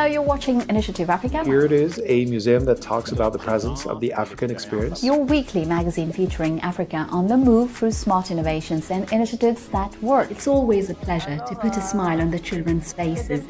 Hello, you're watching Initiative Africa. Here it is, a museum that talks about the presence of the African experience. Your weekly magazine featuring Africa on the move through smart innovations and initiatives that work. It's always a pleasure to put a smile on the children's faces.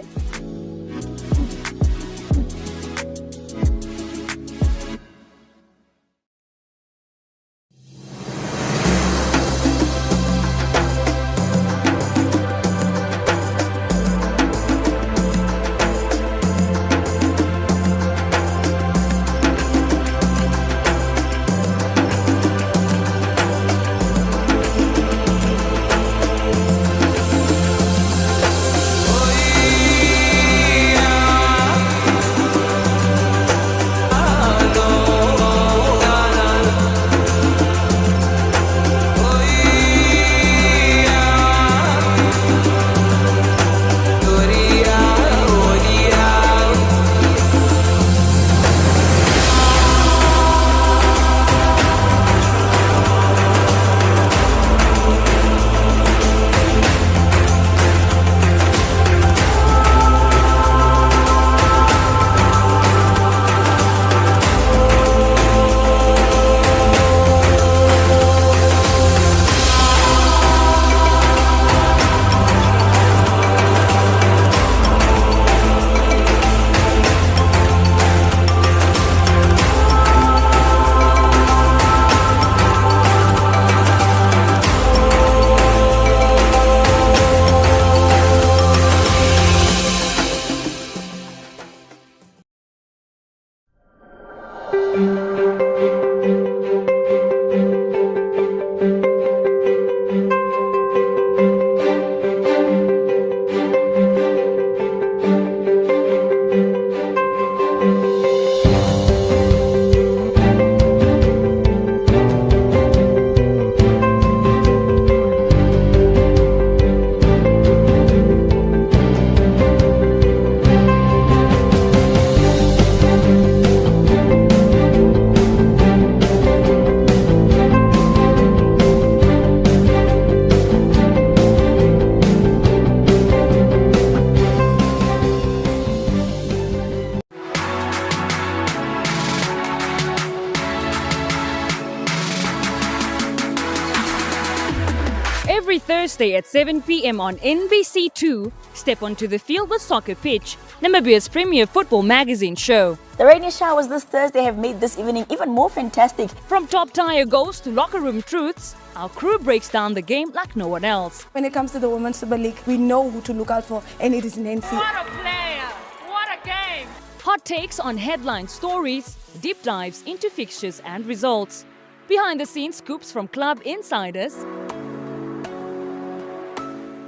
Every Thursday at 7 p.m. on NBC2, step onto the field with Soccer Pitch, Namibia's premier football magazine show. The rainy showers this Thursday have made this evening even more fantastic. From top-tier goals to locker room truths, our crew breaks down the game like no one else. When it comes to the Women's Super League, we know who to look out for, and it is Nancy. What a player! What a game! Hot takes on headline stories, deep dives into fixtures and results, behind-the-scenes scoops from club insiders.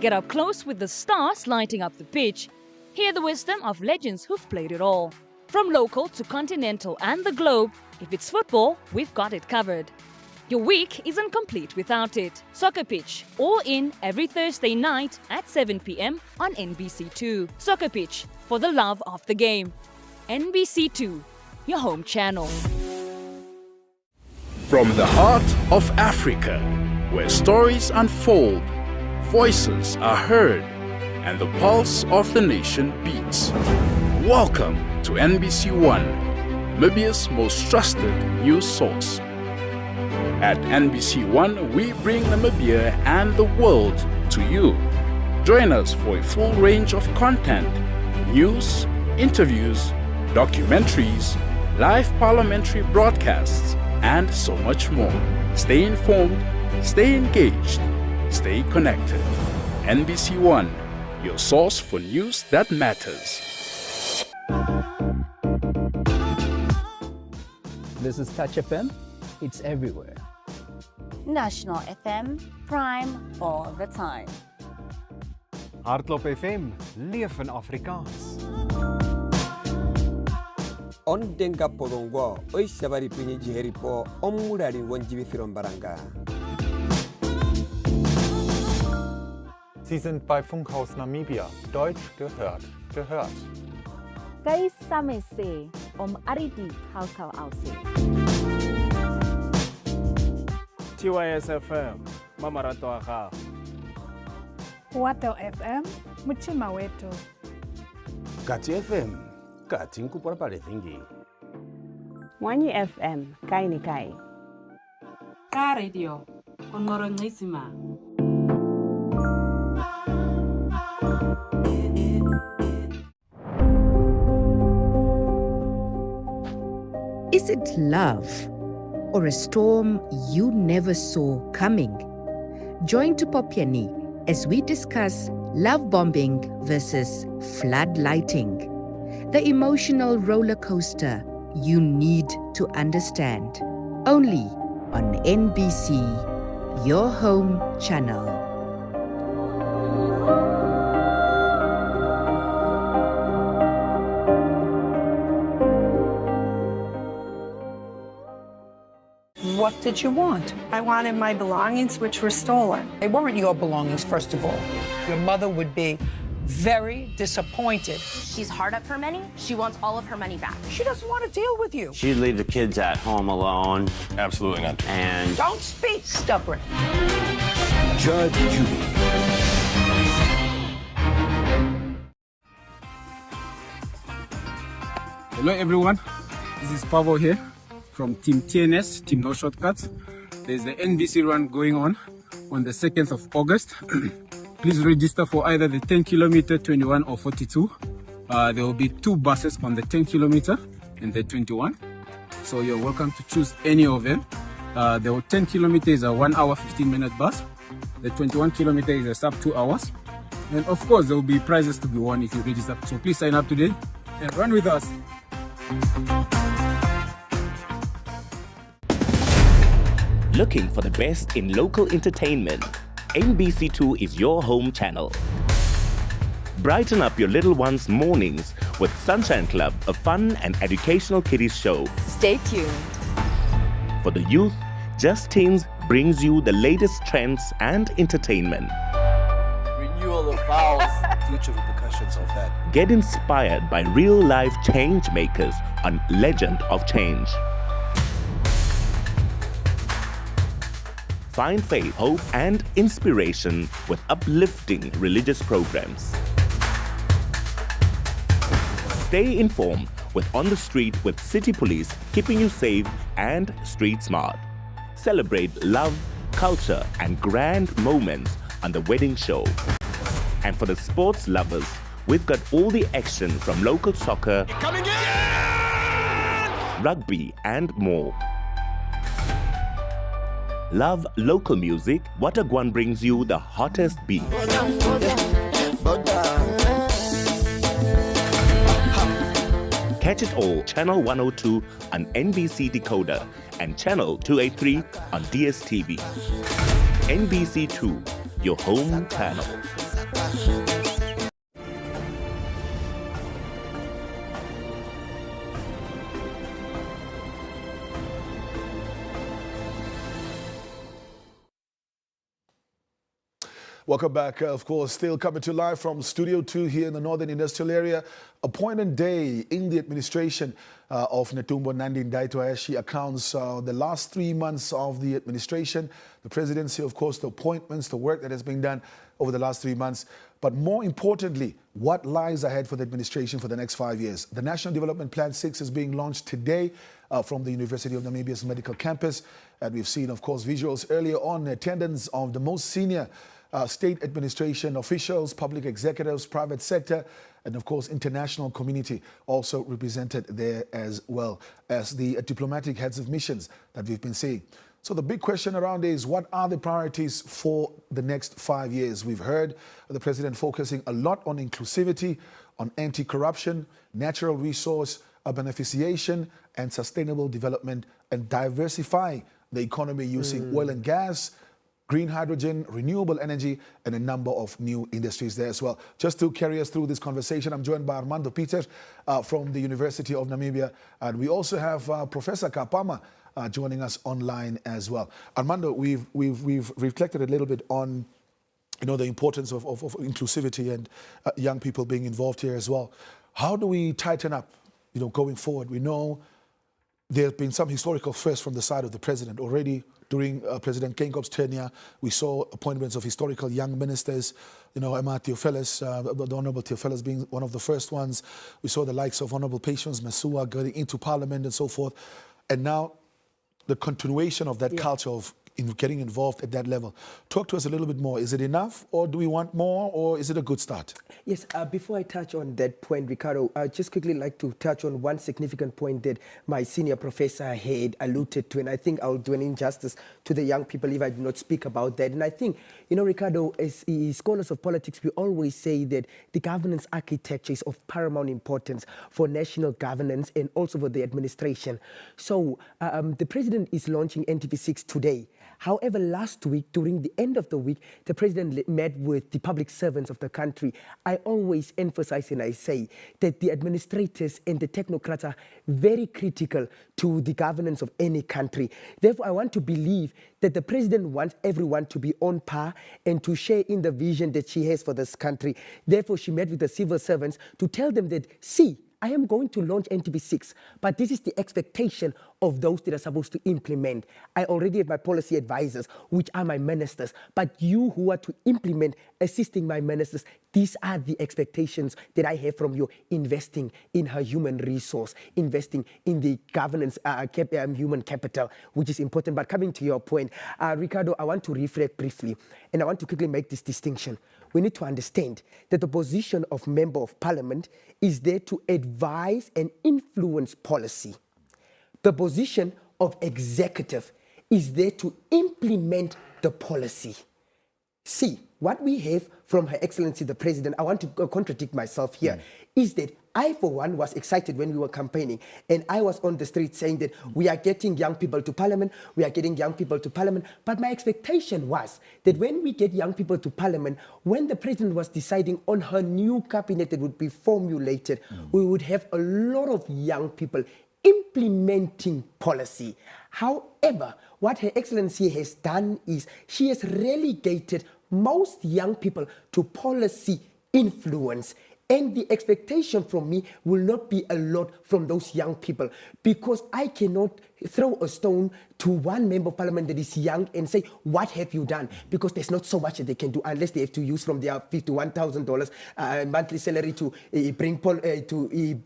Get up close with the stars lighting up the pitch. Hear the wisdom of legends who've played it all. From local to continental and the globe, if it's football, we've got it covered. Your week isn't complete without it. Soccer Pitch, all in every Thursday night at 7 p.m. on NBC2. Soccer Pitch, for the love of the game. NBC2, your home channel. From the heart of Africa, where stories unfold, voices are heard, and the pulse of the nation beats. Welcome to NBC One, Namibia's most trusted news source. At NBC One, we bring Namibia and the world to you. Join us for a full range of content, news, interviews, documentaries, live parliamentary broadcasts, and so much more. Stay informed, stay engaged, stay connected. NBC One, your source for news that matters. This is Touch FM. It's everywhere. National FM, prime all the time. Hardloop FM, leef in Afrikaans. Ondenga podongo, oi sabari pinyi jiheripo, omurari wanjivi baranga. Sie sind bei Funkhaus Namibia. Deutsch gehört, gehört. Kai samese aridi haukau ausi. TYS FM, mamarato aha. Wato FM, muchima wetu. Kati FM, ka tinku por pare thingi. Mwanyi FM, kai ni kai. Ka radio, onmoro ngisima. Is it love or a storm you never saw coming? Join Tupopiani as we discuss love bombing versus flood lighting, the emotional roller coaster you need to understand. Only on NBC, your home channel. What did you want? I wanted my belongings, which were stolen. They weren't your belongings, first of all. Your mother would be very disappointed. She's hard up for money. She wants all of her money back. She doesn't want to deal with you. She'd leave the kids at home alone. Absolutely not. And don't speak, stubborn. Judge Judy. Hello everyone, this is Pavo here from Team TNS, Team No Shortcuts. There's the NBC run going on the 2nd of August. Please register for either the 10 kilometer, 21 or 42. There will be 2 buses on the 10 kilometer and the 21. So you're welcome to choose any of them. The 10 kilometer is a 1 hour, 15-minute bus. The 21 kilometer is a sub 2 hours. And of course, there will be prizes to be won if you register. So please sign up today and run with us. Looking for the best in local entertainment? NBC2 is your home channel. Brighten up your little one's mornings with Sunshine Club, a fun and educational kiddies show. Stay tuned. For the youth, Just Teens brings you the latest trends and entertainment. Renewal of vows, future repercussions of that. Get inspired by real-life change makers on Legend of Change. Find faith, hope, and inspiration with uplifting religious programs. Stay informed with On the Street with City Police, keeping you safe and street smart. Celebrate love, culture, and grand moments on The Wedding Show. And for the sports lovers, we've got all the action from local soccer, rugby, and more. Love local music? Watagwan brings you the hottest beats. Catch it all, Channel 102 on NBC Decoder and Channel 283 on DSTV. NBC2, your home channel. Welcome back. Of course, still coming to you live from Studio 2 here in the Northern Industrial Area. Appointment day in the administration of Netumbo Nandi-Ndaitwah as she accounts the last 3 months of the administration, the presidency, of course, the appointments, the work that has been done over the last 3 months. But more importantly, what lies ahead for the administration for the next 5 years. The National Development Plan 6 is being launched today from the University of Namibia's medical campus. And we've seen, of course, visuals earlier on, attendance of the most senior state administration officials, public executives, private sector, and of course international community also represented there, as well as the diplomatic heads of missions that we've been seeing. So the big question around is, what are the priorities for the next 5 years? We've heard the president focusing a lot on inclusivity, on anti-corruption, natural resource beneficiation, and sustainable development, and diversifying the economy using oil and gas, green hydrogen, renewable energy, and a number of new industries there as well. Just to carry us through this conversation, I'm joined by Armando Peter from the University of Namibia, and we also have Professor Kapama joining us online as well. Armando, we've reflected a little bit on the importance of inclusivity and young people being involved here as well. How do we tighten up going forward? We know there have been some historical firsts from the side of the president. Already during President Kenkop's tenure, we saw appointments of historical young ministers, Emma Theophilus, the Honorable Theophilus being one of the first ones. We saw the likes of Honorable Patience Masua getting into parliament and so forth. And now the continuation of that culture of getting involved at that level. Talk to us a little bit more. Is it enough, or do we want more, or is it a good start? Yes, before I touch on that point, Ricardo, I'd just quickly like to touch on one significant point that my senior professor had alluded to, and I think I'll do an injustice to the young people if I do not speak about that. And I think, Ricardo, as scholars of politics, we always say that the governance architecture is of paramount importance for national governance and also for the administration. So the president is launching NDP6 today. However, last week, during the end of the week, the president met with the public servants of the country. I always emphasize and I say that the administrators and the technocrats are very critical to the governance of any country. Therefore, I want to believe that the president wants everyone to be on par and to share in the vision that she has for this country. Therefore, she met with the civil servants to tell them that, see, I am going to launch NDP6, but this is the expectation of those that are supposed to implement. I already have my policy advisors, which are my ministers, but you who are to implement, assisting my ministers, these are the expectations that I have from you, investing in her human resource, investing in the governance, human capital, which is important. But coming to your point, Ricardo, I want to reflect briefly, and I want to quickly make this distinction. We need to understand that the position of Member of Parliament is there to advise and influence policy. The position of executive is there to implement the policy. See, what we have from Her Excellency the President, I want to contradict myself here, is that I, for one, was excited when we were campaigning, and I was on the street saying that we are getting young people to parliament, we are getting young people to parliament. But my expectation was that when we get young people to parliament, when the president was deciding on her new cabinet that would be formulated, we would have a lot of young people implementing policy. However, what Her Excellency has done is she has relegated most young people to policy influence. And the expectation from me will not be a lot from those young people, because I cannot throw a stone to one member of parliament that is young and say, what have you done? Because there's not so much that they can do unless they have to use from their $51,000 monthly salary to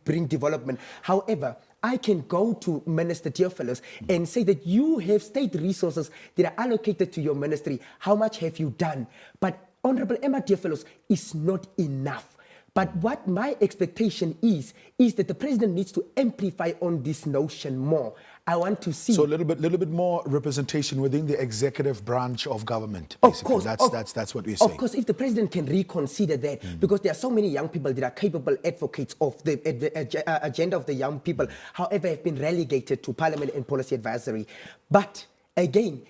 bring development. However, I can go to Minister Theophilus and say that you have state resources that are allocated to your ministry. How much have you done? But Honorable Emma Theophilus is not enough. But what my expectation is that the president needs to amplify on this notion more. I want to see... So a little bit more representation within the executive branch of government, basically. Of course. That's what we're saying. Of course, if the president can reconsider that, because there are so many young people that are capable advocates of the agenda of the young people, however, have been relegated to parliament and policy advisory. But again,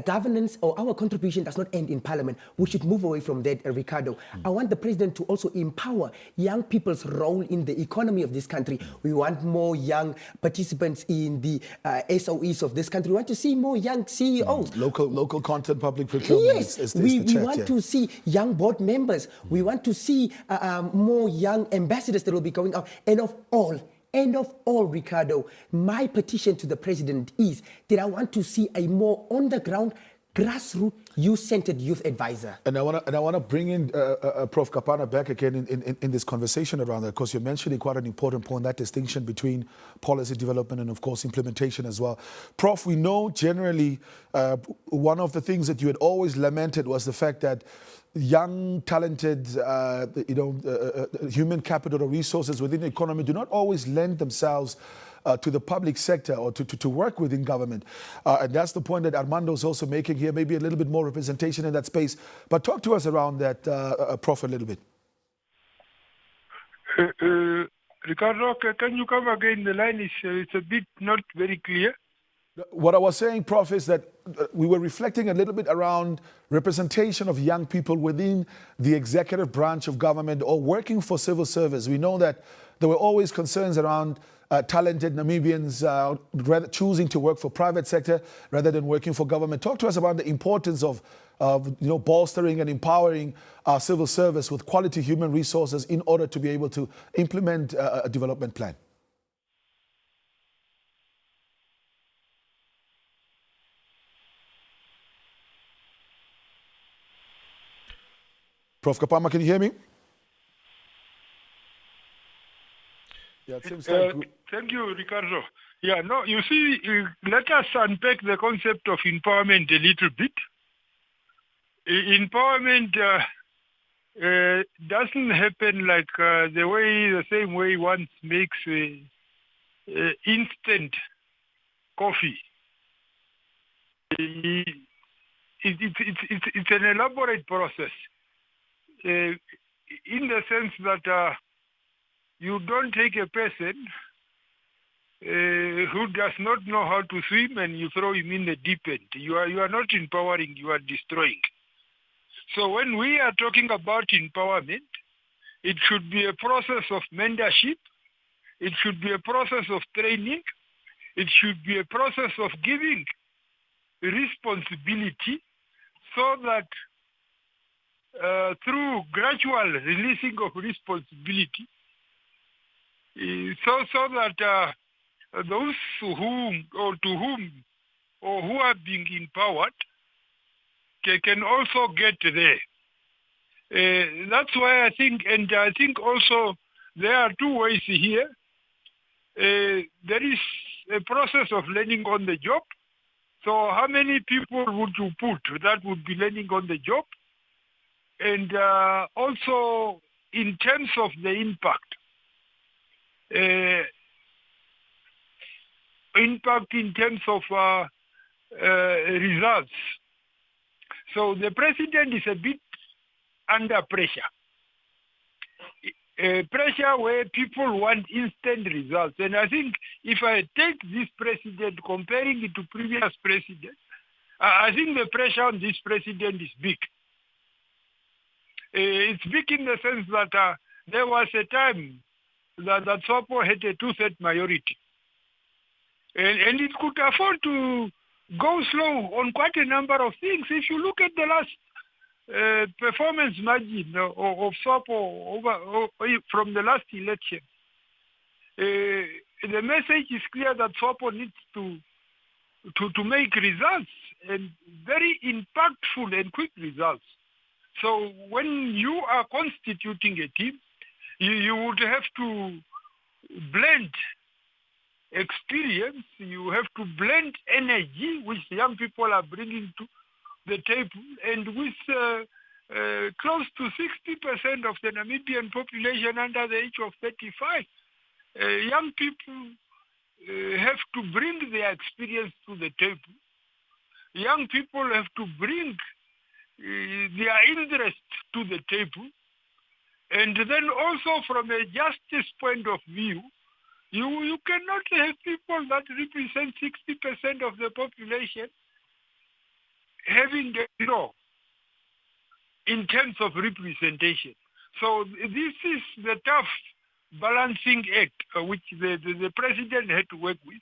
governance or our contribution does not end in parliament. We should move away from that, Ricardo. I want the president to also empower young people's role in the economy of this country. We want more young participants in the SOEs of this country. We want to see more young CEOs. Local content, public procurement. Yes, we want to see young board members. We want to see more young ambassadors that will be going out. And of all, Ricardo, my petition to the president is that I want to see a more on-the-ground, grassroots, youth-centered youth advisor. And I want to bring in Prof. Kapana back again in this conversation around that, because you're mentioning quite an important point, that distinction between policy development and, of course, implementation as well. Prof, we know generally one of the things that you had always lamented was the fact that young, talented, human capital or resources within the economy do not always lend themselves to the public sector or to work within government. And that's the point that Armando's also making here, maybe a little bit more representation in that space. But talk to us around that, Prof, a little bit. Ricardo, can you come again? The line is it's a bit not very clear. What I was saying, Prof, is that we were reflecting a little bit around representation of young people within the executive branch of government or working for civil service. We know that there were always concerns around talented Namibians rather choosing to work for private sector rather than working for government. Talk to us about the importance of bolstering and empowering our civil service with quality human resources in order to be able to implement a development plan. Prof. Kapama, can you hear me? Yeah, it seems like... Thank you, Ricardo. Yeah, no, you see, let us unpack the concept of empowerment a little bit. Empowerment doesn't happen like the same way one makes instant coffee. It's an elaborate process in the sense that you don't take a person who does not know how to swim and you throw him in the deep end. You are not empowering, you are destroying. So when we are talking about empowerment, it should be a process of mentorship, it should be a process of training, it should be a process of giving responsibility so that through gradual releasing of responsibility, so that those who are being empowered can also get there. That's why I think also there are two ways here. There is a process of learning on the job. So how many people would you put that would be learning on the job? And also in terms of the impact. Impact in terms of results. So the president is a bit under pressure. Pressure where people want instant results. And I think if I take this president, comparing it to previous presidents, I think the pressure on this president is big. It's big in the sense that there was a time that SWAPO had a 2/3 majority. And it could afford to go slow on quite a number of things. If you look at the last performance margin of SWAPO from the last election, the message is clear that SWAPO needs to make results, and very impactful and quick results. So when you are constituting a team, you would have to blend experience, you have to blend energy, which young people are bringing to the table, and with close to 60% of the Namibian population under the age of 35, young people have to bring their experience to the table. Young people have to bring their interest to the table. And then also from a justice point of view, you cannot have people that represent 60% of the population having a law in terms of representation. So this is the tough balancing act which the president had to work with.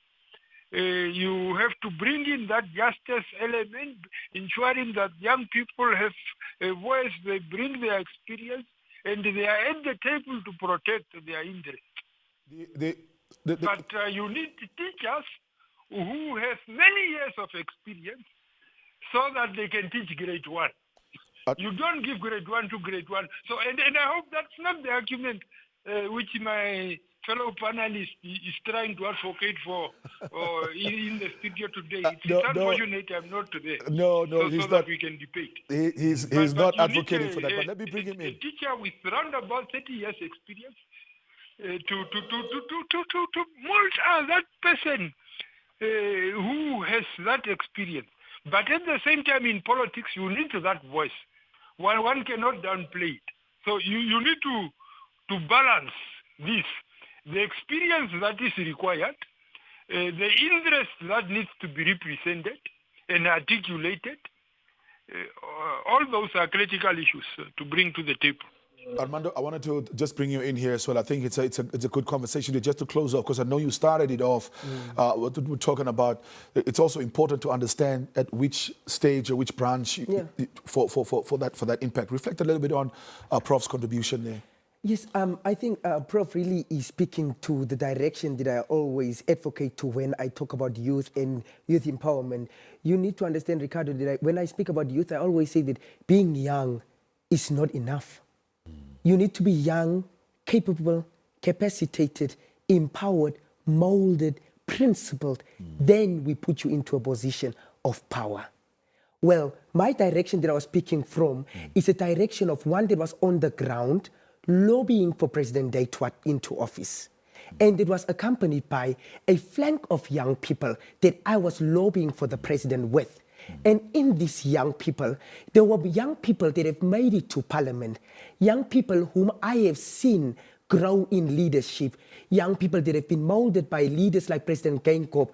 You have to bring in that justice element, ensuring that young people have a voice, they bring their experience, and they are at the table to protect their interests. But you need teachers who have many years of experience so that they can teach grade 1. You don't give grade 1 to grade 1. So, and I hope that's not the argument which my fellow panelist is trying to advocate for in the studio today. It's unfortunate I'm not today. No, so he's so not. That we can debate. He's not advocating for that. But let me bring him in. A teacher with around about 30 years experience to mold that person who has that experience. But at the same time, in politics, you need that voice. One cannot downplay it. So you need to balance this. The experience that is required, the interest that needs to be represented and articulated, all those are critical issues to bring to the table. Armando, I wanted to just bring you in here as well. I think it's a good conversation just to close off, because I know you started it off. What we're talking about, it's also important to understand at which stage or which branch for that impact. Reflect a little bit on Prof's contribution there. Yes, I think Prof really is speaking to the direction that I always advocate to when I talk about youth and youth empowerment. You need to understand, Ricardo, that when I speak about youth, I always say that being young is not enough. You need to be young, capable, capacitated, empowered, molded, principled. Then we put you into a position of power. Well, my direction that I was speaking from is a direction of one that was on the ground, lobbying for President Ndaitwah into office. And it was accompanied by a flank of young people that I was lobbying for the president with. And in these young people, there were young people that have made it to parliament, young people whom I have seen grow in leadership, young people that have been molded by leaders like President Geingob,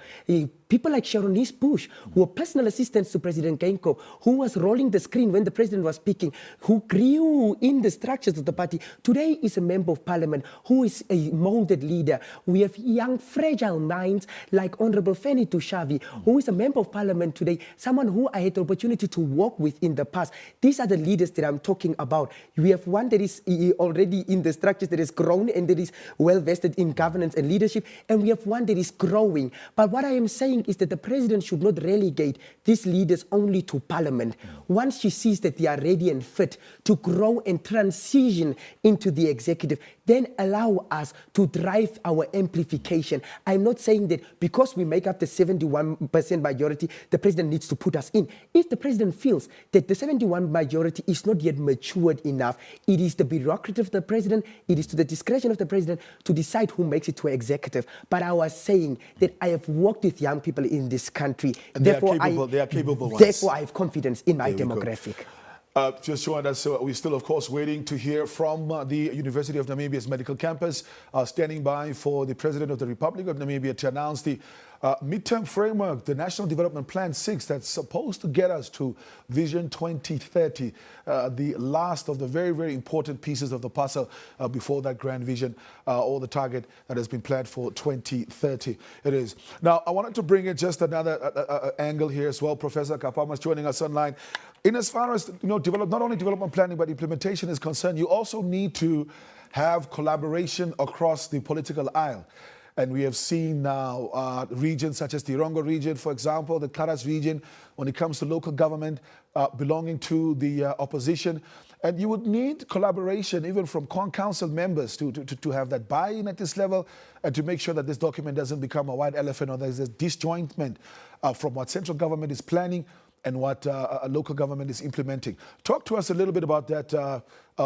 people like Sharonese Bush, who were personal assistants to President Geingob, who was rolling the screen when the president was speaking, who grew in the structures of the party. Today is a member of parliament who is a molded leader. We have young, fragile minds like Honorable Feni Tushavi, who is a member of parliament today, someone who I had the opportunity to work with in the past. These are the leaders that I'm talking about. We have one that is already in the structures, that is grown and that is well vested in governance and leadership, and we have one that is growing. But what I am saying is that the president should not relegate these leaders only to parliament. Once she sees that they are ready and fit to grow and transition into the executive, then allow us to drive our amplification. I'm not saying that because we make up the 71% majority, the president needs to put us in. If the president feels that the 71 majority is not yet matured enough, it is the bureaucracy of the president, it is to the discretion of the president to decide who makes it to executive. But I was saying that I have worked with young people in this country. And therefore, they are capable ones. Therefore, I have confidence in my demographic. Just joined us, we're still, of course, waiting to hear from the University of Namibia's medical campus, standing by for the President of the Republic of Namibia to announce the midterm framework, the National Development Plan 6, that's supposed to get us to Vision 2030, the last of the very, very important pieces of the puzzle before that grand vision or the target that has been planned for 2030. It is. Now, I wanted to bring in just another angle here as well. Professor Kapama is joining us online. In as far as, not only development planning, but implementation is concerned, you also need to have collaboration across the political aisle. And we have seen now regions such as the Irongo region, for example, the Karas region, when it comes to local government belonging to the opposition. And you would need collaboration even from council members to have that buy-in at this level and to make sure that this document doesn't become a white elephant or there's a disjointment from what central government is planning and what a local government is implementing. Talk to us a little bit about that,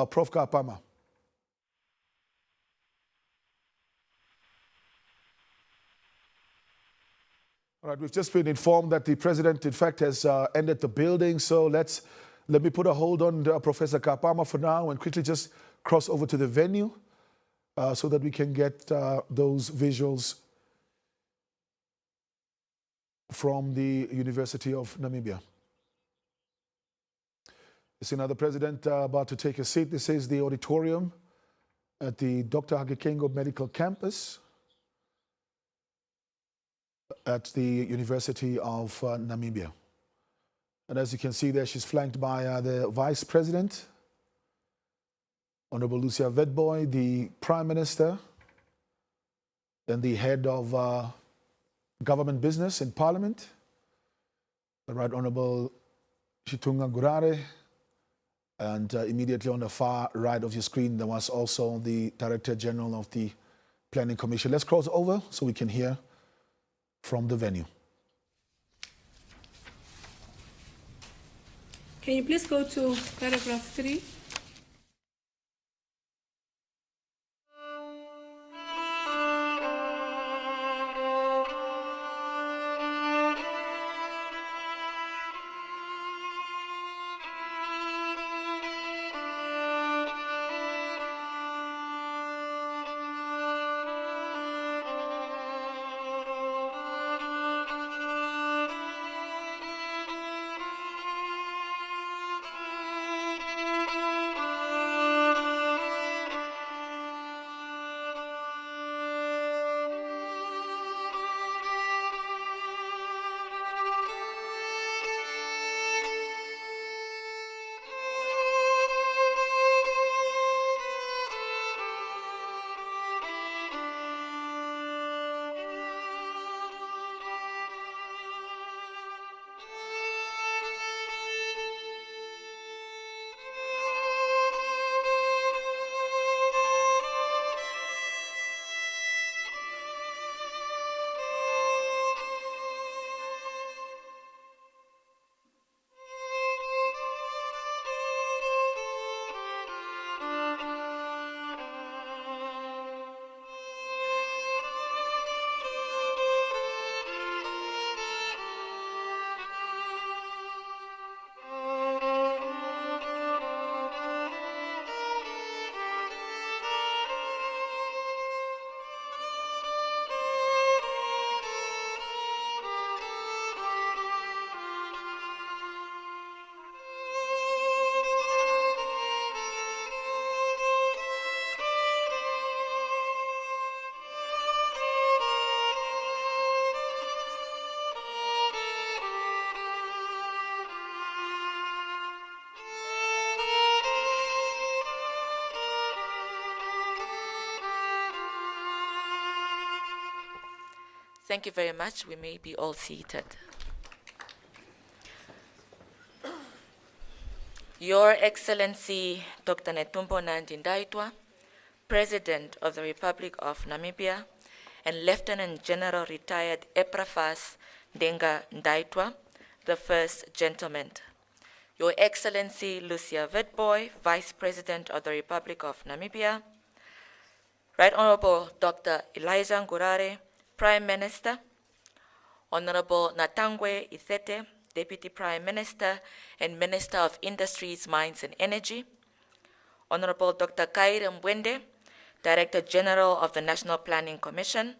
Prof. Kapama. All right, we've just been informed that the president, in fact, has ended the building. So let me put a hold on Professor Kapama for now and quickly just cross over to the venue so that we can get those visuals from the University of Namibia. You see now the president about to take a seat. This is the auditorium at the Dr. Hagekengo Medical Campus at the University of Namibia. And as you can see there, she's flanked by the Vice President, Honorable Lucia Witbooi, the Prime Minister, then the Head of Government Business in Parliament, the Right Honorable Shitunga Gurare, and immediately on the far right of your screen, there was also the Director General of the Planning Commission. Let's cross over so we can hear from the venue. Can you please go to paragraph 3? Thank you very much. We may be all seated. Your Excellency Dr. Netumbo Nandi-Ndaitwah, President of the Republic of Namibia, and Lieutenant General retired Eprafas Ndenga-Ndaitwah, the First Gentleman. Your Excellency Lucia Witbooi, Vice President of the Republic of Namibia, Right Honorable Dr. Elijah Ngurare, Prime Minister, Honorable Natangwe Ithete, Deputy Prime Minister and Minister of Industries, Mines and Energy, Honorable Dr. Kaire Mbwende, Director General of the National Planning Commission,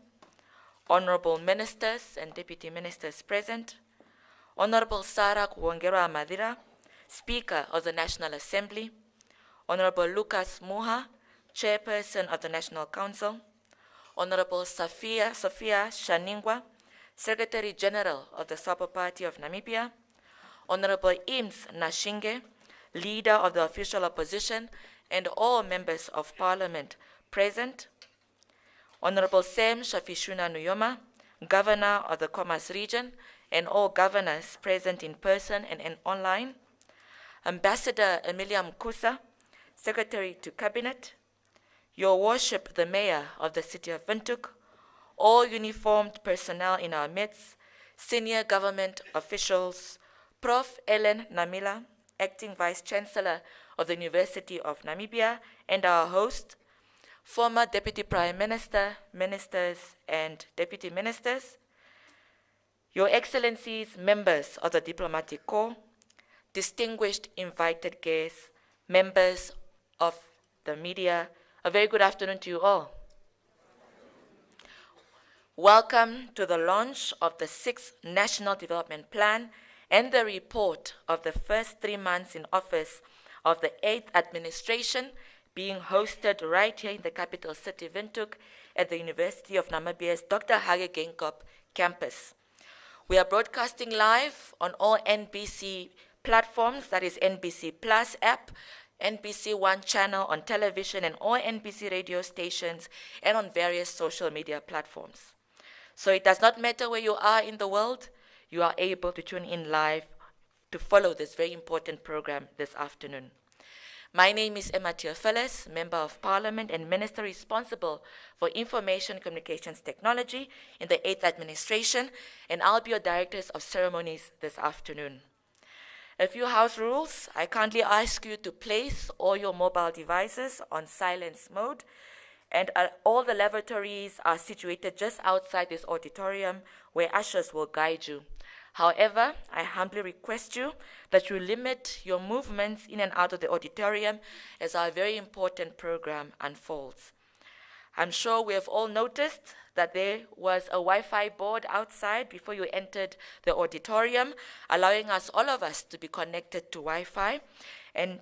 Honorable Ministers and Deputy Ministers present, Honorable Sarah Kuongerwa Madira, Speaker of the National Assembly, Honorable Lucas Muha, Chairperson of the National Council, Honorable Sophia Shaningwa, Secretary General of the Supper Party of Namibia, Honorable Eames Nashinge, Leader of the Official Opposition, and all members of Parliament present, Honorable Sam Shafishuna Nuyoma, Governor of the Commerce Region, and all governors present in person and online, Ambassador Emilia Mkusa, Secretary to Cabinet, Your Worship the Mayor of the City of Windhoek, all uniformed personnel in our midst, senior government officials, Prof. Ellen Namila, Acting Vice Chancellor of the University of Namibia, and our host, former Deputy Prime Minister, Ministers, and Deputy Ministers, Your Excellencies, members of the Diplomatic Corps, distinguished invited guests, members of the media, a very good afternoon to you all. Welcome to the launch of the 6th National Development Plan and the report of the first 3 months in office of the 8th administration, being hosted right here in the capital city, Windhoek, at the University of Namibia's Dr. Hage Geingob campus. We are broadcasting live on all NBC platforms, that is NBC Plus app, NBC One channel on television, and all NBC radio stations, and on various social media platforms. So it does not matter where you are in the world, you are able to tune in live to follow this very important program this afternoon. My name is Emma Theophilus, Member of Parliament and Minister responsible for Information Communications Technology in the 8th Administration, and I'll be your Director of Ceremonies this afternoon. A few house rules. I kindly ask you to place all your mobile devices on silence mode, and all the lavatories are situated just outside this auditorium where ushers will guide you. However, I humbly request you that you limit your movements in and out of the auditorium as our very important program unfolds. I'm sure we have all noticed that there was a Wi-Fi board outside before you entered the auditorium, allowing us, all of us, to be connected to Wi-Fi. And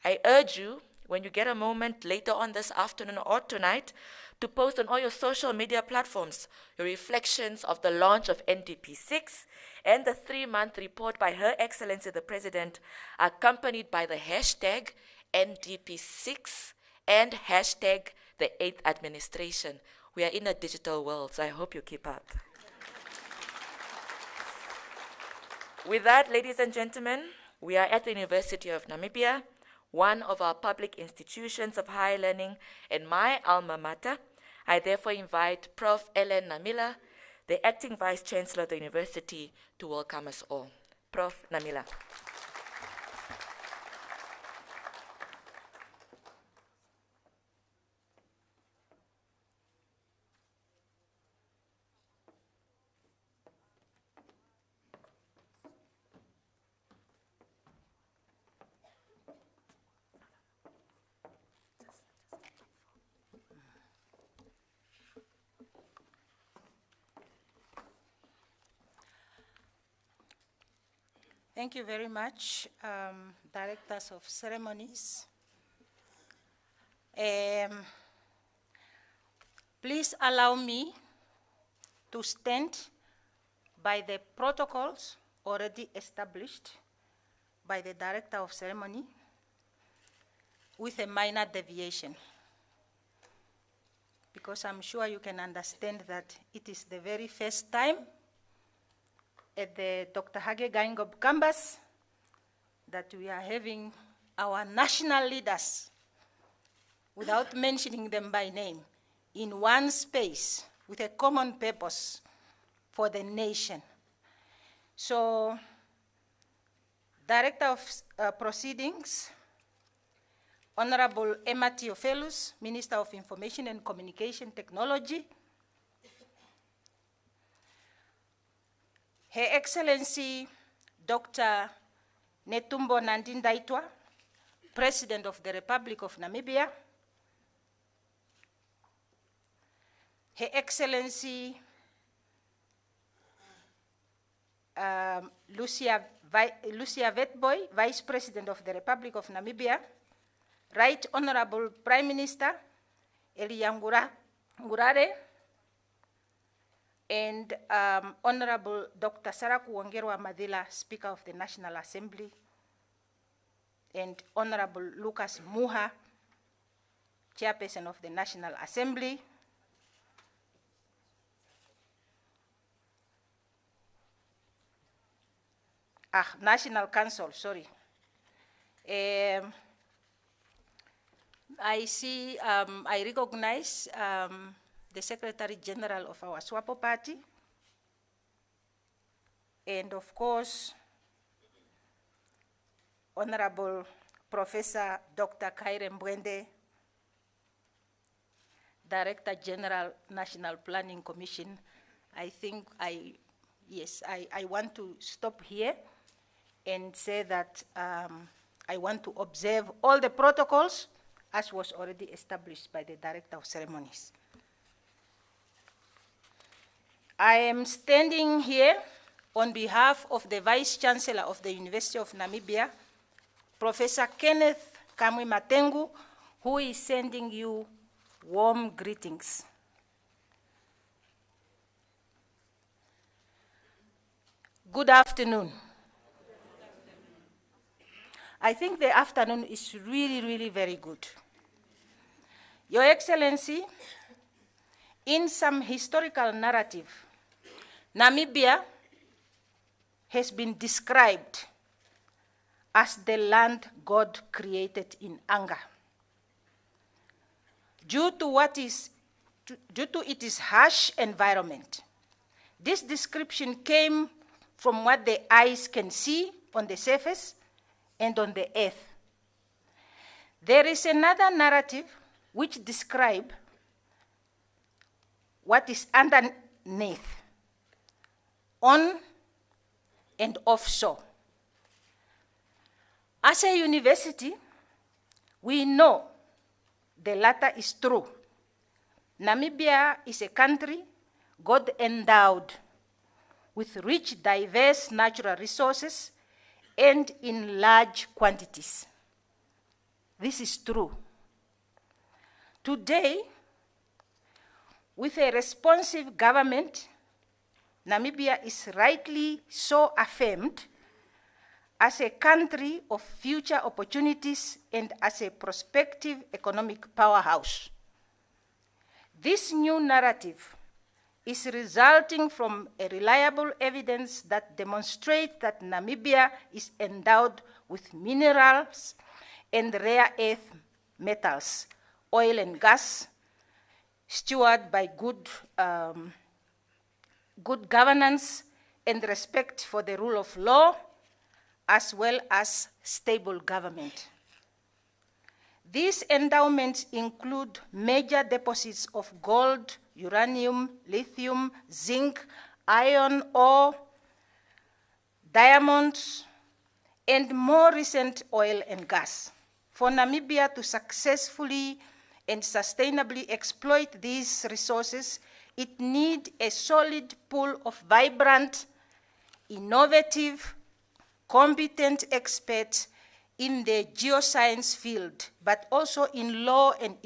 I urge you, when you get a moment later on this afternoon or tonight, to post on all your social media platforms your reflections of the launch of NDP6 and the 3-month report by Her Excellency the President, accompanied by the hashtag NDP6 and hashtag the 8th Administration. We are in a digital world, so I hope you keep up. With that, ladies and gentlemen, we are at the University of Namibia, one of our public institutions of higher learning and my alma mater. I therefore invite Prof. Ellen Namila, the Acting Vice Chancellor of the University, to welcome us all. Prof. Namila. Thank you very much, Directors of Ceremonies. Please allow me to stand by the protocols already established by the Director of Ceremony with a minor deviation. because I'm sure you can understand that it is the very first time at the Dr. Hage Geingob campus that we are having our national leaders, without mentioning them by name, in one space with a common purpose for the nation. So, Director of Proceedings, Honorable Emma Theophilus, Minister of Information and Communication Technology, Her Excellency Dr. Netumbo Nandi-Ndaitwah, President of the Republic of Namibia, Her Excellency Lucia Wetboy, Vice President of the Republic of Namibia, Right Honorable Prime Minister Ngurare, and Honorable Dr. Saraku Wangerwa Madila, Speaker of the National Assembly, and Honorable Lucas Muha, Chairperson of the National Assembly, National Council, sorry. I see, I recognize the Secretary General of our SWAPO party, and of course, Honorable Professor Dr. Kaire Mbwende, Director General, National Planning Commission. I think I want to stop here and say that I want to observe all the protocols as was already established by the Director of Ceremonies. I am standing here on behalf of the Vice Chancellor of the University of Namibia, Professor Kenneth Kamwi Matengu, who is sending you warm greetings. Good afternoon. I think the afternoon is really, really very good. Your Excellency, in some historical narrative, Namibia has been described as the land God created in anger. Due to its harsh environment, this description came from what the eyes can see on the surface and on the earth. There is another narrative which describes what is underneath, on and offshore. As a university, we know the latter is true. Namibia is a country God endowed with rich, diverse natural resources and in large quantities. This is true. Today, with a responsive government, Namibia is rightly so affirmed as a country of future opportunities and as a prospective economic powerhouse. This new narrative is resulting from a reliable evidence that demonstrates that Namibia is endowed with minerals and rare earth metals, oil and gas, stewarded by good governance and respect for the rule of law, as well as stable government. These endowments include major deposits of gold, uranium, lithium, zinc, iron ore, diamonds, and more recent oil and gas. For Namibia to successfully and sustainably exploit these resources, it needs a solid pool of vibrant, innovative, competent experts in the geoscience field, but also in law and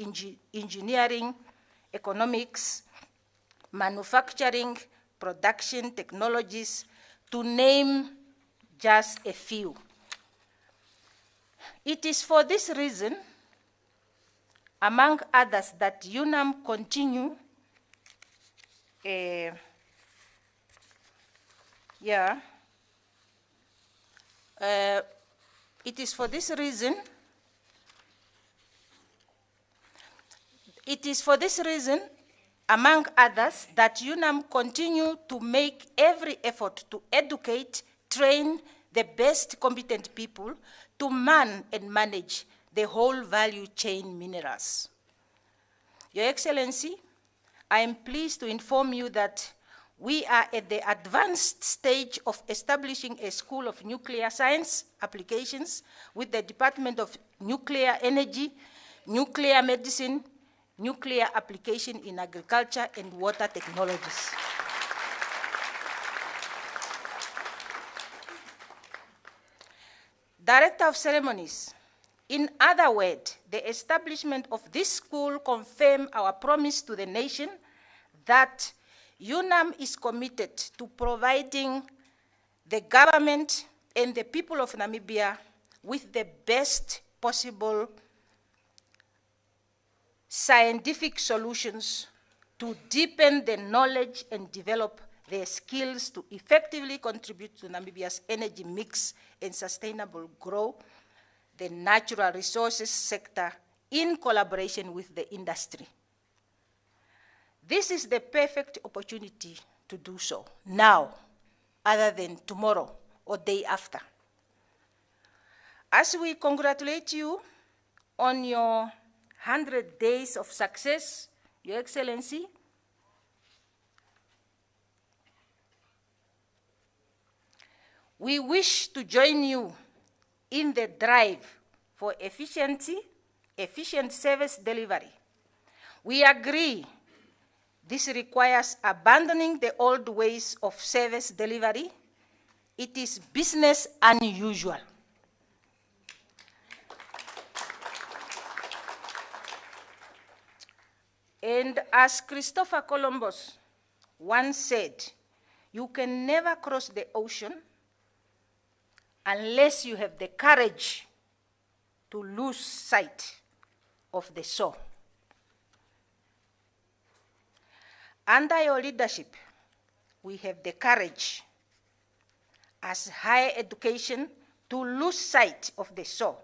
engineering, economics, manufacturing, production technologies, to name just a few. It is for this reason among others, that UNAM continue it is for this reason among others, that UNAM continue to make every effort to educate, train the best competent people to man and manage the whole value chain minerals. Your Excellency, I am pleased to inform you that we are at the advanced stage of establishing a School of Nuclear Science Applications with the Department of Nuclear Energy, Nuclear Medicine, Nuclear Application in Agriculture and Water Technologies. Director of Ceremonies, in other words, the establishment of this school confirms our promise to the nation that UNAM is committed to providing the government and the people of Namibia with the best possible scientific solutions to deepen the knowledge and develop their skills to effectively contribute to Namibia's energy mix and sustainable growth, the natural resources sector, in collaboration with the industry. This is the perfect opportunity to do so now, other than tomorrow or day after. As we congratulate you on your 100 days of success, Your Excellency, we wish to join you in the drive for efficient service delivery. We agree this requires abandoning the old ways of service delivery. It is business unusual. And as Christopher Columbus once said, you can never cross the ocean unless you have the courage to lose sight of the shore. Under your leadership, we have the courage as higher education to lose sight of the shore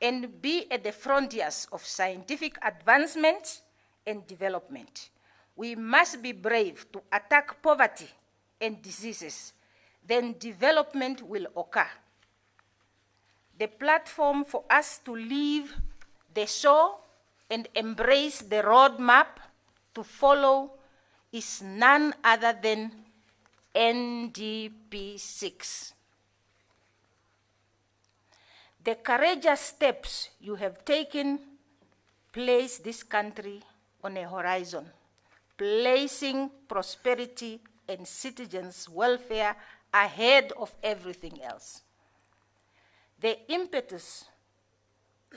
and be at the frontiers of scientific advancement and development. We must be brave to attack poverty and diseases, then development will occur. The platform for us to leave the shore and embrace the roadmap to follow is none other than NDP6. The courageous steps you have taken place this country on a horizon, placing prosperity and citizens' welfare ahead of everything else. The impetus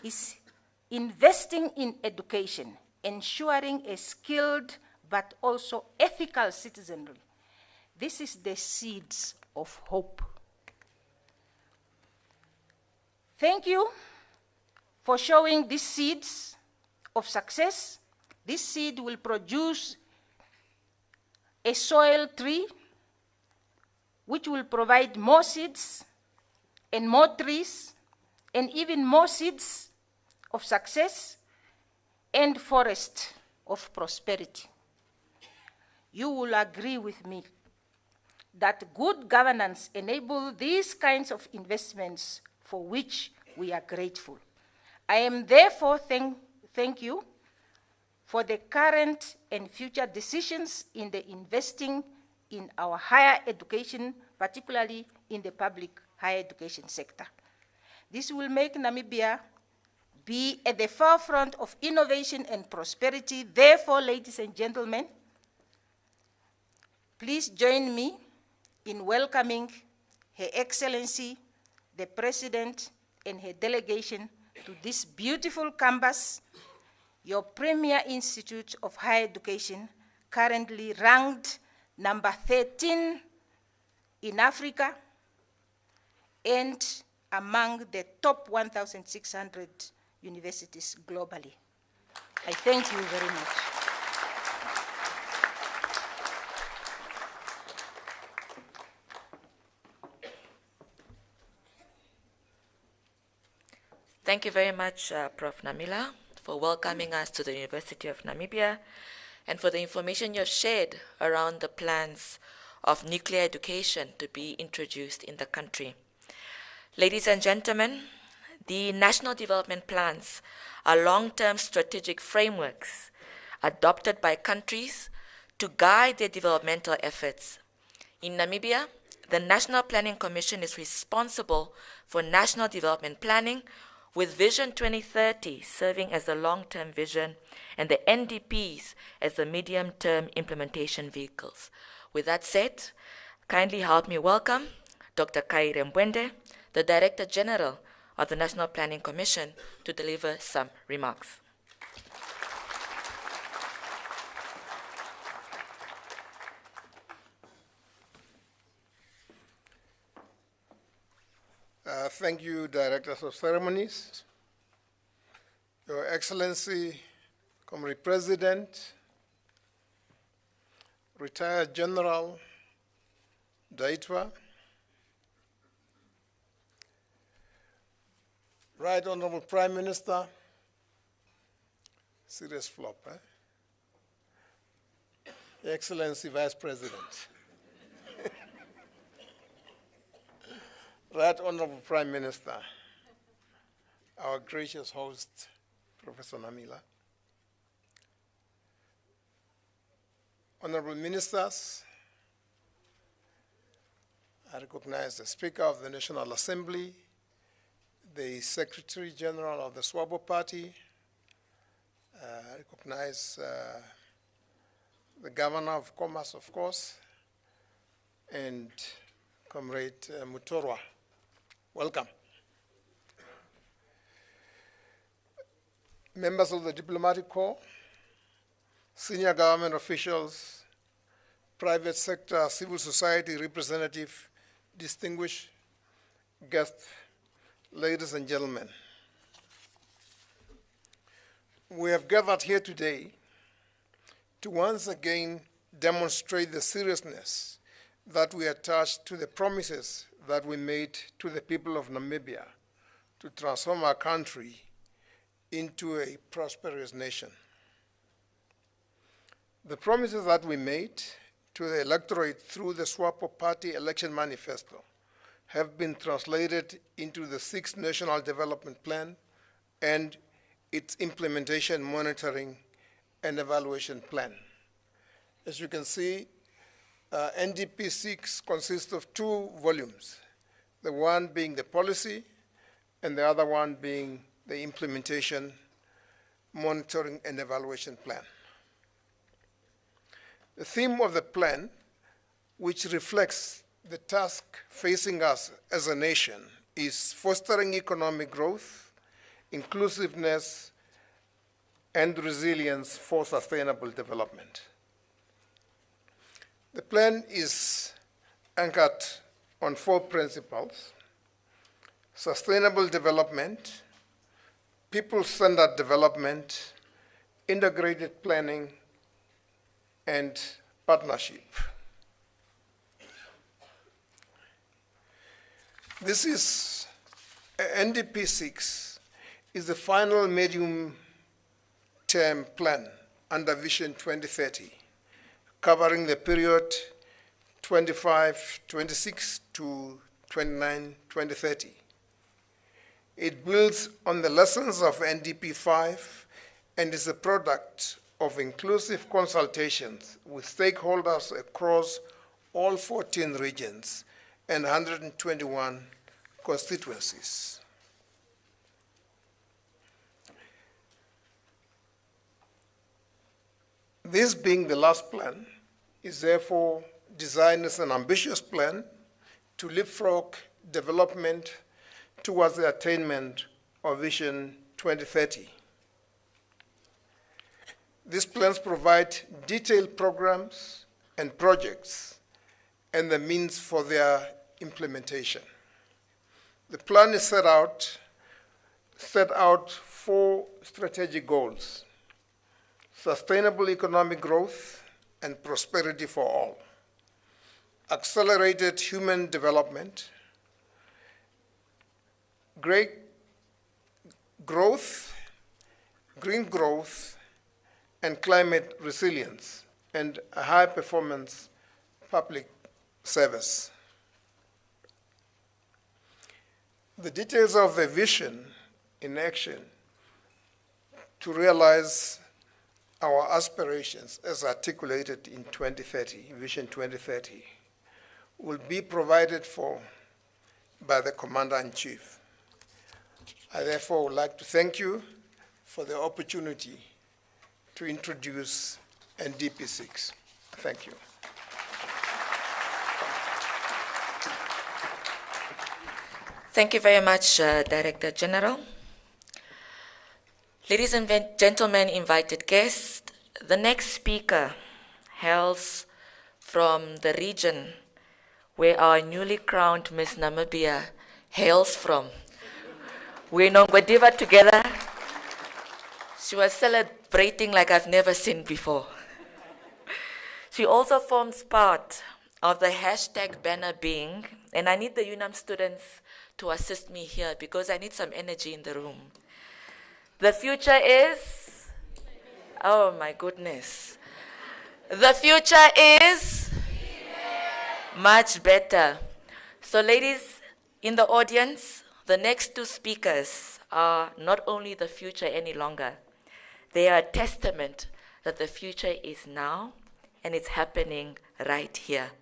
is investing in education, ensuring a skilled but also ethical citizenry. This is the seeds of hope. Thank you for showing these seeds of success. This seed will produce a soil tree which will provide more seeds and more trees and even more seeds of success and forest of prosperity. You will agree with me that good governance enables these kinds of investments for which we are grateful. I am therefore thank you for the current and future decisions in the investing in our higher education, particularly in the public higher education sector. This will make Namibia be at the forefront of innovation and prosperity. Therefore, ladies and gentlemen, please join me in welcoming Her Excellency, the President, and her delegation to this beautiful campus, your premier institute of higher education, currently ranked number 13 in Africa and among the top 1,600 universities globally. I thank you very much. Thank you very much, Prof. Namila, for welcoming us to the University of Namibia and for the information you have shared around the plans of nuclear education to be introduced in the country. Ladies and gentlemen, the National Development Plans are long-term strategic frameworks adopted by countries to guide their developmental efforts. In Namibia, the National Planning Commission is responsible for national development planning, with Vision 2030 serving as the long-term vision and the NDPs as the medium-term implementation vehicles. With that said, kindly help me welcome Dr. Kaire Mbwende, the Director General of the National Planning Commission, to deliver some remarks. Thank you, Directors of Ceremonies, Your Excellency, Comrade President, Retired General Ndaitwah, Right Honorable Prime Minister, serious flop, eh? Your Excellency Vice President, Right Honorable Prime Minister, our gracious host, Professor Namila, Honorable Ministers, I recognize the Speaker of the National Assembly, the Secretary General of the Swabo Party, I recognize the Governor of Commerce, of course, and Comrade Mutorwa. Welcome. Members of the Diplomatic Corps, senior government officials, private sector, civil society representative, distinguished guests, ladies and gentlemen. We have gathered here today to once again demonstrate the seriousness that we attach to the promises that we made to the people of Namibia to transform our country into a prosperous nation. The promises that we made to the electorate through the SWAPO Party election manifesto have been translated into the 6th National Development Plan and its implementation, monitoring, and evaluation plan. As you can see, NDP6 consists of 2 volumes, the one being the policy and the other one being the implementation, monitoring, and evaluation plan. The theme of the plan, which reflects the task facing us as a nation, is fostering economic growth, inclusiveness, and resilience for sustainable development. The plan is anchored on 4 principles: sustainable development, people-centered development, integrated planning, and partnership. This is NDP6 is the final medium-term plan under Vision 2030, covering the period 25-26 to 29-2030. It builds on the lessons of NDP5 and is a product of inclusive consultations with stakeholders across all 14 regions and 121 constituencies. This being the last plan is therefore designed as an ambitious plan to leapfrog development towards the attainment of Vision 2030. These plans provide detailed programs and projects and the means for their implementation. The plan is set out 4 strategic goals: sustainable economic growth and prosperity for all, accelerated human development, great growth, green growth, and climate resilience, and a high-performance public service. The details of the vision in action to realize our aspirations as articulated in 2030, Vision 2030, will be provided for by the Commander-in-Chief. I therefore would like to thank you for the opportunity to introduce NDP6. Thank you. Thank you very much, Director General. Ladies and gentlemen, invited guests, the next speaker hails from the region where our newly crowned Miss Namibia hails from. We're in Ongwediva together. She was celebrating like I've never seen before. She also forms part of the hashtag banner being, and I need the UNAM students to assist me here because I need some energy in the room. The future is, oh my goodness. The future is much better. So ladies in the audience, the next two speakers are not only the future any longer, they are a testament that the future is now and it's happening right here.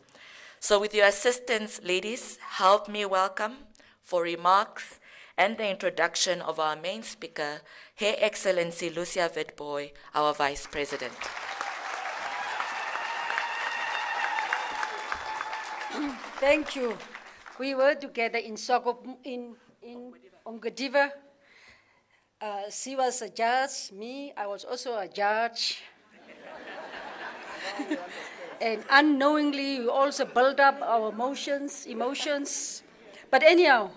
So with your assistance, ladies, help me welcome for remarks and the introduction of our main speaker, Her Excellency Lucia Witbooi, our Vice President. Thank you. We were together in Ongwediva. She was a judge, me, I was also a judge. And unknowingly, we also built up our emotions. But anyhow,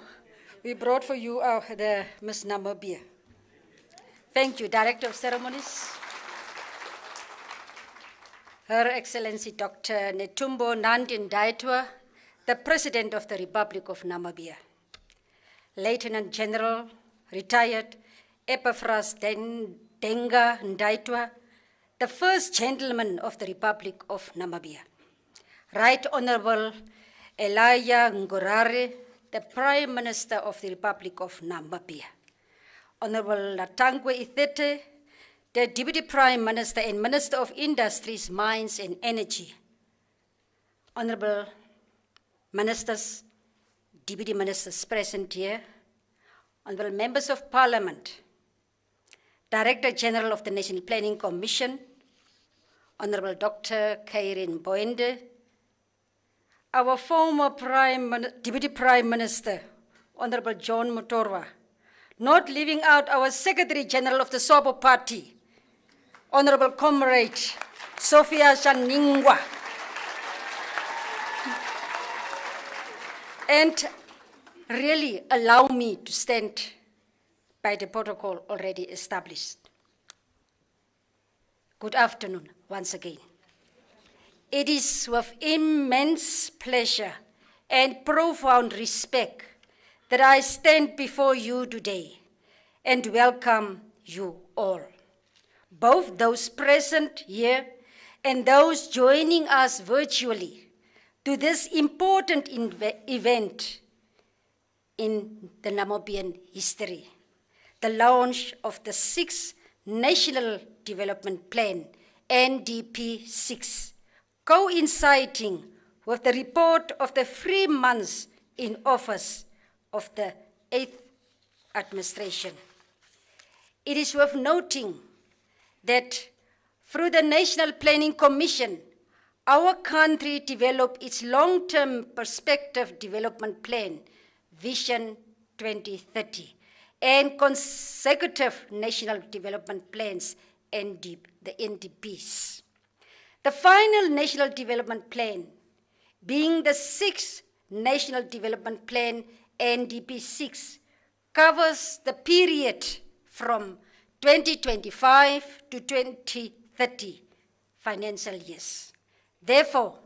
we brought for you the Miss Namibia. Thank you, Director of Ceremonies. Her Excellency Dr. Netumbo Nandi-Ndaitwah, the President of the Republic of Namibia. Lieutenant General, retired Epaphras Denga Ndaitwah, the First Gentleman of the Republic of Namibia. Right Honorable Elijah Ngurare, the Prime Minister of the Republic of Namibia. Honorable Latangwe Ithete, the Deputy Prime Minister and Minister of Industries, Mines and Energy. Honorable Ministers, Deputy Ministers present here, Honorable Members of Parliament, Director General of the National Planning Commission, Honorable Dr. Kairin Boende, our former Deputy Prime Minister, Honorable John Mutorwa, not leaving out our Secretary General of the SWAPO Party, Honorable Comrade Sophia Shaningwa, and really allow me to stand by the protocol already established. Good afternoon once again. It is with immense pleasure and profound respect that I stand before you today and welcome you all, both those present here and those joining us virtually, to this important event in the Namibian history, the launch of the 6th National Development Plan, NDP6, coinciding with the report of the 3 months in office of the 8th administration. It is worth noting that through the National Planning Commission, our country developed its long-term perspective development plan, Vision 2030, and consecutive national development plans, the NDPs. The final national development plan, being the 6th National Development Plan, NDP6, covers the period from 2025 to 2030 2030 financial years. Therefore,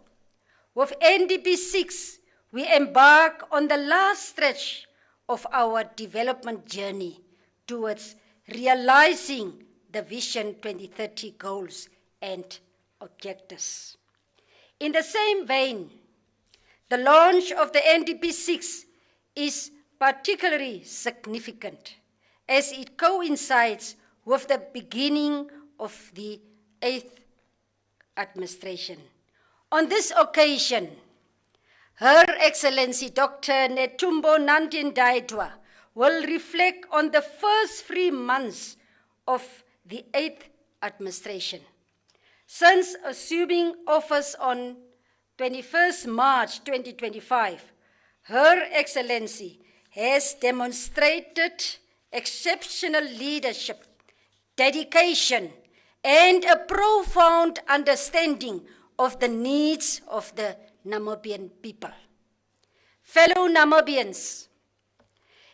with NDP6, we embark on the last stretch of our development journey towards realizing the Vision 2030 goals and objectives. In the same vein, the launch of the NDP6 is particularly significant as it coincides with the beginning of the 8th administration. On this occasion, Her Excellency Dr. Netumbo Nandi-Ndaitwah will reflect on the first 3 months of the 8th administration. Since assuming office on 21st March 2025, Her Excellency has demonstrated exceptional leadership, dedication, and a profound understanding of the needs of the Namibian people. Fellow Namibians,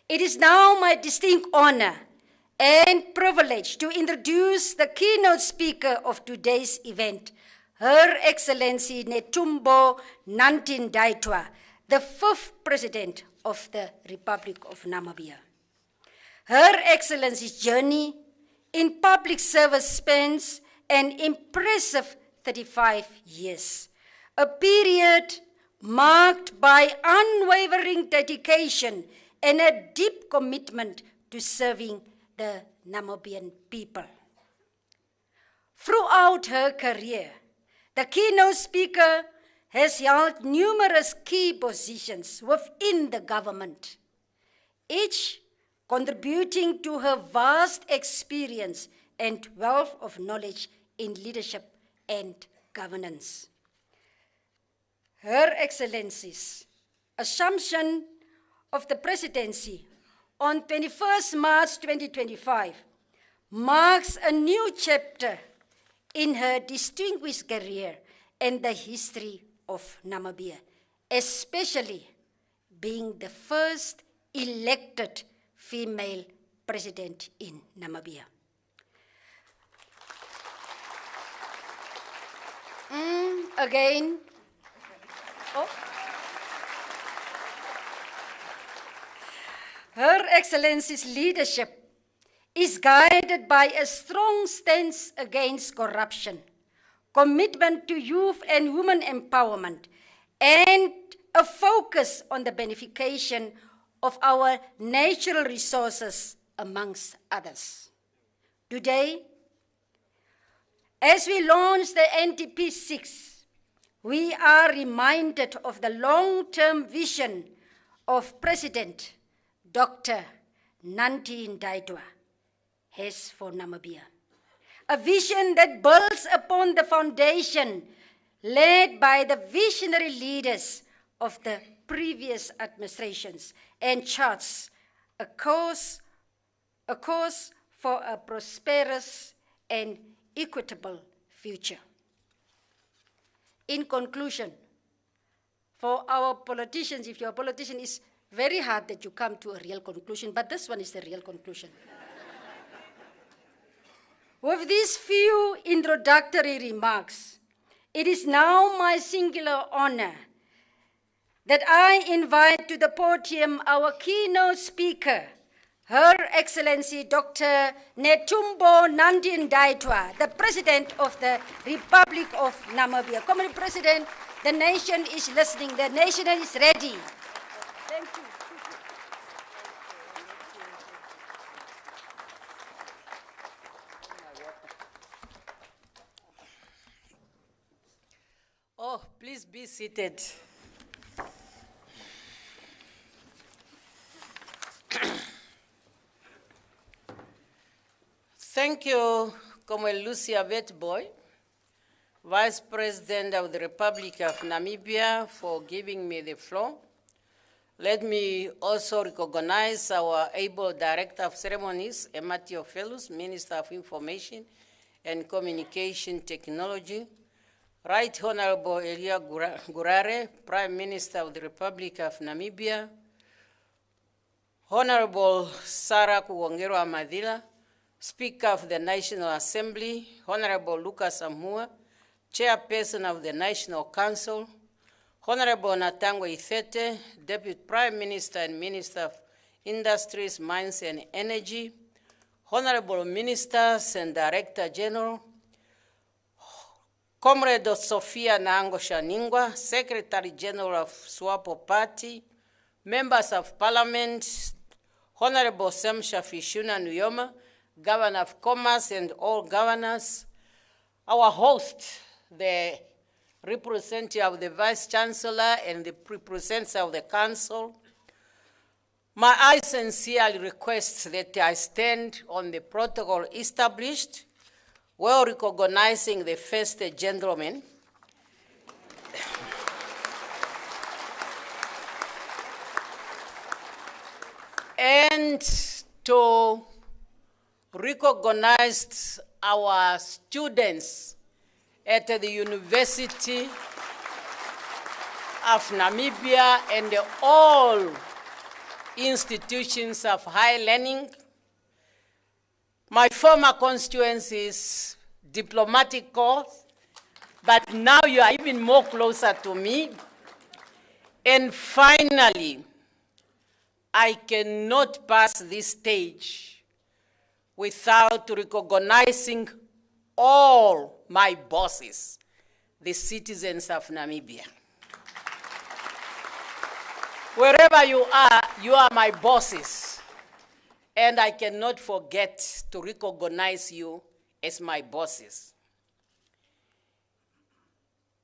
it is now my distinct honor and privilege to introduce the keynote speaker of today's event, Her Excellency Netumbo Nandi-Ndaitwah, the 5th President of the Republic of Namibia. Her Excellency's journey in public service spans an impressive 35 years, a period marked by unwavering dedication and a deep commitment to serving the Namibian people. Throughout her career, the keynote speaker has held numerous key positions within the government, each contributing to her vast experience and wealth of knowledge in leadership and governance. Her Excellency's assumption of the presidency on 21st March 2025 marks a new chapter in her distinguished career and the history of Namibia, especially being the first elected female president in Namibia. Again, Her Excellency's leadership is guided by a strong stance against corruption, commitment to youth and women empowerment, and a focus on the beneficiation of our natural resources, amongst others. Today, as we launch the NDP6, we are reminded of the long-term vision of President Dr. Nandi-Ndaitwah has for Namibia. A vision that builds upon the foundation led by the visionary leaders of the previous administrations and charts a course for a prosperous and equitable future. In conclusion, for our politicians, if you're a politician, it's very hard that you come to a real conclusion, but this one is the real conclusion. With these few introductory remarks, it is now my singular honor that I invite to the podium our keynote speaker, Her Excellency Dr. Netumbo Nandi-Ndaitwah, the President of the Republic of Namibia. Comrade President, the nation is listening, the nation is ready. Thank you. Oh, please be seated. Thank you, Comrade Lucia Vetboy, Vice President of the Republic of Namibia, for giving me the floor. Let me also recognize our able Director of Ceremonies, Emma Theophilus, Minister of Information and Communication Technology, Right Honorable Elia Gurare, Prime Minister of the Republic of Namibia, Honorable Sarah Kuwongero Amadila, Speaker of the National Assembly, Honorable Lucas Amhua, Chairperson of the National Council, Honorable Netumbo Nandi-Ndaitwah, Deputy Prime Minister and Minister of Industries, Mines and Energy, Honorable Ministers and Director General, Comrade Sophia Nango Shaningwa, Secretary General of SWAPO Party, Members of Parliament, Honorable Sam Shafishuna Nuyoma, Governor of Commerce and all governors, our host, the representative of the Vice Chancellor and the representative of the Council, I sincerely request that I stand on the protocol established while recognizing the first gentleman. And to recognize our students at the University of Namibia and all institutions of higher learning. My former constituency is diplomatic corps, but now you are even more closer to me. And finally, I cannot pass this stage without recognizing all my bosses, the citizens of Namibia. Wherever you are my bosses, and I cannot forget to recognize you as my bosses.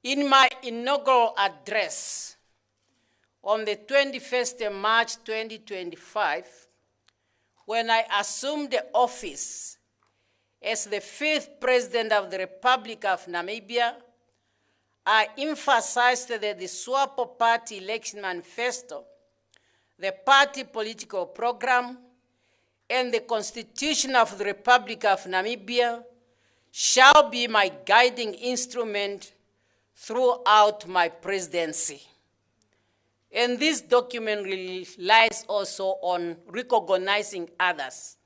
In my inaugural address on the 21st of March 2025, when I assumed the office as the 5th President of the Republic of Namibia, I emphasized that the SWAPO Party Election Manifesto, the party political program, and the Constitution of the Republic of Namibia shall be my guiding instrument throughout my presidency. And this document relies also on recognizing others.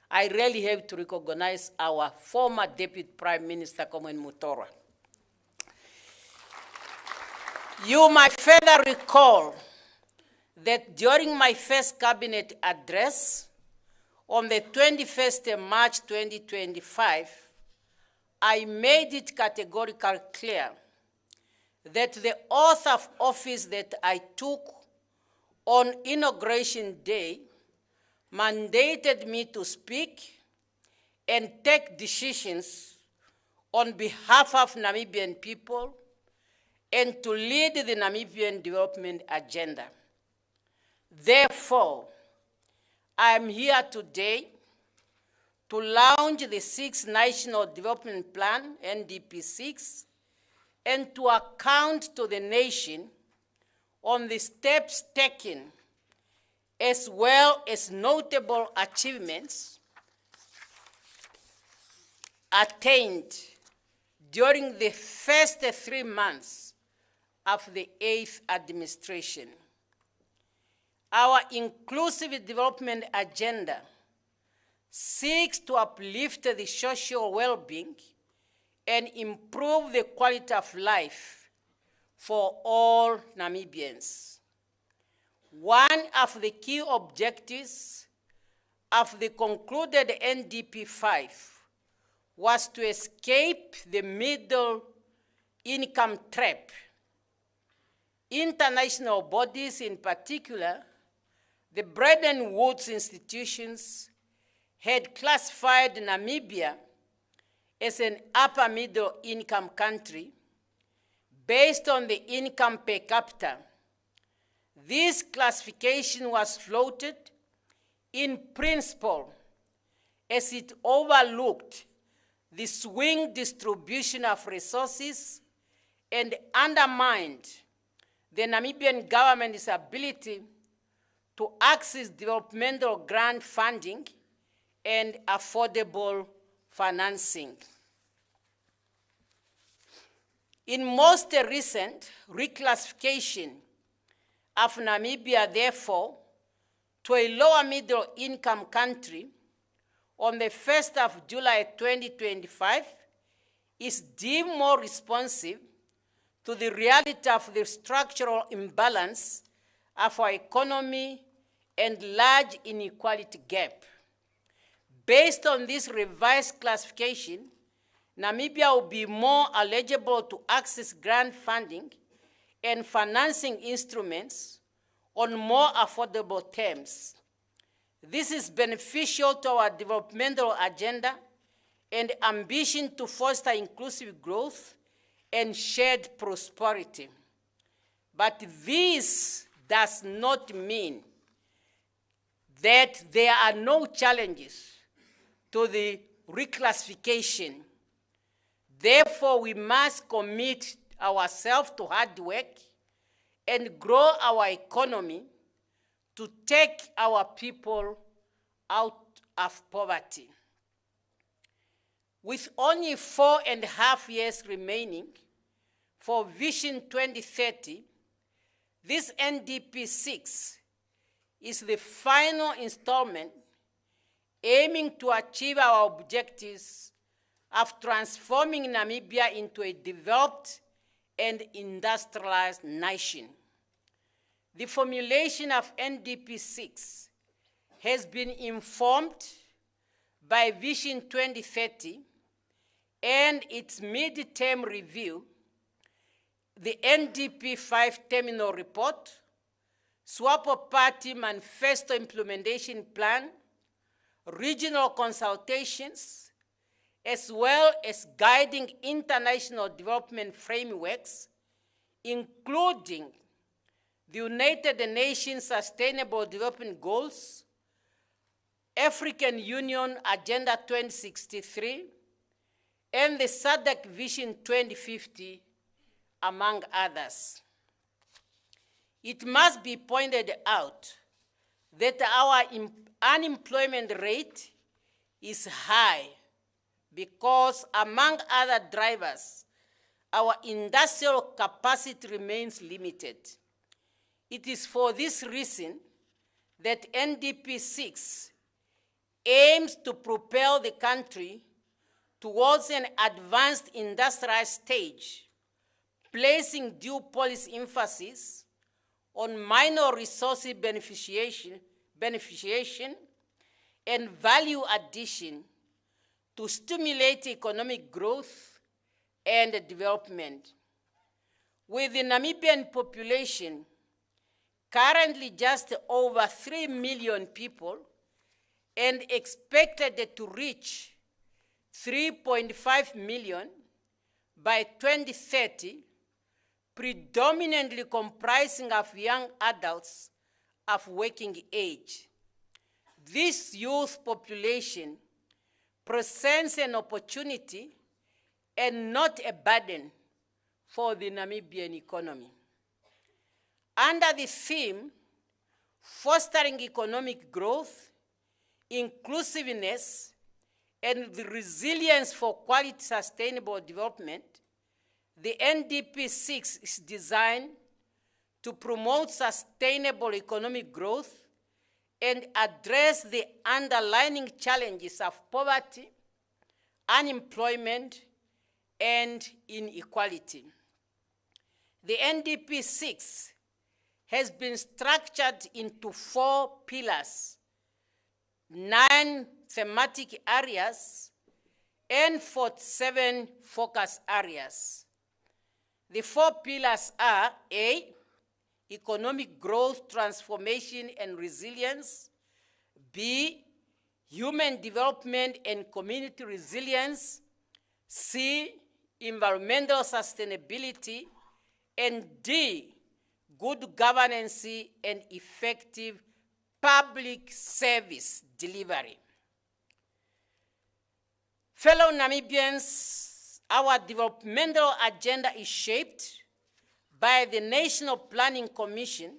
I really have to recognize our former Deputy Prime Minister, Comrade Mutorwa. You might further recall that during my first cabinet address on the 21st of March 2025, I made it categorically clear that the oath of office that I took on inauguration day mandated me to speak and take decisions on behalf of Namibian people and to lead the Namibian development agenda. Therefore, I am here today to launch the 6th National Development Plan, NDP6, and to account to the nation on the steps taken as well as notable achievements attained during the first 3 months of the 8th administration. Our inclusive development agenda seeks to uplift the social well-being and improve the quality of life for all Namibians. One of the key objectives of the concluded NDP5 was to escape the middle income trap. International bodies, in particular, the Bretton Woods institutions, had classified Namibia as an upper middle income country based on the income per capita. This classification was floated in principle as it overlooked the swing distribution of resources and undermined the Namibian government's ability to access developmental grant funding and affordable financing. In most recent reclassification of Namibia, therefore, to a lower middle income country on the 1st of July 2025 is deemed more responsive to the reality of the structural imbalance of our economy and large inequality gap. Based on this revised classification, Namibia will be more eligible to access grant funding and financing instruments on more affordable terms. This is beneficial to our developmental agenda and ambition to foster inclusive growth and shared prosperity. But this does not mean that there are no challenges to the reclassification. Therefore, we must commit ourselves to hard work and grow our economy to take our people out of poverty. With only 4.5 years remaining for Vision 2030, this NDP6 is the final installment aiming to achieve our objectives of transforming Namibia into a developed and industrialized nation. The formulation of NDP6 has been informed by Vision 2030 and its mid-term review, the NDP5 terminal report, SWAPO Party Manifesto Implementation Plan, regional consultations, as well as guiding international development frameworks, including the United Nations Sustainable Development Goals, African Union Agenda 2063, and the SADC Vision 2050, among others. It must be pointed out that our unemployment rate is high because, among other drivers, our industrial capacity remains limited. It is for this reason that NDP6 aims to propel the country towards an advanced industrialized stage, placing due policy emphasis on minor resources beneficiation and value addition to stimulate economic growth and development. With the Namibian population currently just over 3 million people and expected to reach 3.5 million by 2030, predominantly comprising of young adults of working age. This youth population presents an opportunity and not a burden for the Namibian economy. Under the theme, fostering economic growth, inclusiveness, and the resilience for quality sustainable development, the NDP6 is designed to promote sustainable economic growth and address the underlying challenges of poverty, unemployment, and inequality. The NDP6 has been structured into 4 pillars, 9 thematic areas, and 47 focus areas. The 4 pillars are: A, economic growth, transformation, and resilience; B, human development and community resilience; C, environmental sustainability; and D, good governance and effective public service delivery. Fellow Namibians, our developmental agenda is shaped by the National Planning Commission,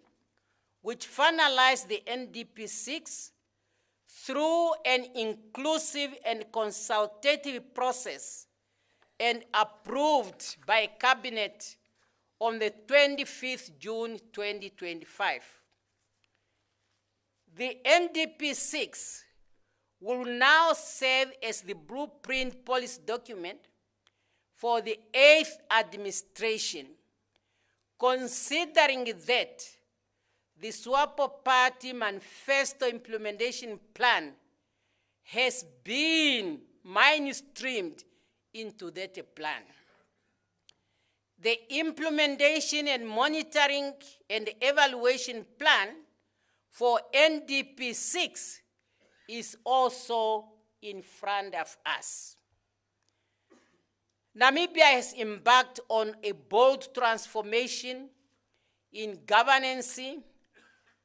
which finalized the NDP6 through an inclusive and consultative process and approved by Cabinet on the 25th June 2025. The NDP6 will now serve as the blueprint policy document for the 8th administration, considering that the SWAPO Party Manifesto Implementation Plan has been mainstreamed into that plan. The implementation and monitoring and evaluation plan for NDP6 is also in front of us. Namibia has embarked on a bold transformation in governance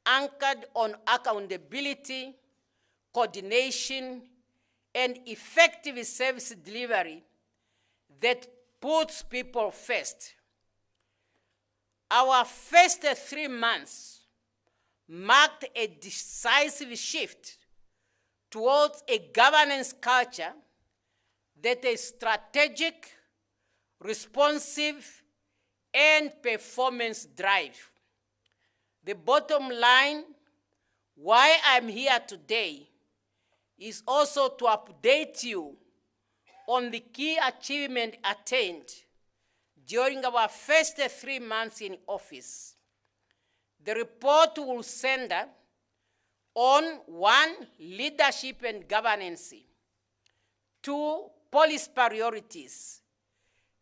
anchored on accountability, coordination, and effective service delivery that puts people first. Our first 3 months marked a decisive shift towards a governance culture that is strategic, responsive, and performance drive. The bottom line, why I'm here today, is also to update you on the key achievement attained during our first 3 months in office. The report will center on 1, leadership and governance, 2, policy priorities,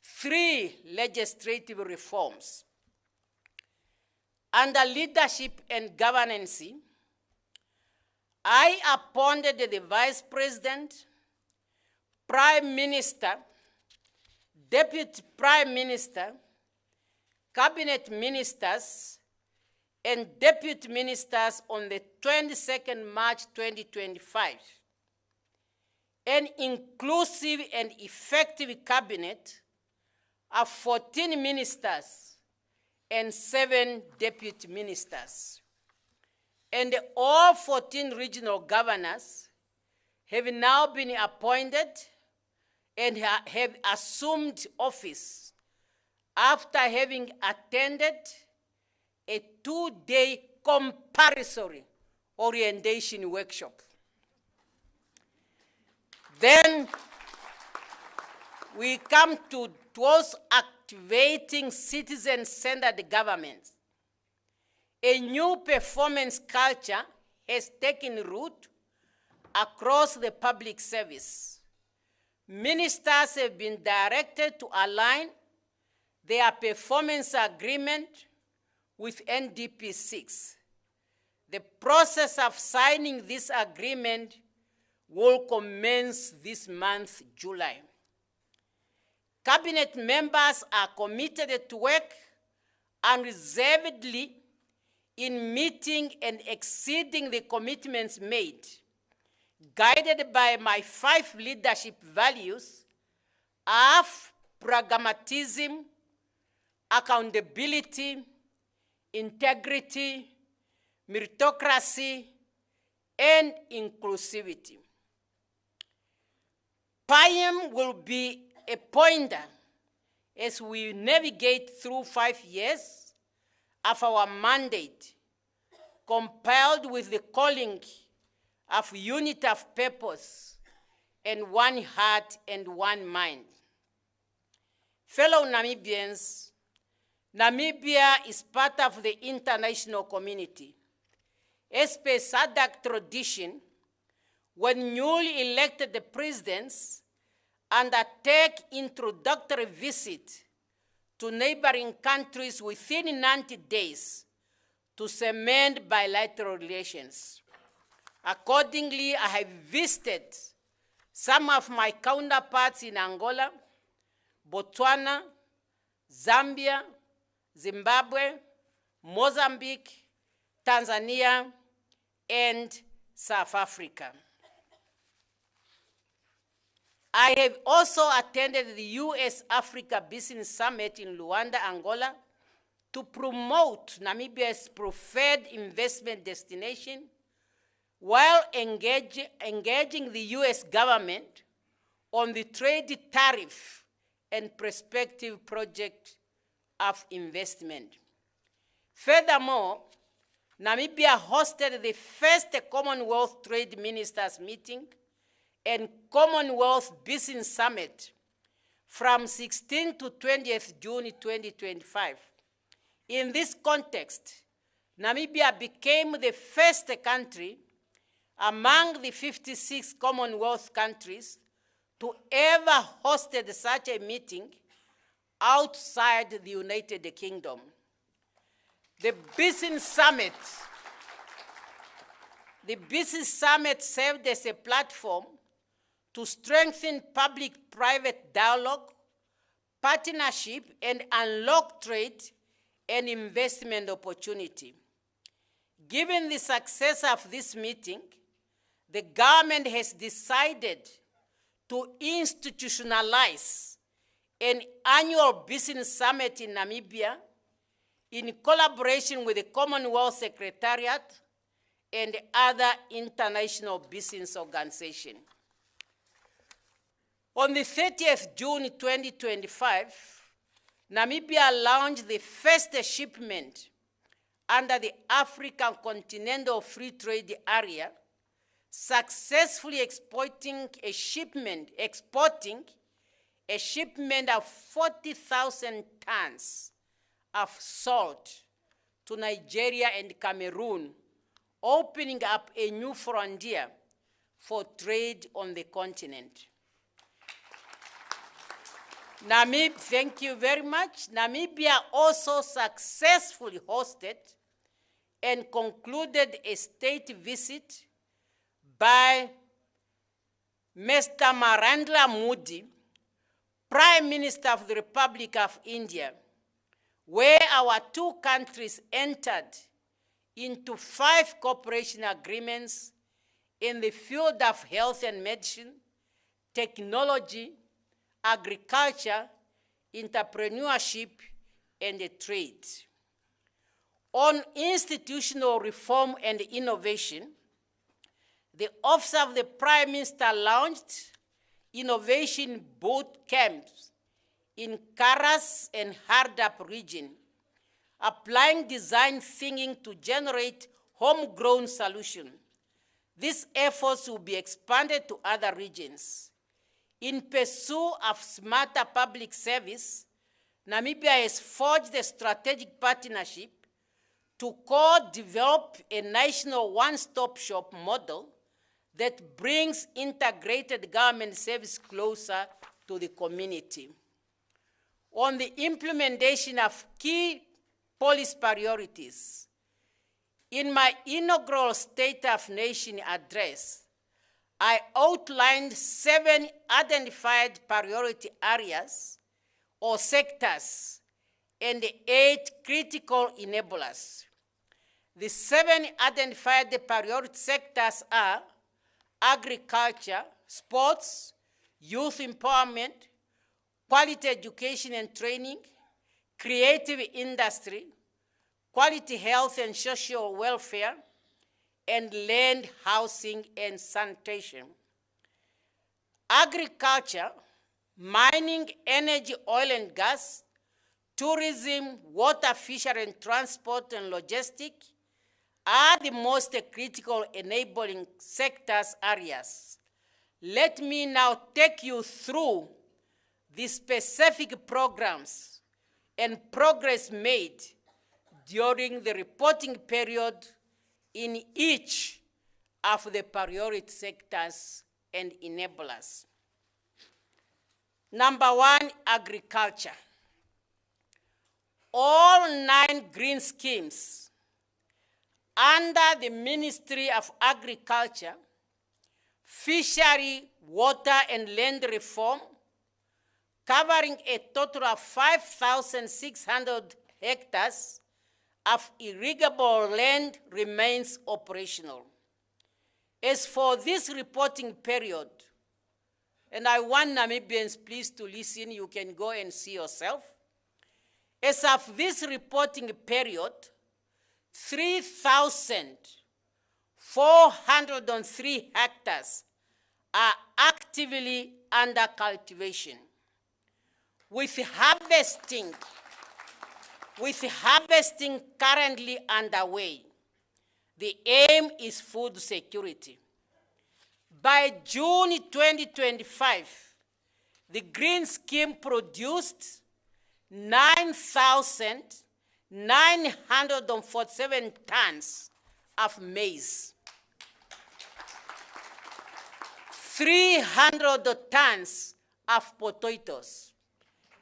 3, legislative reforms. Under leadership and governance, I appointed the Vice President, Prime Minister, Deputy Prime Minister, Cabinet Ministers, and Deputy Ministers on the 22nd March 2025. An inclusive and effective cabinet of 14 ministers and 7 deputy ministers. And all 14 regional governors have now been appointed and have assumed office after having attended a 2-day compulsory orientation workshop. Then we come towards activating citizen-centered government. A new performance culture has taken root across the public service. Ministers have been directed to align their performance agreement with NDP6. The process of signing this agreement will commence this month, July. Cabinet members are committed to work unreservedly in meeting and exceeding the commitments made, guided by my 5 leadership values of pragmatism, accountability, integrity, meritocracy, and inclusivity. PIAM will be a pointer as we navigate through 5 years of our mandate, compelled with the calling of unity of purpose and one heart and one mind. Fellow Namibians, Namibia is part of the international community. As per SADC tradition, when newly elected presidents undertake introductory visit to neighboring countries within 90 days to cement bilateral relations. Accordingly, I have visited some of my counterparts in Angola, Botswana, Zambia, Zimbabwe, Mozambique, Tanzania, and South Africa. I have also attended the US-Africa Business Summit in Luanda, Angola, to promote Namibia's preferred investment destination while engaging the US government on the trade tariff and prospective project of investment. Furthermore, Namibia hosted the first Commonwealth Trade Ministers meeting and Commonwealth Business Summit from 16 to 20th June 2025. In this context, Namibia became the first country among the 56 Commonwealth countries to ever hosted such a meeting outside the United Kingdom. The Business Summit served as a platform to strengthen public-private dialogue, partnership, and unlock trade and investment opportunity. Given the success of this meeting, the government has decided to institutionalize an annual business summit in Namibia in collaboration with the Commonwealth Secretariat and other international business organizations. On the 30th June 2025, Namibia launched the first shipment under the African Continental Free Trade Area, successfully exporting a shipment of 40,000 tons of salt to Nigeria and Cameroon, opening up a new frontier for trade on the continent. Thank you very much. Namibia also successfully hosted and concluded a state visit by Mr. Narendra Modi, Prime Minister of the Republic of India, where our two countries entered into 5 cooperation agreements in the field of health and medicine, technology, agriculture, entrepreneurship, and trade. On institutional reform and innovation, the Office of the Prime Minister launched innovation boot camps in Karas and Hardap region, applying design thinking to generate homegrown solutions. These efforts will be expanded to other regions. In pursuit of smarter public service, Namibia has forged a strategic partnership to co-develop a national one-stop shop model that brings integrated government service closer to the community. On the implementation of key policy priorities, in my inaugural State of Nation address, I outlined 7 identified priority areas or sectors and 8 critical enablers. The 7 identified priority sectors are agriculture, sports, youth empowerment, quality education and training, creative industry, quality health and social welfare, and land, housing, and sanitation. Agriculture, mining, energy, oil and gas, tourism, water, fishery, and transport and logistics are the most critical enabling sectors areas. Let me now take you through the specific programs and progress made during the reporting period in each of the priority sectors and enablers. Number 1, agriculture. All 9 green schemes under the Ministry of Agriculture, Fishery, Water and Land Reform, covering a total of 5,600 hectares of irrigable land, remains operational. As for this reporting period, and I want Namibians please to listen, you can go and see yourself. As of this reporting period, 3,403 hectares are actively under cultivation. With harvesting currently underway, The aim is food security. By June 2025, the green scheme produced 9,947 tons of maize, 300 tons of potatoes,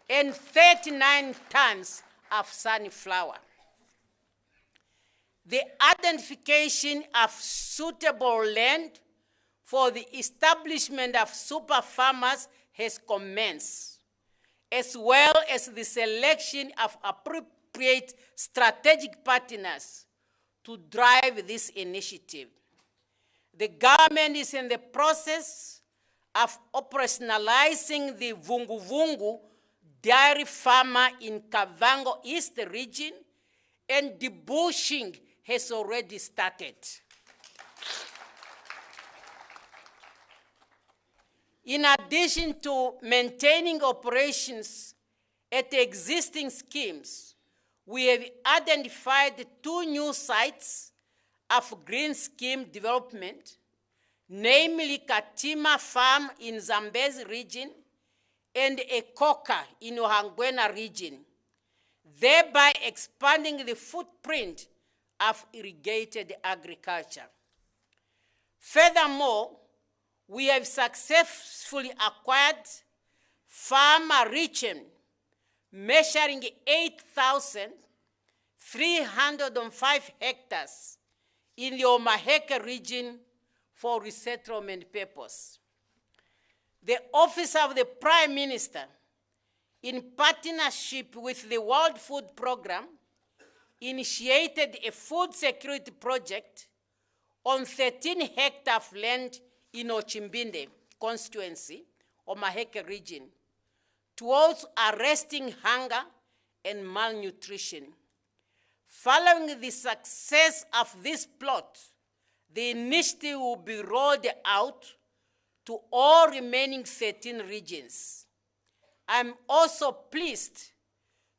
and 39 tons of sunflower. The identification of suitable land for the establishment of super farmers has commenced, as well as the selection of appropriate strategic partners to drive this initiative. The government is in the process of operationalizing the Vungu Vungu dairy farmer in Kavango East region, and debushing has already started. In addition to maintaining operations at existing schemes, we have identified 2 new sites of green scheme development, namely Katima Farm in Zambezi region and Ekoka in Ohangwena region, thereby expanding the footprint of irrigated agriculture. Furthermore, we have successfully acquired Farm Richem, measuring 8,305 hectares in the Omaheke region for resettlement purpose. The Office of the Prime Minister, in partnership with the World Food Programme, initiated a food security project on 13 hectares of land in Ochimbinde constituency, Omaheke region, towards arresting hunger and malnutrition. Following the success of this plot, the initiative will be rolled out to all remaining 13 regions. I'm also pleased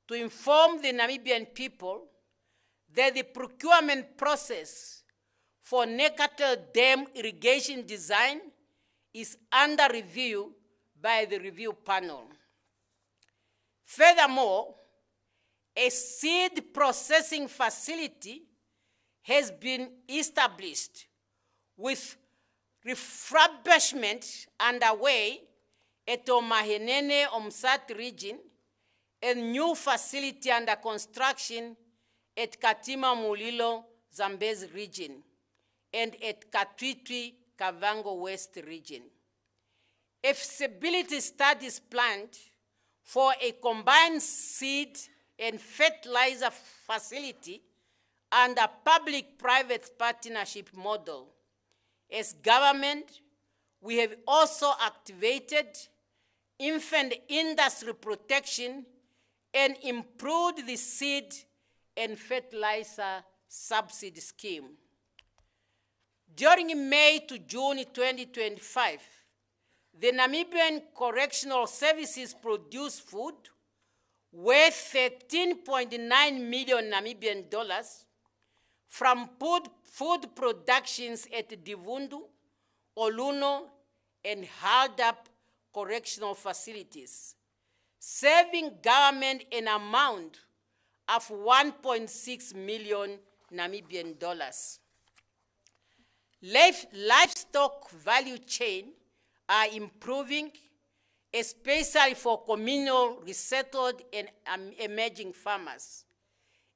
to inform the Namibian people that the procurement process for Nekatel Dam irrigation design is under review by the review panel. Furthermore, a seed processing facility has been established with refurbishment underway at Omahenene, Omsat region, and new facility under construction at Katima Mulilo, Zambezi region, and at Katwitwi, Kavango West region. A feasibility study is planned for a combined seed and fertilizer facility under public-private partnership model. As government, we have also activated infant industry protection and improved the seed and fertilizer subsidy scheme. During May to June 2025, the Namibian Correctional Services produced food worth $13.9 million Namibian dollars from food productions at Divundu, Oluno, and Haldap correctional facilities, saving government an amount of $1.6 million Namibian dollars. Livestock value chain are improving, especially for communal, resettled, and emerging farmers.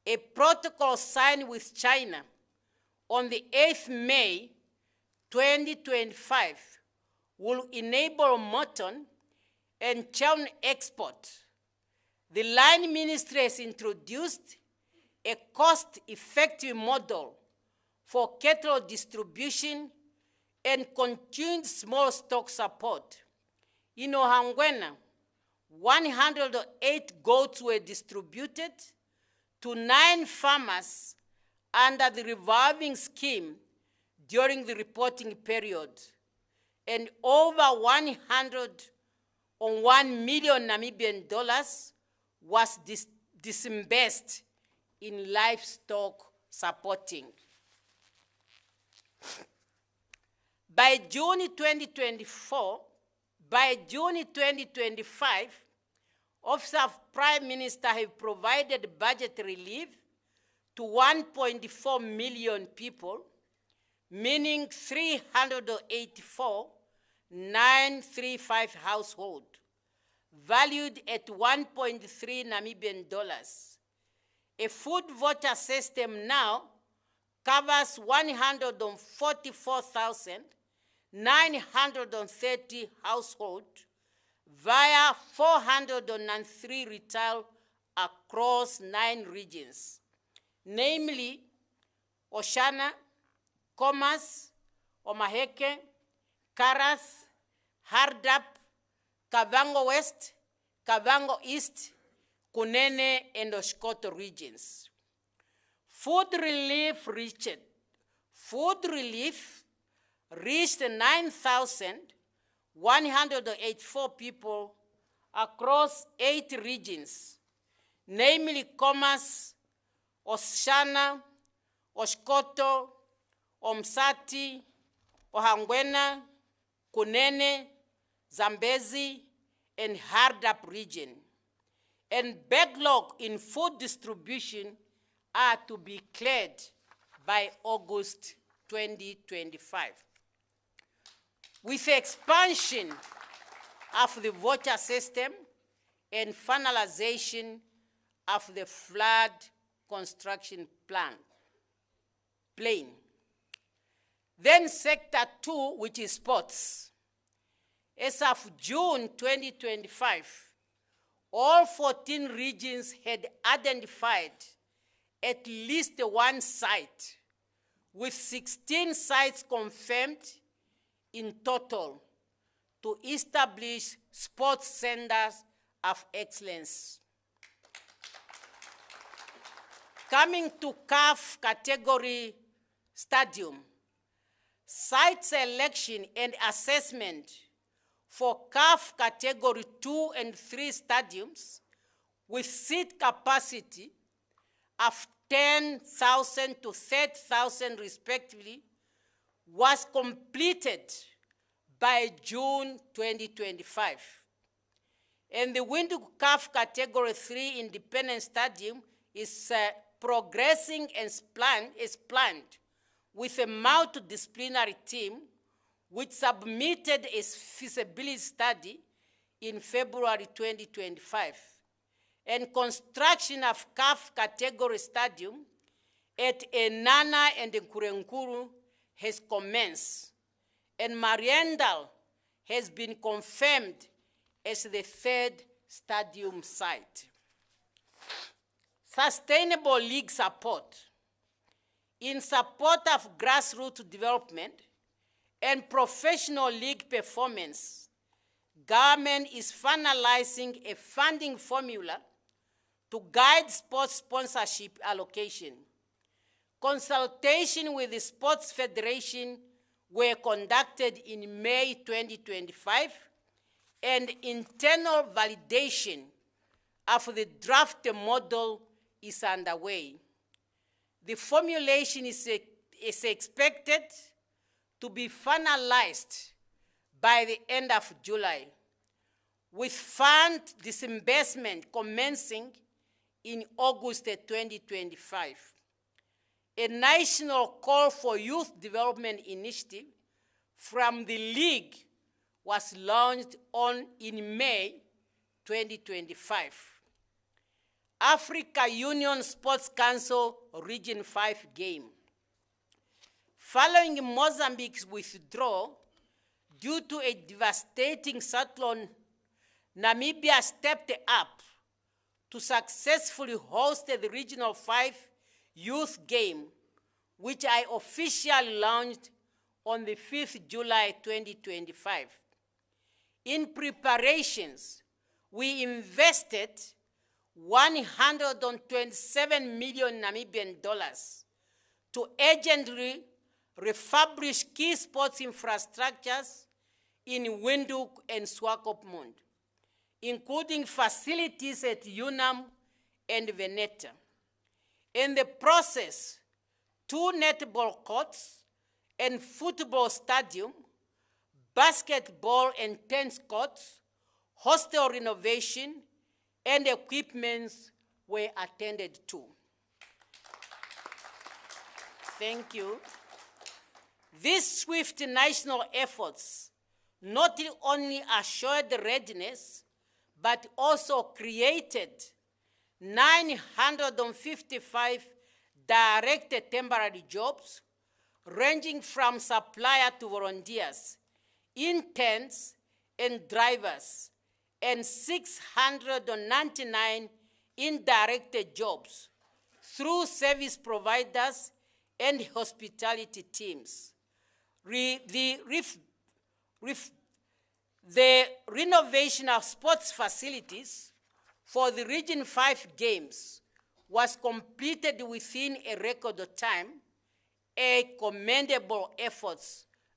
A protocol signed with China on the 8th May 2025 will enable mutton and chow export. The Line Ministry has introduced a cost-effective model for cattle distribution and continued small stock support. In Ohangwena, 108 goats were distributed to 9 farmers under the revolving scheme during the reporting period, and over $101 million Namibian dollars was disbursed in livestock supporting. By June 2025, Office of Prime Minister have provided budget relief to 1.4 million people, meaning 384,935 households, valued at 1.3 Namibian dollars. A food voucher system now covers 144,930 households via 403 retail across 9 regions, namely Oshana, Komas, Omaheke, Karas, Hardap, Kavango West, Kavango East, Kunene, and Oshkoto regions. Food relief reached 9,184 people across 8 regions, namely Komas, Oshana, Oshkoto, Omsati, Ohangwena, Kunene, Zambezi, and Hardap region. And backlog in food distribution are to be cleared by August 2025. With the expansion of the voucher system and finalization of the flood construction plan. Then Sector 2, which is sports. As of June 2025, all 14 regions had identified at least one site, with 16 sites confirmed in total to establish sports centers of excellence. Coming to CAF category stadium, site selection and assessment for CAF category 2 and 3 stadiums with seat capacity of 10,000 to 30,000 respectively was completed by June 2025. And the Windhoek CAF category 3 independent stadium is progressing as planned with a multidisciplinary team which submitted its feasibility study in February 2025. And construction of CAF category stadium at Enana and Nkurenkuru has commenced, and Mariendal has been confirmed as the 3rd stadium site. Sustainable league support. In support of grassroots development and professional league performance, government is finalizing a funding formula to guide sports sponsorship allocation. Consultation with the Sports Federation were conducted in May 2025, and internal validation of the draft model is underway. The formulation is expected to be finalized by the end of July, with fund disbursement commencing in August 2025. A national call for youth development initiative from the League was launched in May 2025. Africa Union Sports Council Region 5 game. Following Mozambique's withdrawal due to a devastating cyclone, Namibia stepped up to successfully host the Regional 5 youth game, which I officially launched on the 5th July 2025. In preparations, we invested 127 million Namibian dollars to urgently refurbish key sports infrastructures in Windhoek and Swakopmund, including facilities at UNAM and Veneta. In the process, 2 netball courts and football stadium, basketball and tennis courts, hostel renovation, and equipments were attended to. Thank you. These swift national efforts not only assured readiness, but also created 955 direct temporary jobs, ranging from supplier to volunteers, interns and drivers, and 699 indirect jobs through service providers and hospitality teams. The renovation of sports facilities for the Region 5 Games was completed within a record time, a commendable effort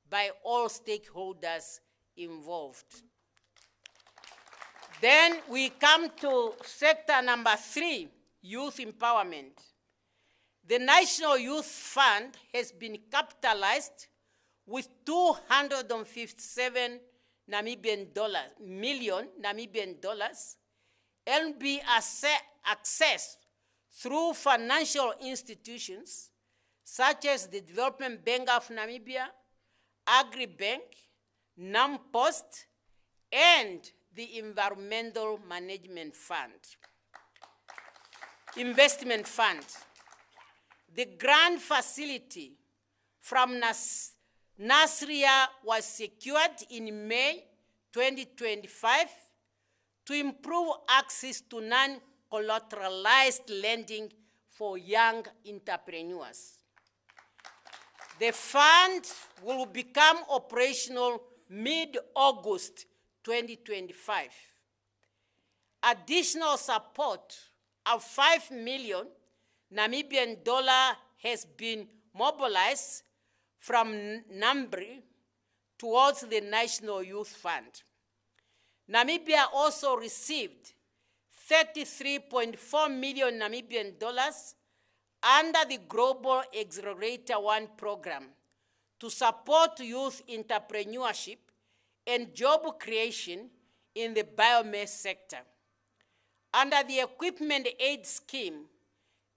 by all stakeholders involved. Then we come to sector number 3, youth empowerment. The National Youth Fund has been capitalized with 257 million Namibian dollars and be accessed through financial institutions such as the Development Bank of Namibia, Agribank, NAMPOST, and the Environmental Management Fund. Investment Fund. The grant facility from Nasria was secured in May 2025 to improve access to non-collateralized lending for young entrepreneurs. The fund will become operational mid-August 2025. Additional support of 5 million Namibian dollar has been mobilized from NAMBRI towards the National Youth Fund. Namibia also received 33.4 million Namibian dollars under the Global Accelerator 1 program to support youth entrepreneurship and job creation in the biomass sector. Under the Equipment Aid Scheme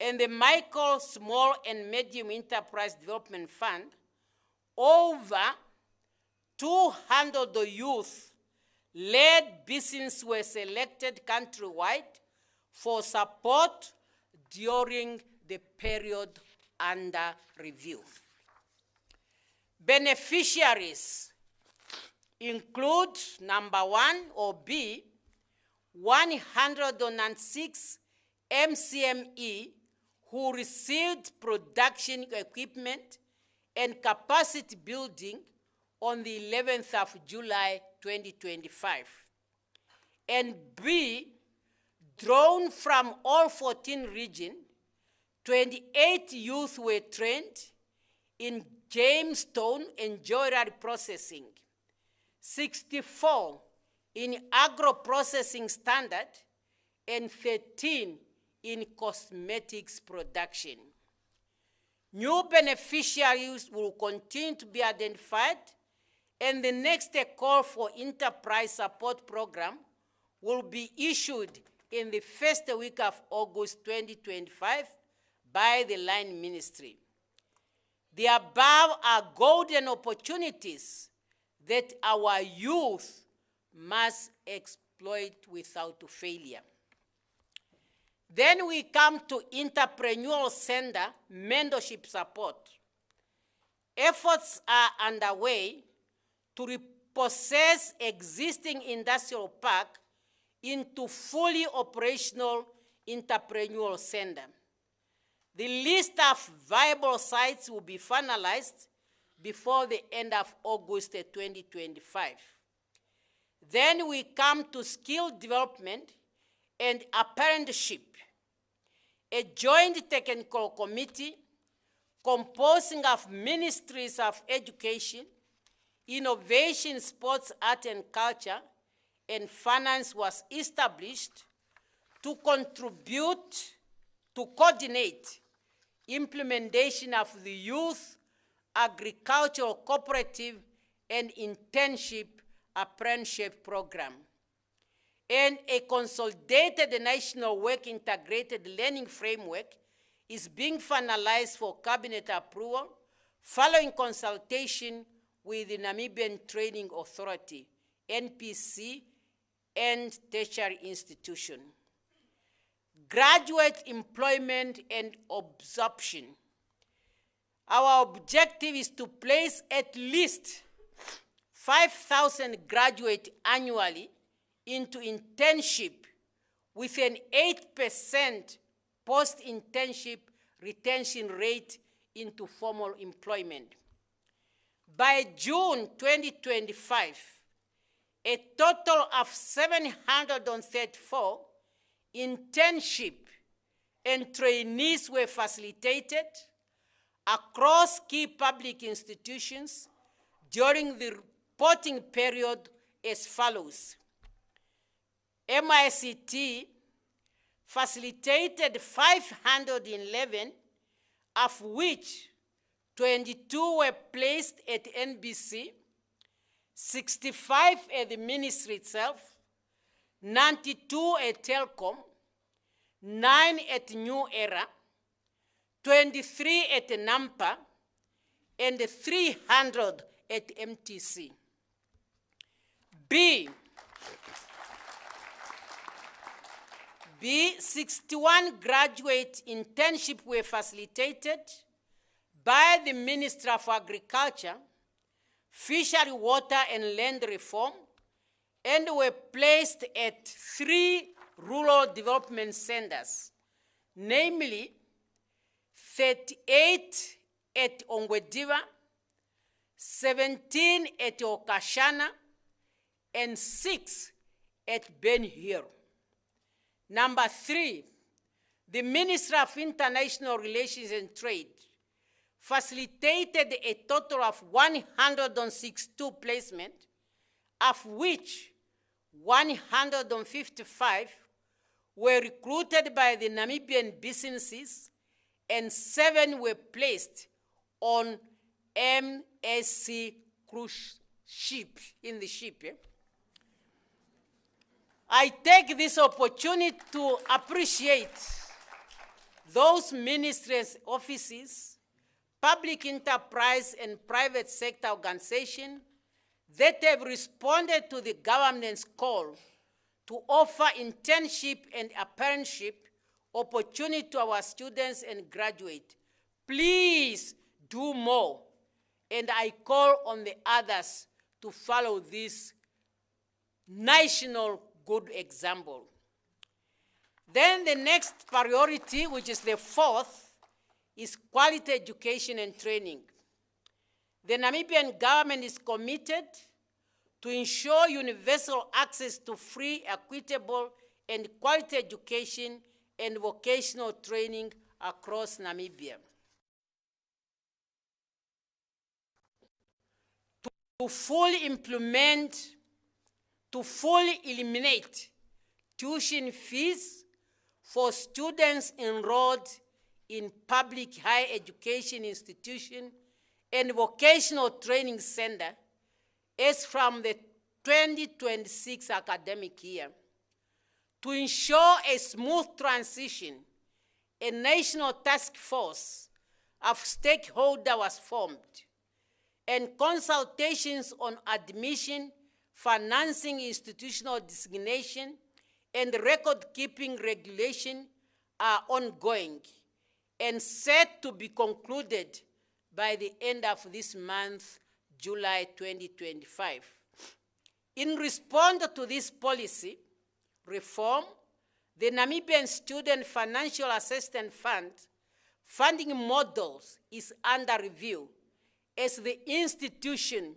and the Micro, Small and Medium Enterprise Development Fund, over 200 youth-led businesses were selected countrywide for support during the period under review. Beneficiaries include number 1 or B, 106 MCME who received production equipment and capacity building on the 11th of July 2025. And B, drawn from all 14 regions, 28 youth were trained in gemstone and jewelry processing, 64 in agro-processing standard, and 13 in cosmetics production. New beneficiaries will continue to be identified, and the next call for enterprise support program will be issued in the first week of August 2025 by the Line Ministry. The above are golden opportunities that our youth must exploit without failure. Then we come to entrepreneurial center mentorship support. Efforts are underway to repossess existing industrial park into fully operational entrepreneurial center. The list of viable sites will be finalized before the end of August 2025. Then we come to skill development and apprenticeship. A joint technical committee composing of ministries of education, innovation, sports, art and culture, and finance was established to contribute to coordinate implementation of the youth agricultural cooperative and internship apprenticeship program, and a consolidated national work integrated learning framework is being finalized for cabinet approval following consultation with the Namibian Training Authority, NPC, and tertiary institution. Graduate employment and absorption. Our objective is to place at least 5,000 graduates annually into internship with an 8% post-internship retention rate into formal employment. By June 2025, a total of 734 internship and trainees were facilitated across key public institutions during the reporting period as follows. MICT facilitated 511, of which 22 were placed at NBC, 65 at the ministry itself, 92 at Telcom, 9 at New Era, 23 at Nampa, and 300 at MTC. B, 61 graduate internships were facilitated by the Ministry of Agriculture, Fishery, Water and Land Reform, and were placed at 3 rural development centers, namely 38 at Ongwediva, 17 at Okashana, and 6 at Ben Hur. Number 3, the Ministry of International Relations and Trade facilitated a total of 162 placements, of which 155 were recruited by the Namibian businesses and 7 were placed on MSC cruise ship, in the ship. Yeah? I take this opportunity to appreciate those ministries' offices, public enterprise and private sector organizations that have responded to the government's call to offer internship and apprenticeship opportunity to our students and graduates. Please do more, and I call on the others to follow this national good example. Then the next priority, which is the 4th, is quality education and training. The Namibian government is committed to ensure universal access to free, equitable, and quality education and vocational training across Namibia. To fully eliminate tuition fees for students enrolled in public higher education institutions and vocational training center as from the 2026 academic year. To ensure a smooth transition, a national task force of stakeholders was formed, and consultations on admission, financing, institutional designation, and record-keeping regulation are ongoing and set to be concluded by the end of this month, July 2025. In response to this policy reform, the Namibian Student Financial Assistance Fund funding models is under review as the institution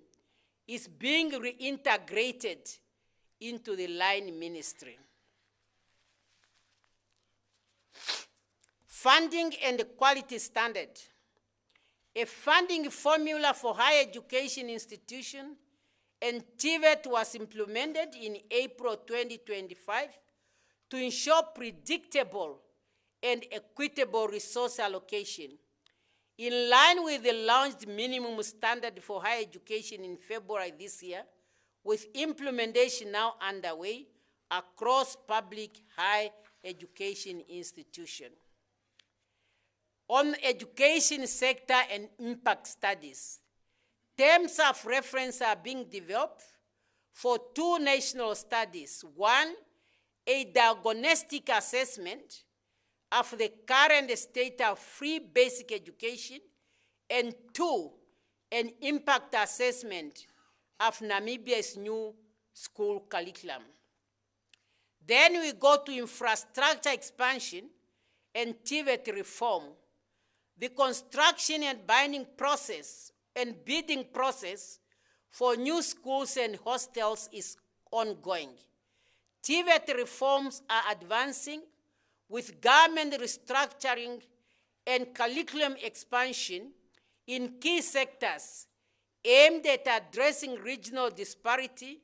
is being reintegrated into the line ministry. Funding and quality standard. A funding formula for higher education institutions and TVET was implemented in April 2025 to ensure predictable and equitable resource allocation. In line with the launched minimum standard for higher education in February this year, with implementation now underway across public higher education institutions. On education sector and impact studies, terms of reference are being developed for 2 national studies. 1, a diagnostic assessment of the current state of free basic education, and 2, an impact assessment of Namibia's new school curriculum. Then we go to infrastructure expansion and TVET reform. The construction and bidding process for new schools and hostels is ongoing. TVET reforms are advancing with government restructuring and curriculum expansion in key sectors aimed at addressing regional disparity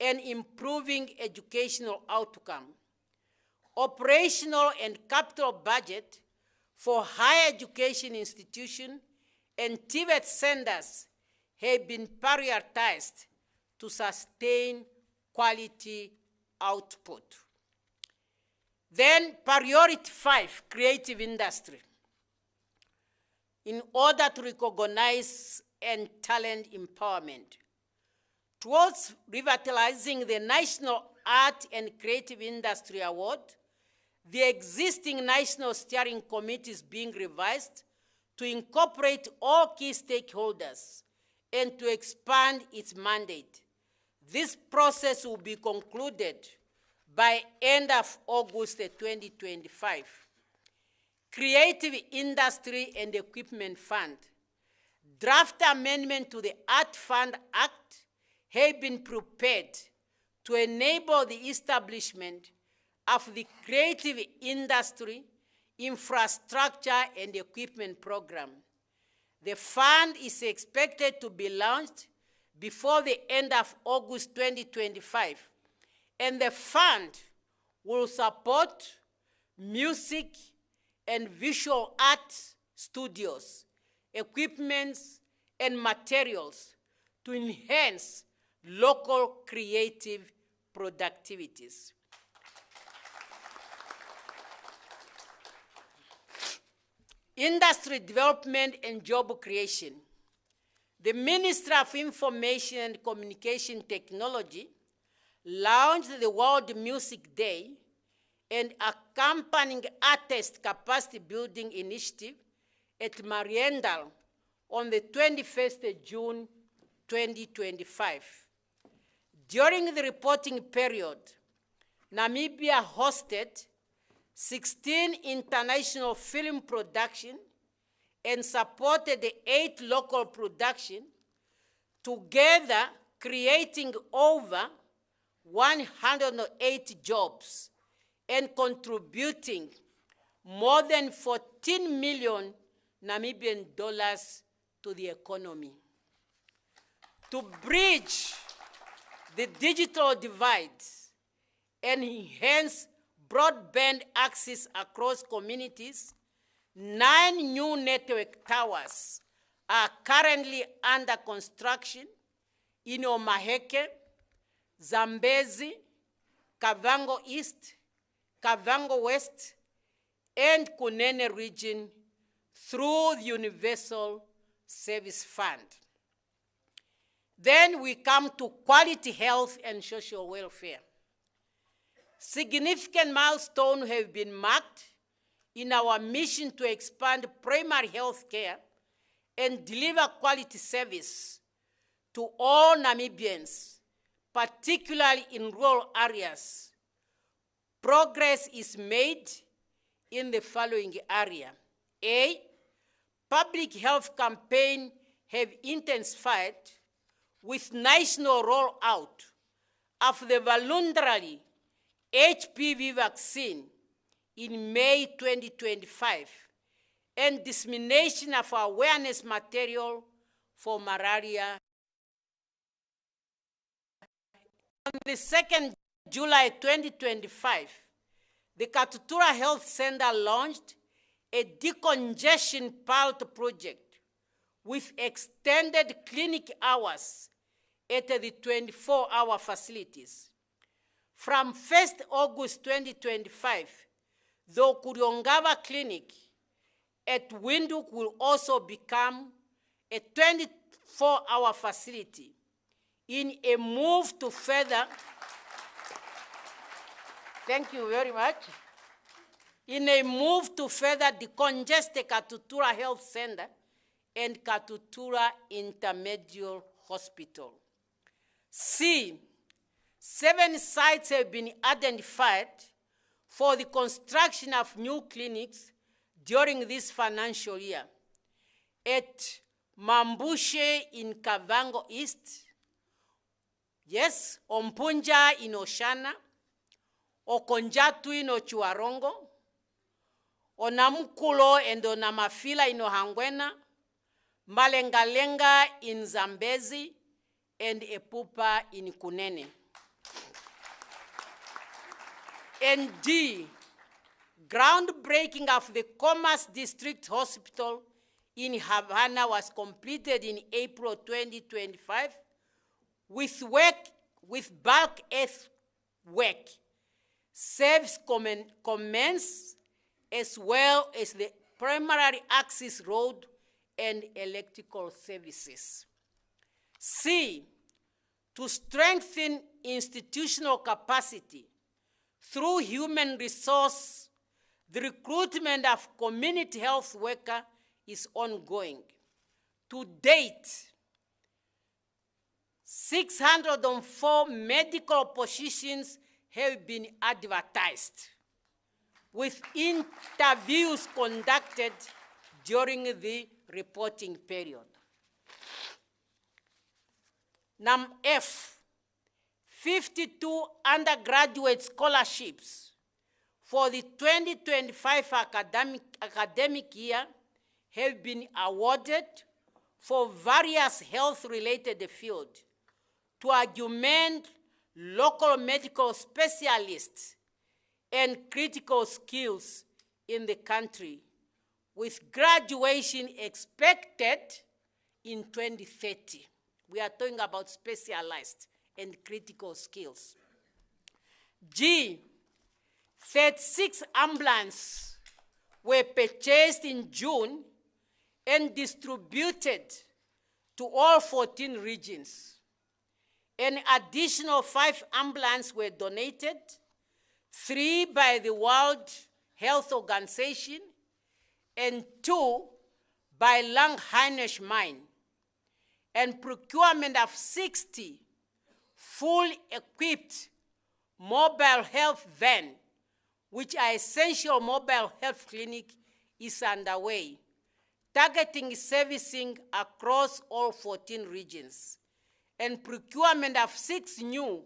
and improving educational outcome. Operational and capital budget for higher education institutions and TVET centers have been prioritized to sustain quality output. Then priority 5, creative industry. In order to recognize and talent empowerment, towards revitalizing the National Art and Creative Industry Award, the existing National Steering Committee is being revised to incorporate all key stakeholders and to expand its mandate. This process will be concluded by end of August 2025. Creative Industry and Equipment Fund. Draft amendment to the Art Fund Act have been prepared to enable the establishment of the Creative Industry Infrastructure and Equipment Program. The fund is expected to be launched before the end of August 2025, and the fund will support music and visual art studios, equipments, and materials to enhance local creative productivities. Industry development and job creation. The Ministry of Information and Communication Technology launched the World Music Day and accompanying artist capacity building initiative at Mariendal on the 21st June 2025. During the reporting period, Namibia hosted 16 international film productions and supported the 8 local productions, together creating over 108 jobs and contributing more than 14 million Namibian dollars to the economy. To bridge the digital divide and enhance broadband access across communities, 9 new network towers are currently under construction in Omaheke, Zambezi, Kavango East, Kavango West, and Kunene region through the Universal Service Fund. Then we come to quality health and social welfare. Significant milestones have been marked in our mission to expand primary health care and deliver quality service to all Namibians, particularly in rural areas. Progress is made in the following area. A, public health campaigns have intensified with national rollout of the voluntary HPV vaccine in May 2025 and dissemination of awareness material for malaria. On the 2nd July 2025, the Katutura Health Center launched a decongestion pilot project with extended clinic hours at the 24-hour facilities. From 1st August 2025, the Kuriongava Clinic at Windhoek will also become a 24-hour facility in a move to further, thank you very much, in a move to further decongest the Katutura Health Center and Katutura Intermediate Hospital. C, 7 sites have been identified for the construction of new clinics during this financial year. At Mambushe in Kavango East, yes, Ompunja in Oshana, Okonjatu in Ochuarongo, Onamukulo and Onamafila in Ohangwena, Malengalenga in Zambezi, and Epupa in Kunene. And D, groundbreaking of the Commerce District Hospital in Havana was completed in April 2025 with bulk earth work. Service commence as well as the primary access road and electrical services. C, to strengthen institutional capacity through human resource, the recruitment of community health workers is ongoing. To date, 604 medical positions have been advertised, with interviews conducted during the reporting period. F, 52 undergraduate scholarships for the 2025 academic year have been awarded for various health-related fields to augment local medical specialists and critical skills in the country, with graduation expected in 2030. We are talking about specialized and critical skills. G, 36 ambulances were purchased in June and distributed to all 14 regions. An additional 5 ambulances were donated, 3 by the World Health Organization and 2 by Langheinrich Mine, and procurement of 60 fully equipped mobile health vans, which are essential mobile health clinic, is underway, targeting servicing across all 14 regions, and procurement of 6 new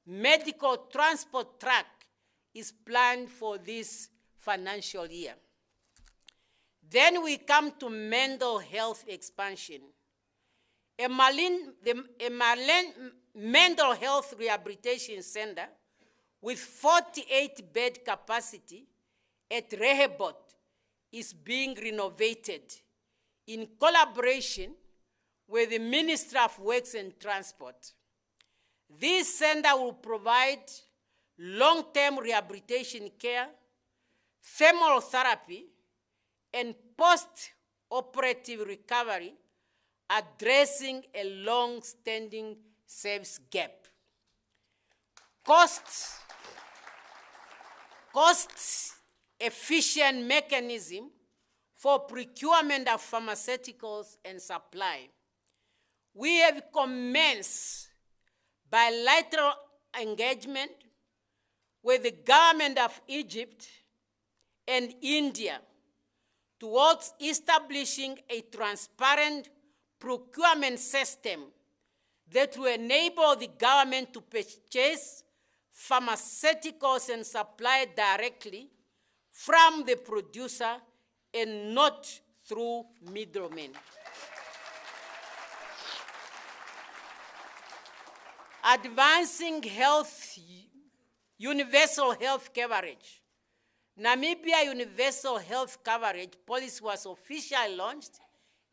medical transport trucks is planned for this financial year. Then we come to mental health expansion. A mental health rehabilitation center with 48-bed capacity at Rehoboth is being renovated in collaboration with the Ministry of Works and Transport. This center will provide long-term rehabilitation care, thermal therapy, and post-operative recovery, addressing a long-standing service gap. Cost-efficient mechanism for procurement of pharmaceuticals and supply. We have commenced bilateral engagement with the government of Egypt and India towards establishing a transparent procurement system that will enable the government to purchase pharmaceuticals and supply directly from the producer and not through middlemen. Advancing health, universal health coverage. Namibia Universal Health Coverage Policy was officially launched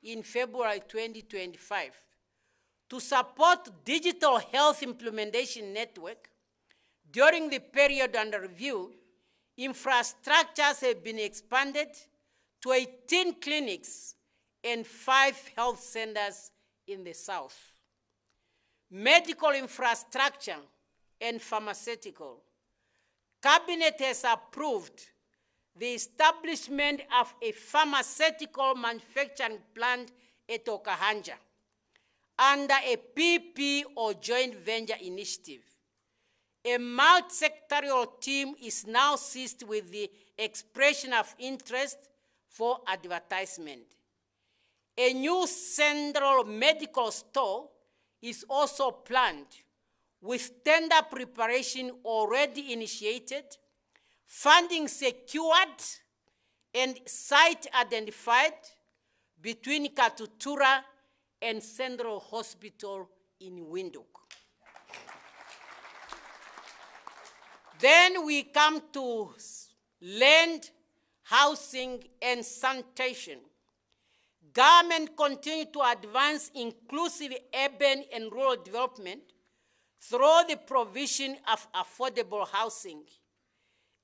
in February 2025. To support digital health implementation network, during the period under review, infrastructures have been expanded to 18 clinics and 5 health centers in the south. Medical infrastructure and pharmaceutical. Cabinet has approved the establishment of a pharmaceutical manufacturing plant at Okahanja under a PP or joint venture initiative. A multi-sectorial team is now seized with the expression of interest for advertisement. A new central medical store is also planned, with tender preparation already initiated, funding secured, and site identified between Katutura and Central Hospital in Windhoek. Then we come to land, housing, and sanitation. Government continue to advance inclusive urban and rural development through the provision of affordable housing.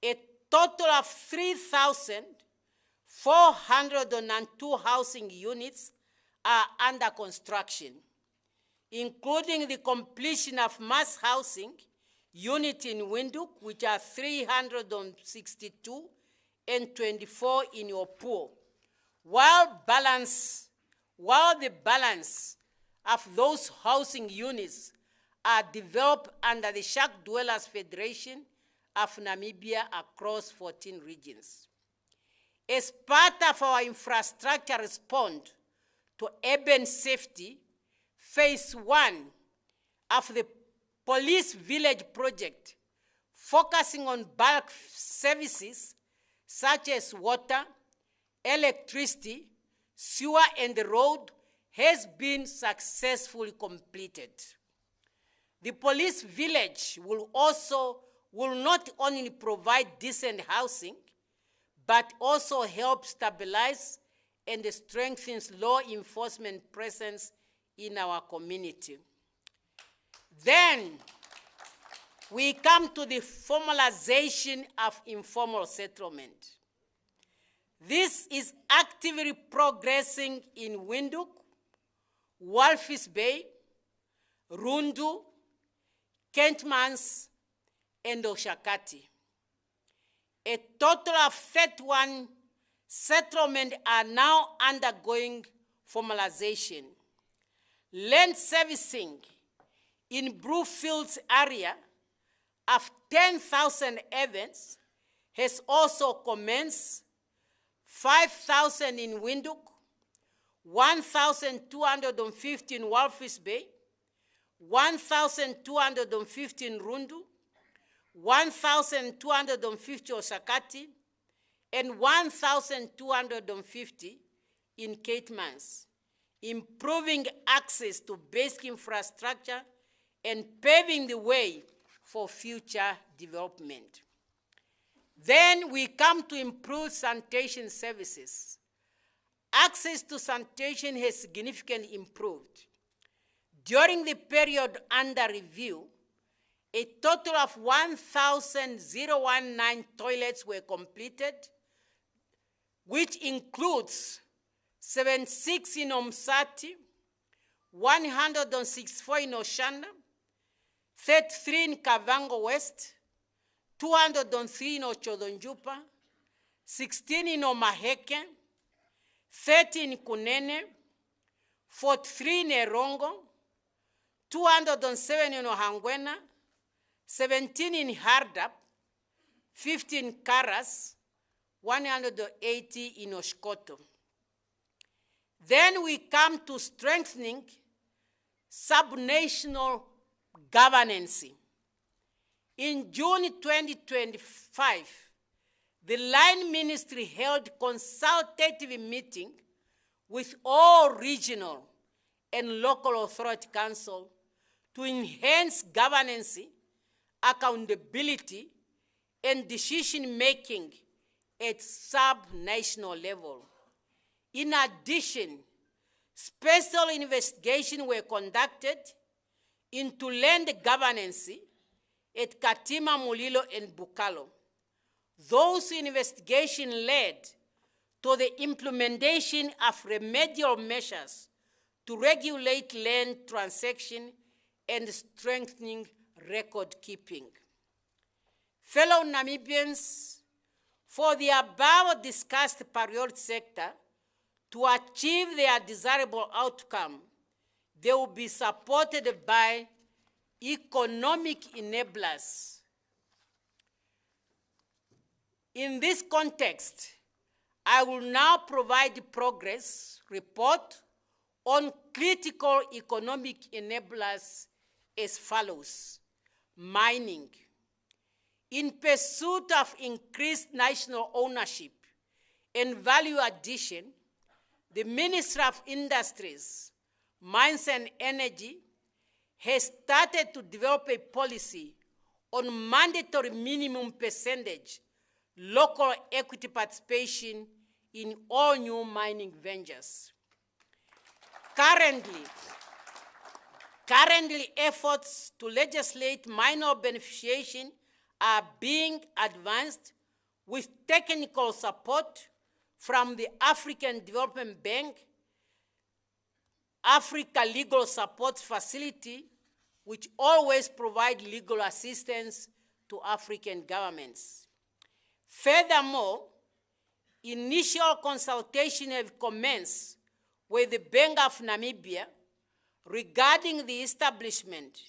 A total of 3,402 housing units are under construction, including the completion of mass housing unit in Windhoek, which are 362 and 24 in Opuo, while the balance of those housing units are developed under the Shack Dwellers Federation of Namibia across 14 regions. As part of our infrastructure response to urban safety, phase 1 of the police village project, focusing on bulk services such as water, electricity, sewer, and the road, has been successfully completed. The police village will not only provide decent housing, but also help stabilize and strengthen law enforcement presence in our community. Then we come to the formalization of informal settlement. This is actively progressing in Windhoek, Walvis Bay, Rundu, Kentmans, and Oshakati. A total of 31 settlements are now undergoing formalization. Land servicing in Bluefields area of 10,000 events has also commenced, 5,000 in Windhoek, 1,250 in Walvis Bay, 1,250 in Rundu, 1,250 Oshakati, and 1,250 in Kentmans, improving access to basic infrastructure and paving the way for future development. Then we come to improve sanitation services. Access to sanitation has significantly improved. During the period under review, a total of 1,019 toilets were completed, which includes 76 in Omsati, 164 in Oshanda, 33 in Kavango West, 203 in Ochodonjupa, 16 in Omaheke, 30 in Kunene, 43 in Erongo, 207 in Ohangwena, 17 in Hardap, 15 in Karas, 180 in Oshkoto. Then we come to strengthening subnational governance. In June 2025, the Line Ministry held consultative meeting with all regional and local authority council to enhance governance, accountability, and decision-making at sub-national level. In addition, special investigations were conducted into land governance at Katima, Mulilo, and Bukalo. Those investigations led to the implementation of remedial measures to regulate land transaction and strengthening record keeping. Fellow Namibians, for the above discussed priority sector to achieve their desirable outcome, they will be supported by economic enablers. In this context, I will now provide the progress report on critical economic enablers as follows. Mining. In pursuit of increased national ownership and value addition, the Ministry of Industries, Mines and Energy has started to develop a policy on mandatory minimum percentage local equity participation in all new mining ventures. Currently, efforts to legislate minor beneficiation are being advanced with technical support from the African Development Bank, Africa Legal Support Facility, which always provide legal assistance to African governments. Furthermore, initial consultation have commenced with the Bank of Namibia regarding the establishment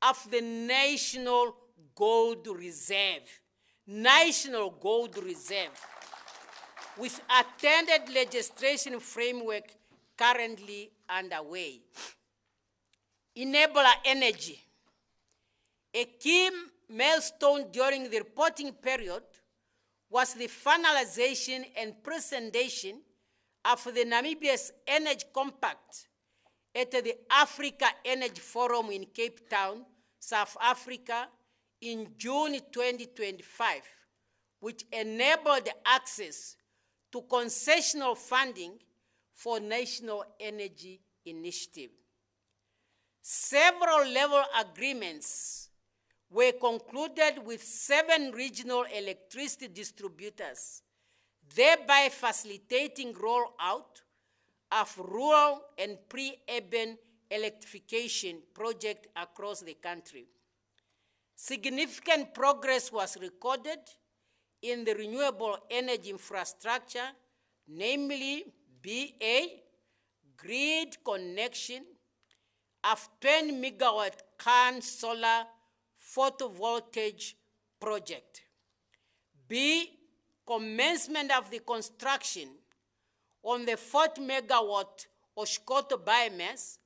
of the National Gold Reserve, with attended legislation framework currently underway. Enabler energy. A key milestone during the reporting period was the finalization and presentation of the Namibia's Energy Compact at the Africa Energy Forum in Cape Town, South Africa, in June 2025, which enabled access to concessional funding for national energy initiative. Several level agreements were concluded with 7 regional electricity distributors, thereby facilitating rollout of rural and pre-urban electrification projects across the country. Significant progress was recorded in the renewable energy infrastructure, namely BA, grid connection of 20 megawatt Khan solar photovoltaic project. B, commencement of the construction on the 40 megawatt Oshkoto biomass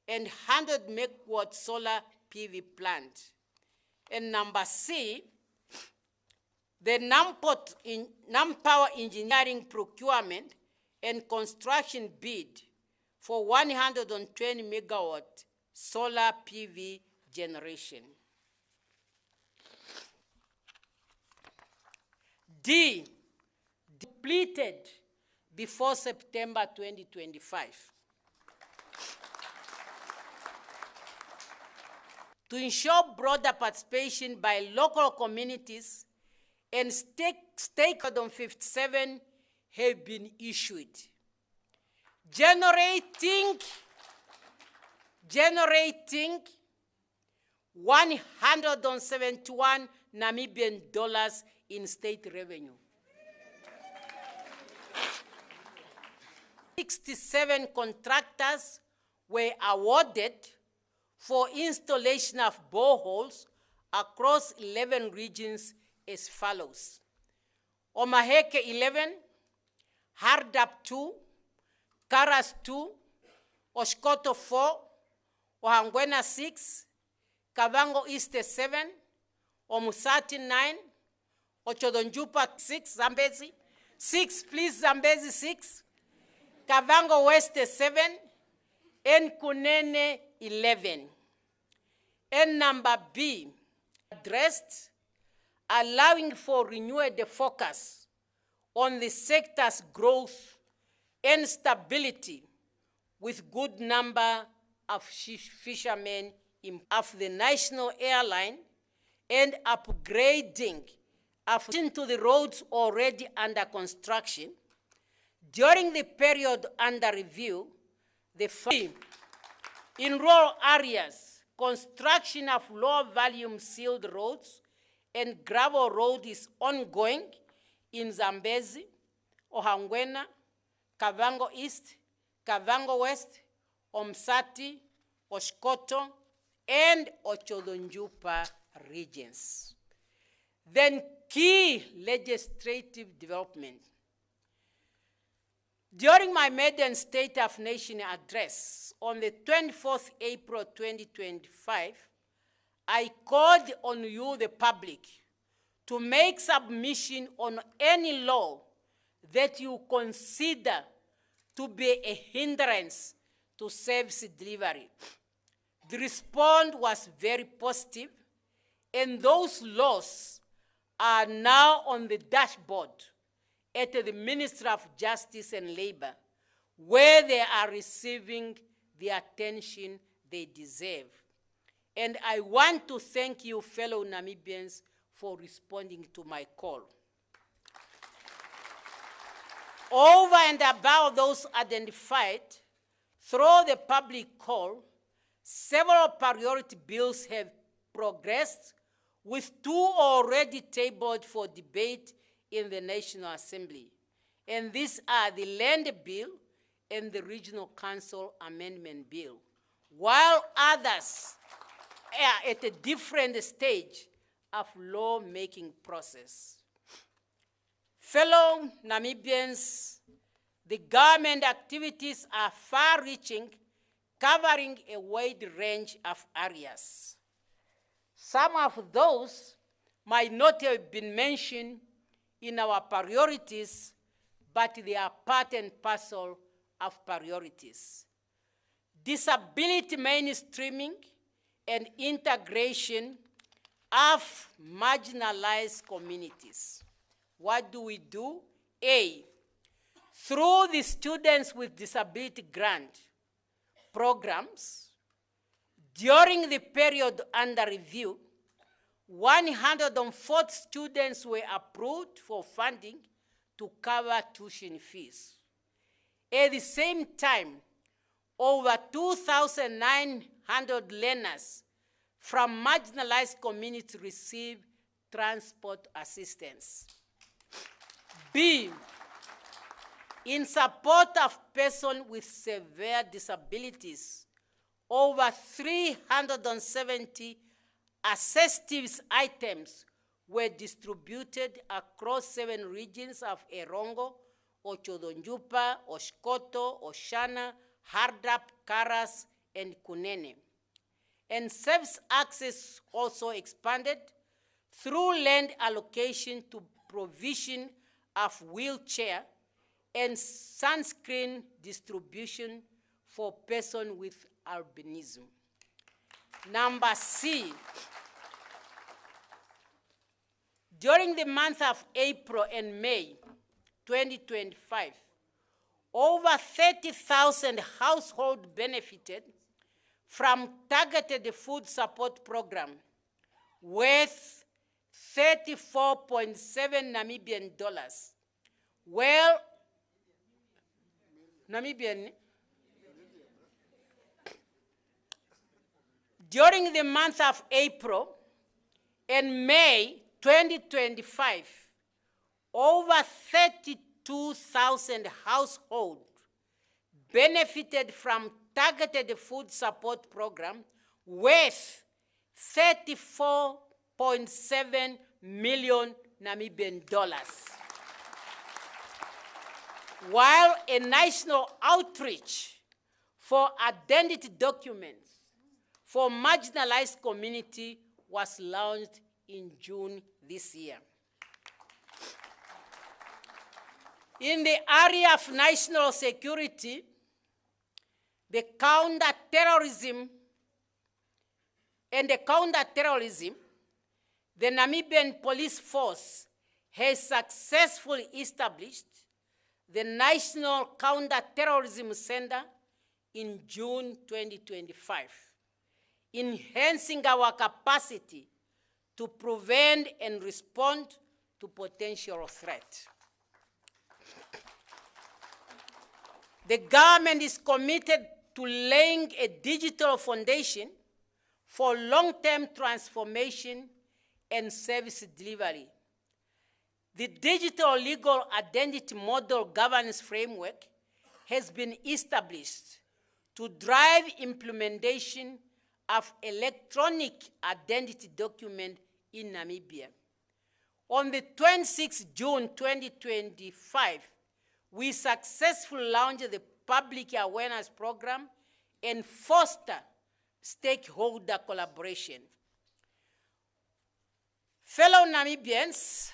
and 100 megawatt solar PV plant. And number C, the NAMPower engineering procurement and construction bid for 120 megawatt solar PV generation. D, depleted before September 2025. To ensure broader participation by local communities and stakeholders, 57 have been issued, generating 171 Namibian dollars in state revenue. 67 contractors were awarded for installation of boreholes across 11 regions as follows. Omaheke 11, Hardap 2, Karas 2, Oshkoto 4, Ohangwena 6, Kavango East 7, Omusati 9, Ochodonjupa 6, Zambezi 6, please, Zambezi 6, Kavango West 7, and Kunene 11. And number B, addressed, allowing for renewed focus on the sector's growth and stability with good number of fishermen of the national airline and upgrading to the roads already under construction. During the period under review, in rural areas, construction of low-volume sealed roads and gravel road is ongoing in Zambezi, Ohangwena, Kavango East, Kavango West, Omsati, Oshkoto, and Ochodonjupa regions. Then key legislative development. During my maiden State of Nation address on the 24th April 2025, I called on you, the public, to make submission on any law that you consider to be a hindrance to service delivery. The response was very positive, and those laws are now on the dashboard at the Ministry of Justice and Labor, where they are receiving the attention they deserve. And I want to thank you, fellow Namibians, for responding to my call. Over and above those identified through the public call, several priority bills have progressed, with 2 already tabled for debate in the National Assembly. And these are the Land Bill and the Regional Council Amendment Bill, while others are at a different stage of law-making process. Fellow Namibians, the government activities are far-reaching, covering a wide range of areas. Some of those might not have been mentioned in our priorities, but they are part and parcel of priorities. Disability mainstreaming and integration of marginalized communities. What do we do? A, through the Students with Disability Grant programs, during the period under review, 104 students were approved for funding to cover tuition fees. At the same time, over 2,900 learners from marginalized communities received transport assistance. B, in support of persons with severe disabilities, over 370 assistive items were distributed across 7 regions of Erongo, Ochodonjupa, Oshkoto, Oshana, Hardap, Karas, and Kunene. And service access also expanded through land allocation to provision of wheelchair and sunscreen distribution for persons with albinism. Number C, during the month of April and May 2025, over 30,000 households benefited from targeted food support program worth $34.7 Namibian. Well, Namibian. During the month of April and May 2025, over 32,000 households benefited from targeted food support program worth $34.7 million Namibian dollars. While a national outreach for identity documents for marginalized community was launched in June this year. In the area of national security, the counter-terrorism, the Namibian police force has successfully established the National Counter-Terrorism Center in June 2025, enhancing our capacity to prevent and respond to potential threats. The government is committed to laying a digital foundation for long-term transformation and service delivery. The digital legal identity model governance framework has been established to drive implementation of electronic identity document in Namibia. On the 26th June 2025, we successfully launched the public awareness program and foster stakeholder collaboration. Fellow Namibians,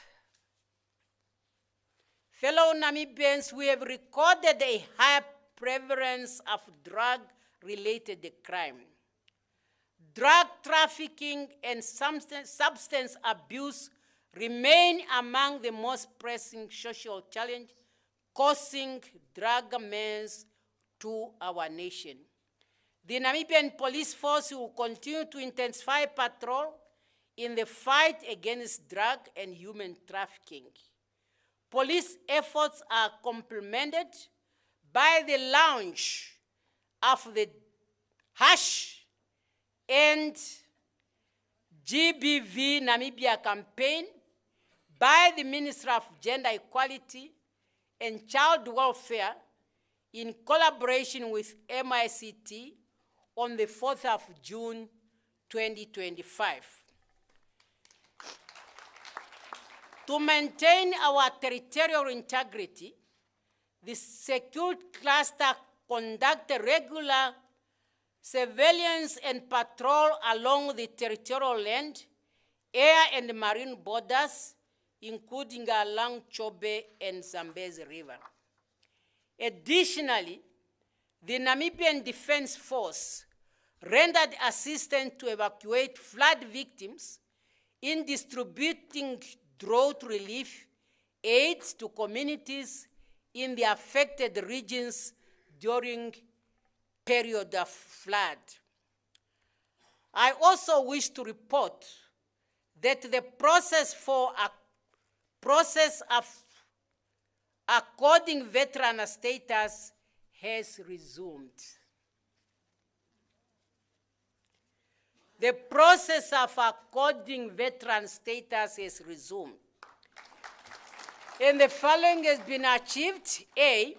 we have recorded a high prevalence of drug-related crime. Drug trafficking and substance abuse remain among the most pressing social challenges causing drug menace to our nation. The Namibian police force will continue to intensify patrol in the fight against drug and human trafficking. Police efforts are complemented by the launch of the Hash and GBV Namibia campaign by the Ministry of Gender Equality and Child Welfare in collaboration with MICT on the 4th of June 2025. To maintain our territorial integrity, the Security Cluster conducted regular surveillance and patrol along the territorial land, air and marine borders, including along Chobe and Zambezi River. Additionally, the Namibian Defense Force rendered assistance to evacuate flood victims in distributing drought relief aids to communities in the affected regions during period of flood. I also wish to report that the process of according veteran status has resumed. The process of according veteran status has resumed. And the following has been achieved. A,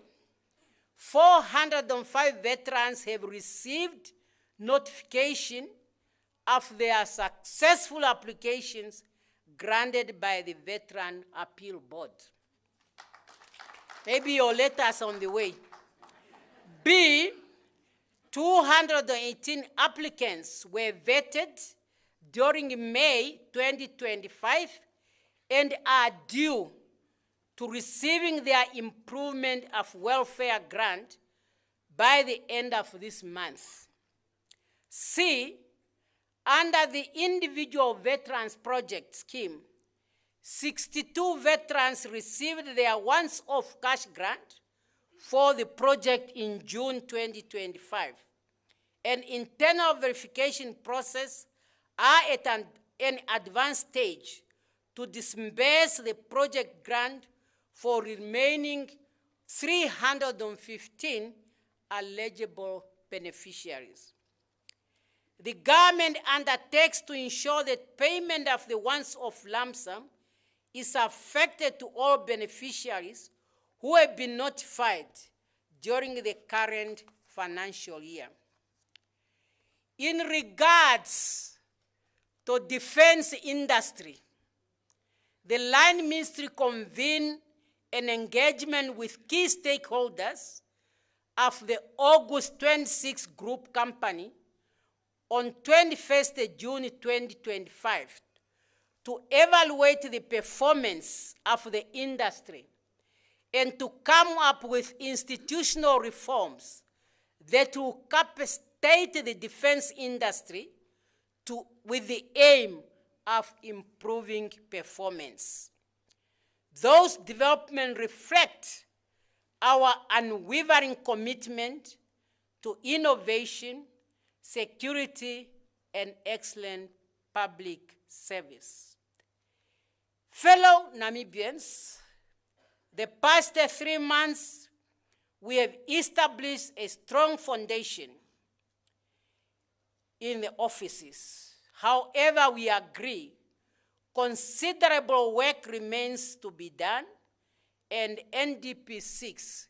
405 veterans have received notification of their successful applications granted by the Veteran Appeal Board. Maybe your letters on the way. B, 218 applicants were vetted during May 2025 and are due to receiving their improvement of welfare grant by the end of this month. C, under the Individual Veterans Project Scheme, 62 veterans received their once-off cash grant for the project in June 2025. An internal verification process are at an advanced stage to disburse the project grant for remaining 315 eligible beneficiaries. The government undertakes to ensure that payment of the once-off lump sum is affected to all beneficiaries who have been notified during the current financial year. In regards to defense industry, the Line Ministry convened an engagement with key stakeholders of the August 26 Group Company on 21st June 2025 to evaluate the performance of the industry and to come up with institutional reforms that will capacitate the defense industry with the aim of improving performance. Those developments reflect our unwavering commitment to innovation, security, and excellent public service. Fellow Namibians, the past 3 months, we have established a strong foundation in the offices. However, we agree considerable work remains to be done, and NDP6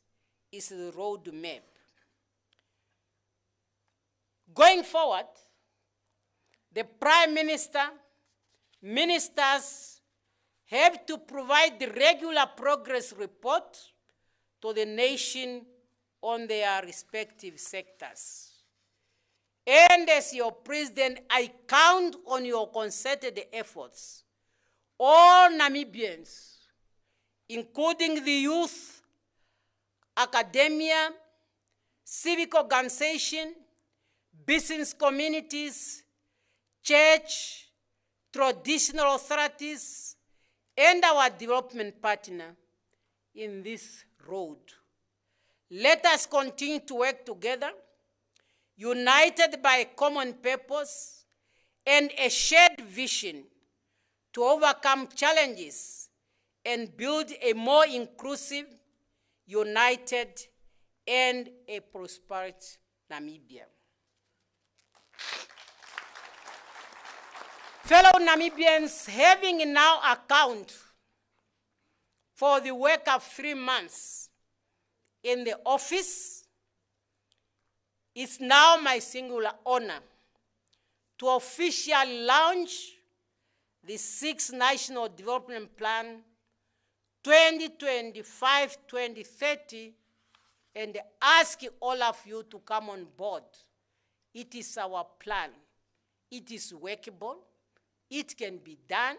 is the roadmap. Going forward, the Prime Minister, ministers have to provide the regular progress report to the nation on their respective sectors. And as your president, I count on your concerted efforts. All Namibians, including the youth, academia, civic organization, business communities, church, traditional authorities, and our development partner in this road. Let us continue to work together, united by a common purpose and a shared vision to overcome challenges and build a more inclusive, united, and a prosperous Namibia. Fellow Namibians, having now account for the work of 3 months in the office, it's now my singular honor to officially launch the 6th National Development Plan 2025-2030 and ask all of you to come on board. It is our plan. It is workable. It can be done.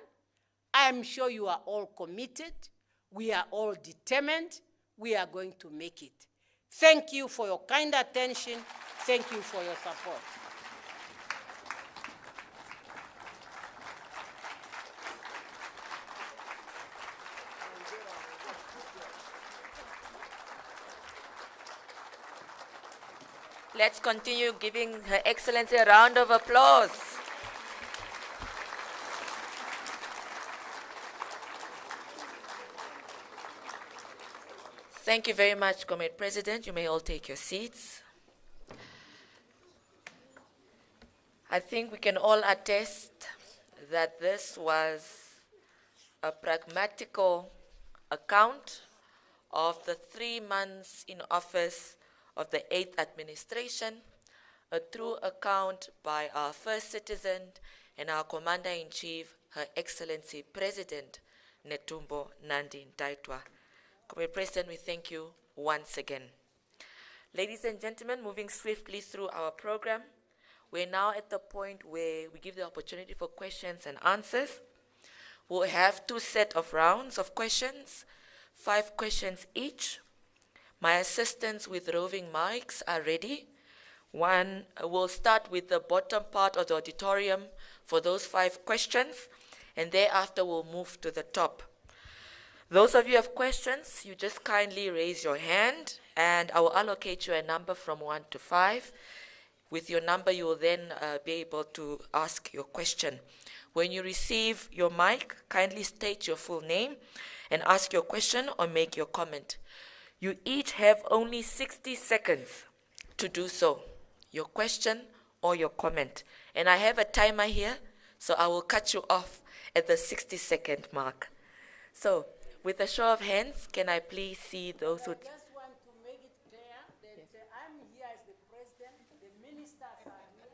I am sure you are all committed. We are all determined. We are going to make it. Thank you for your kind attention. Thank you for your support. Let's continue giving Her Excellency a round of applause. Thank you very much, Comrade President. You may all take your seats. I think we can all attest that this was a pragmatical account of the 3 months in office of the 8th administration, a true account by our first citizen and our Commander-in-Chief, Her Excellency President Netumbo Nandi-Ndaitwah. Comrade President, we thank you once again. Ladies and gentlemen, moving swiftly through our program, we're now at the point where we give the opportunity for questions and answers. We'll have 2 sets of rounds of questions, 5 questions each. My assistants with roving mics are ready. We'll start with the bottom part of the auditorium for those 5 questions, and thereafter we'll move to the top. Those of you who have questions, you just kindly raise your hand, and I will allocate you a number from 1 to 5. With your number, you will then be able to ask your question. When you receive your mic, kindly state your full name and ask your question or make your comment. You each have only 60 seconds to do so, your question or your comment. And I have a timer here, so I will cut you off at the 60-second mark. So, with a show of hands, can I please see those who... I just want to make it clear that I'm here as the president, the ministers are here.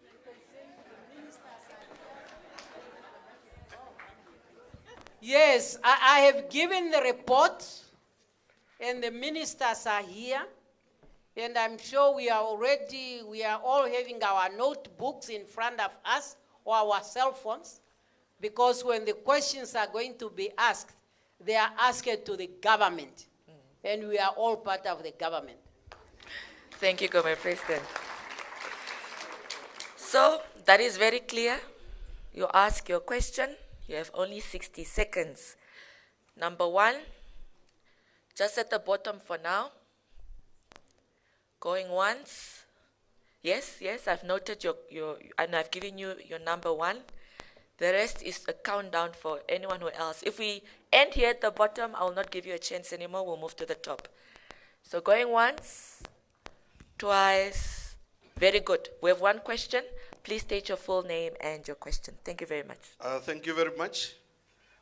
You can say the ministers are here. Yes, I have given the report, and the ministers are here. And I'm sure we are all having our notebooks in front of us or our cell phones, because when the questions are going to be asked, they are asked to the government, and we are all part of the government. Thank you, Comrade President. So, that is very clear. You ask your question, you have only 60 seconds Number 1, just at the bottom for now. Going once. Yes, I've noted and I've given you your number 1. The rest is a countdown for anyone who else. If we end here at the bottom, I will not give you a chance anymore. We'll move to the top. So going once, twice. Very good. We have 1 question. Please state your full name and your question. Thank you very much. Thank you very much.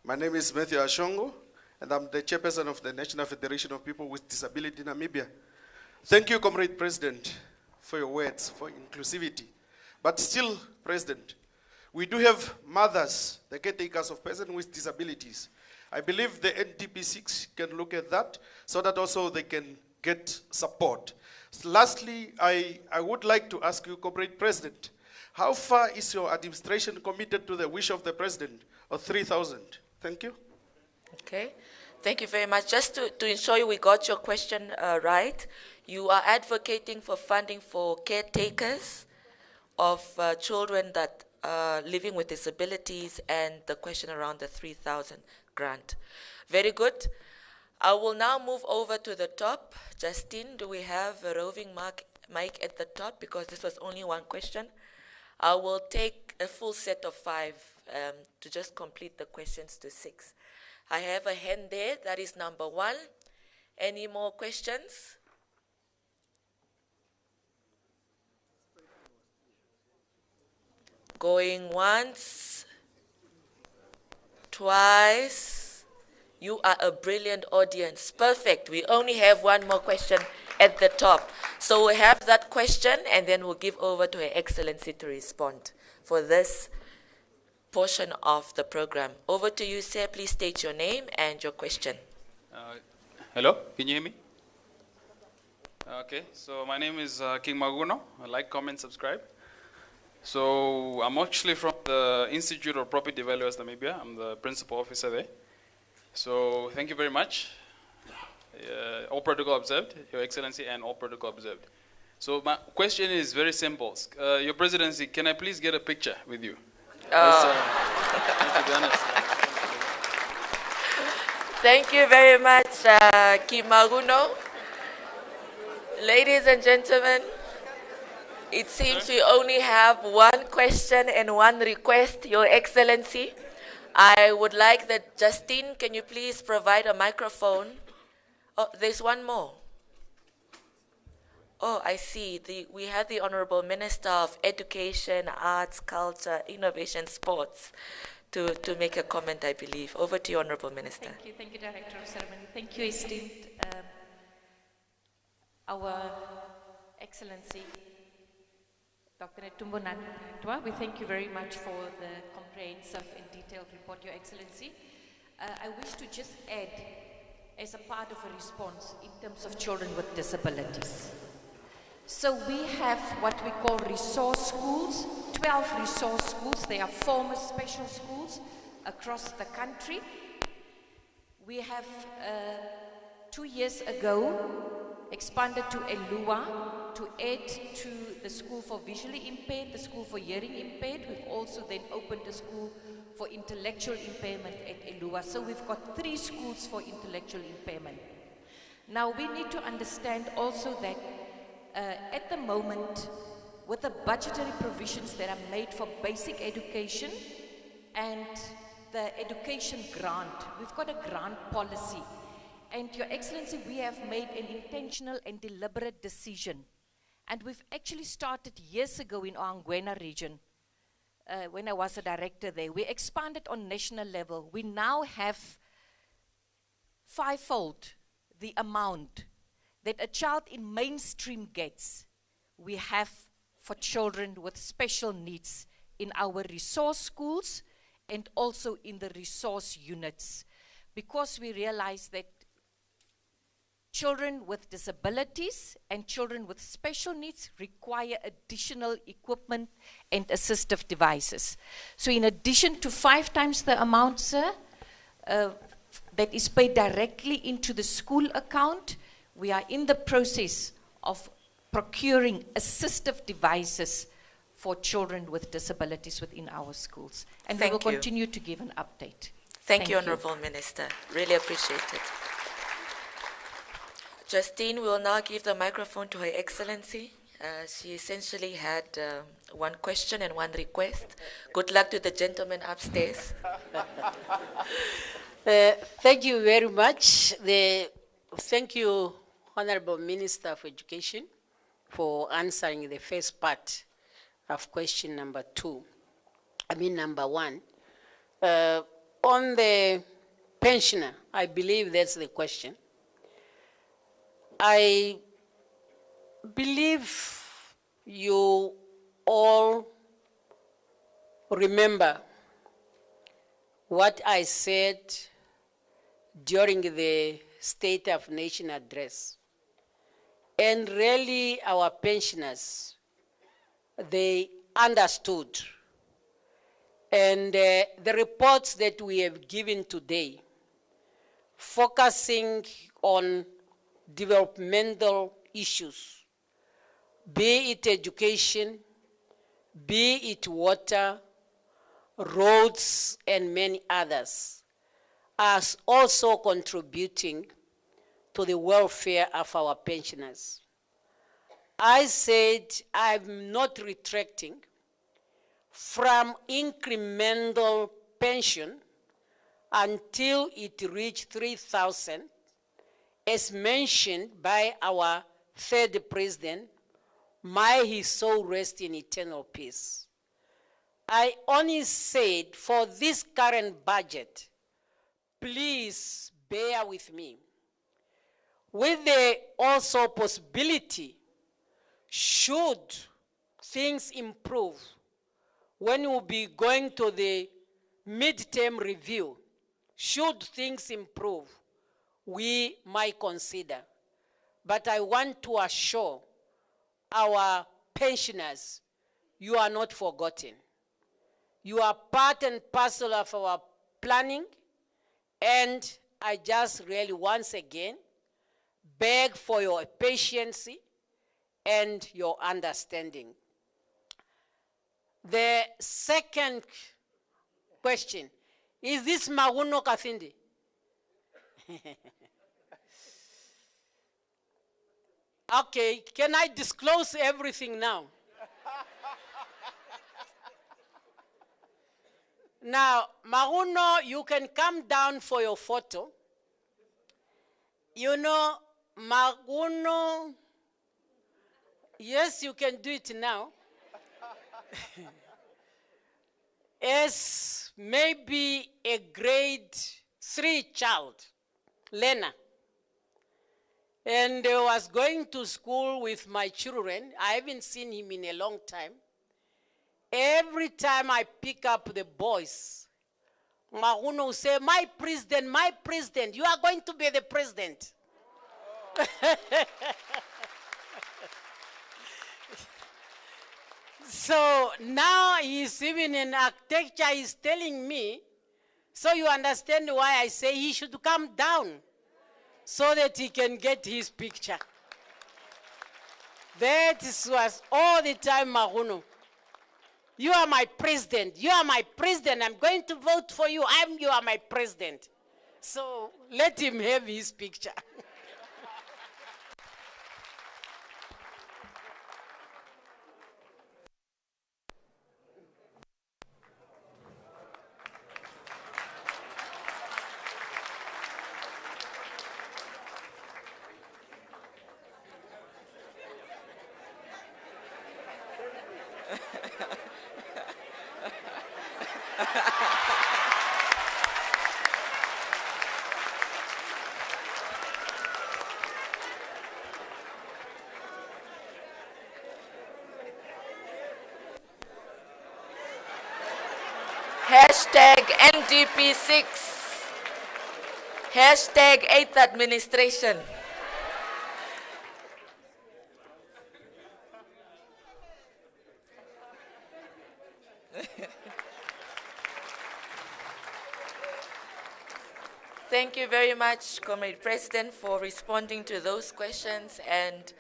My name is Matthew Ashongo, and I'm the chairperson of the National Federation of People with Disability in Namibia. Thank you, Comrade President, for your words, for inclusivity. But still, President, we do have mothers, the caretakers of persons with disabilities. I believe the NDP6 can look at that so that also they can get support. Lastly, I would like to ask you, Comrade President, how far is your administration committed to the wish of the President of 3,000? Thank you. Okay. Thank you very much. Just to ensure we got your question right, you are advocating for funding for caretakers of children that are living with disabilities, and the question around the 3,000 grant. Very good. I will now move over to the top. Justine, do we have a roving mic at the top? Because this was only 1 question. I will take a full set of 5 to just complete the questions to 6. I have a hand there. That is number 1. Any more questions? Going once, twice. You are a brilliant audience. Perfect. We only have 1 more question at the top. So we'll have that question, and then we'll give over to Her Excellency to respond for this portion of the program. Over to you, sir. Please state your name and your question. Hello, can you hear me? Okay, so my name is King Maguno. Like, comment, subscribe. So I'm actually from the Institute of Property Valuers Namibia. I'm the principal officer there. So thank you very much. All protocol observed, Your Excellency, and all protocol observed. So my question is very simple. Your Presidency, can I please get a picture with you? To be honest. Thank you very much, Kimaguno. Ladies and gentlemen, it seems we only have 1 question and 1 request, Your Excellency. I would like that, Justine, can you please provide a microphone? Oh, there's 1 more. Oh, I see. We have the Honorable Minister of Education, Arts, Culture, Innovation, Sports to make a comment, I believe. Over to you, Honorable Minister. Thank you, Director of Ceremony. Thank you, esteemed our Excellency, Dr. Netumbo Nandi-Ndaitwah. We thank you very much for the comprehensive and detailed report, Your Excellency. I wish to just add, as a part of a response in terms of children with disabilities. So we have what we call resource schools, 12 resource schools. They are former special schools across the country. We have 2 years ago expanded to Elua to add to the school for visually impaired, the school for hearing impaired. We've also then opened a school for intellectual impairment at Elua. So we've got 3 schools for intellectual impairment. Now we need to understand also that at the moment, with the budgetary provisions that are made for basic education and the education grant, we've got a grant policy. And Your Excellency, we have made an intentional and deliberate decision. And we've actually started years ago in our Angwena region, when I was a director there. We expanded on national level. We now have 5-fold the amount that a child in mainstream gets, we have for children with special needs in our resource schools and also in the resource units. Because we realize that children with disabilities and children with special needs require additional equipment and assistive devices. So in addition to 5 times the amount, sir, that is paid directly into the school account, we are in the process of procuring assistive devices for children with disabilities within our schools. And we will continue to give an update. Thank you, Honorable Minister. Really appreciate it. Justine, we will now give the microphone to Her Excellency. She essentially had one question and one request. Good luck to the gentleman upstairs. Thank you very much. Thank you, Honorable Minister for Education, for answering the first part of question number number one. On the pensioner, I believe that's the question. I believe you all remember what I said during the State of Nation address. And really, our pensioners, they understood. And the reports that we have given today, focusing on developmental issues, be it education, be it water, roads, and many others, are also contributing to the welfare of our pensioners. I said I'm not retracting from incremental pension until it reached 3,000, as mentioned by our third president, may his soul rest in eternal peace. I only said for this current budget, please bear with me. With the also possibility, should things improve, when we'll be going to the midterm review, should things improve, we might consider. But I want to assure our pensioners, you are not forgotten. You are part and parcel of our planning, and I just really once again beg for your patience and your understanding. The second question, is this Maguno Kathindi? Okay, can I disclose everything now? Now, Maguno, you can come down for your photo. You know, Maguno, yes, you can do it now. As maybe a grade 3 child, learner. And I was going to school with my children. I haven't seen him in a long time. Every time I pick up the boys, Maguno will say, my president, you are going to be the president. So now he's even in architecture, he's telling me, so you understand why I say he should come down so that he can get his picture. That was all the time, Maguno. You are my president. You are my president. I'm going to vote for you. You are my president. So let him have his picture. Hashtag NDP6. Hashtag 8th administration. Thank you very much, Comrade President, for responding to those questions and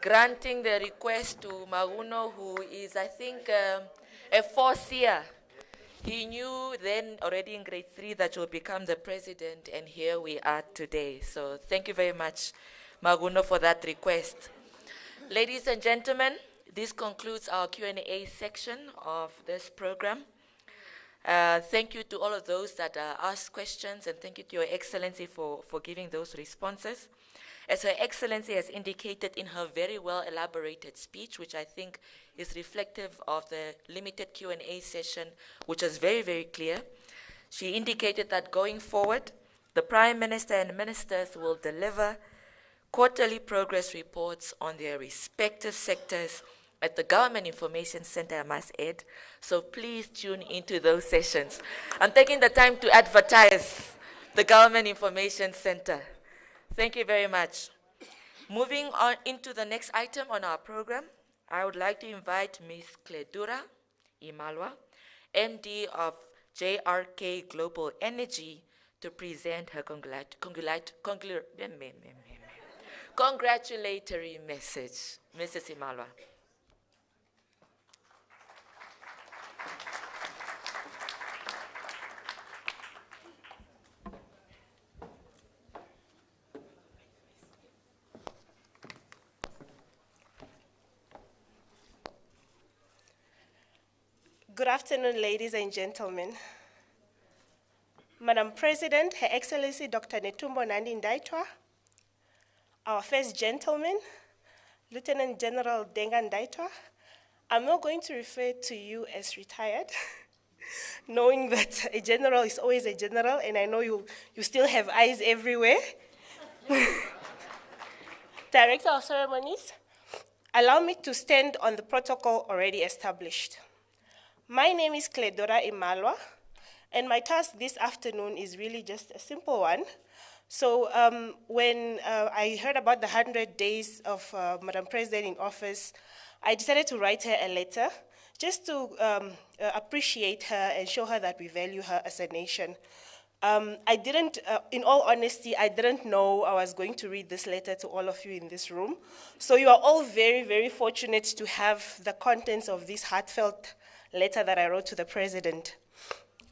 granting the request to Maguno, who is, I think, a foreseer He knew then already in grade 3 that you'll become the president, and here we are today. So thank you very much, Maguno, for that request. Ladies and gentlemen, this concludes our Q&A section of this program. Thank you to all of those that asked questions, and thank you to Your Excellency for giving those responses. As Her Excellency has indicated in her very well elaborated speech, which I think is reflective of the limited Q&A session, which was very, very clear, she indicated that going forward, the Prime Minister and ministers will deliver quarterly progress reports on their respective sectors at the Government Information Center, I must add. So please tune into those sessions. I'm taking the time to advertise the Government Information Center. Thank you very much. Moving on into the next item on our program, I would like to invite Ms. Kledura Imalwa, MD of JRK Global Energy, to present her congratulatory message. Mrs. Imalwa. Good afternoon, ladies and gentlemen. Madam President, Her Excellency Dr. Netumbo Nandi-Ndaitwah, our first gentleman, Lieutenant General Ndenga-Ndaitwah, I'm not going to refer to you as retired, knowing that a general is always a general, and I know you still have eyes everywhere. Director of Ceremonies, allow me to stand on the protocol already established. My name is Kledura Imalwa, and my task this afternoon is really just a simple one. So when I heard about the 100 days of Madam President in office, I decided to write her a letter just to appreciate her and show her that we value her as a nation. I didn't, in all honesty, I didn't know I was going to read this letter to all of you in this room. So you are all very, very fortunate to have the contents of this heartfelt letter that I wrote to the President.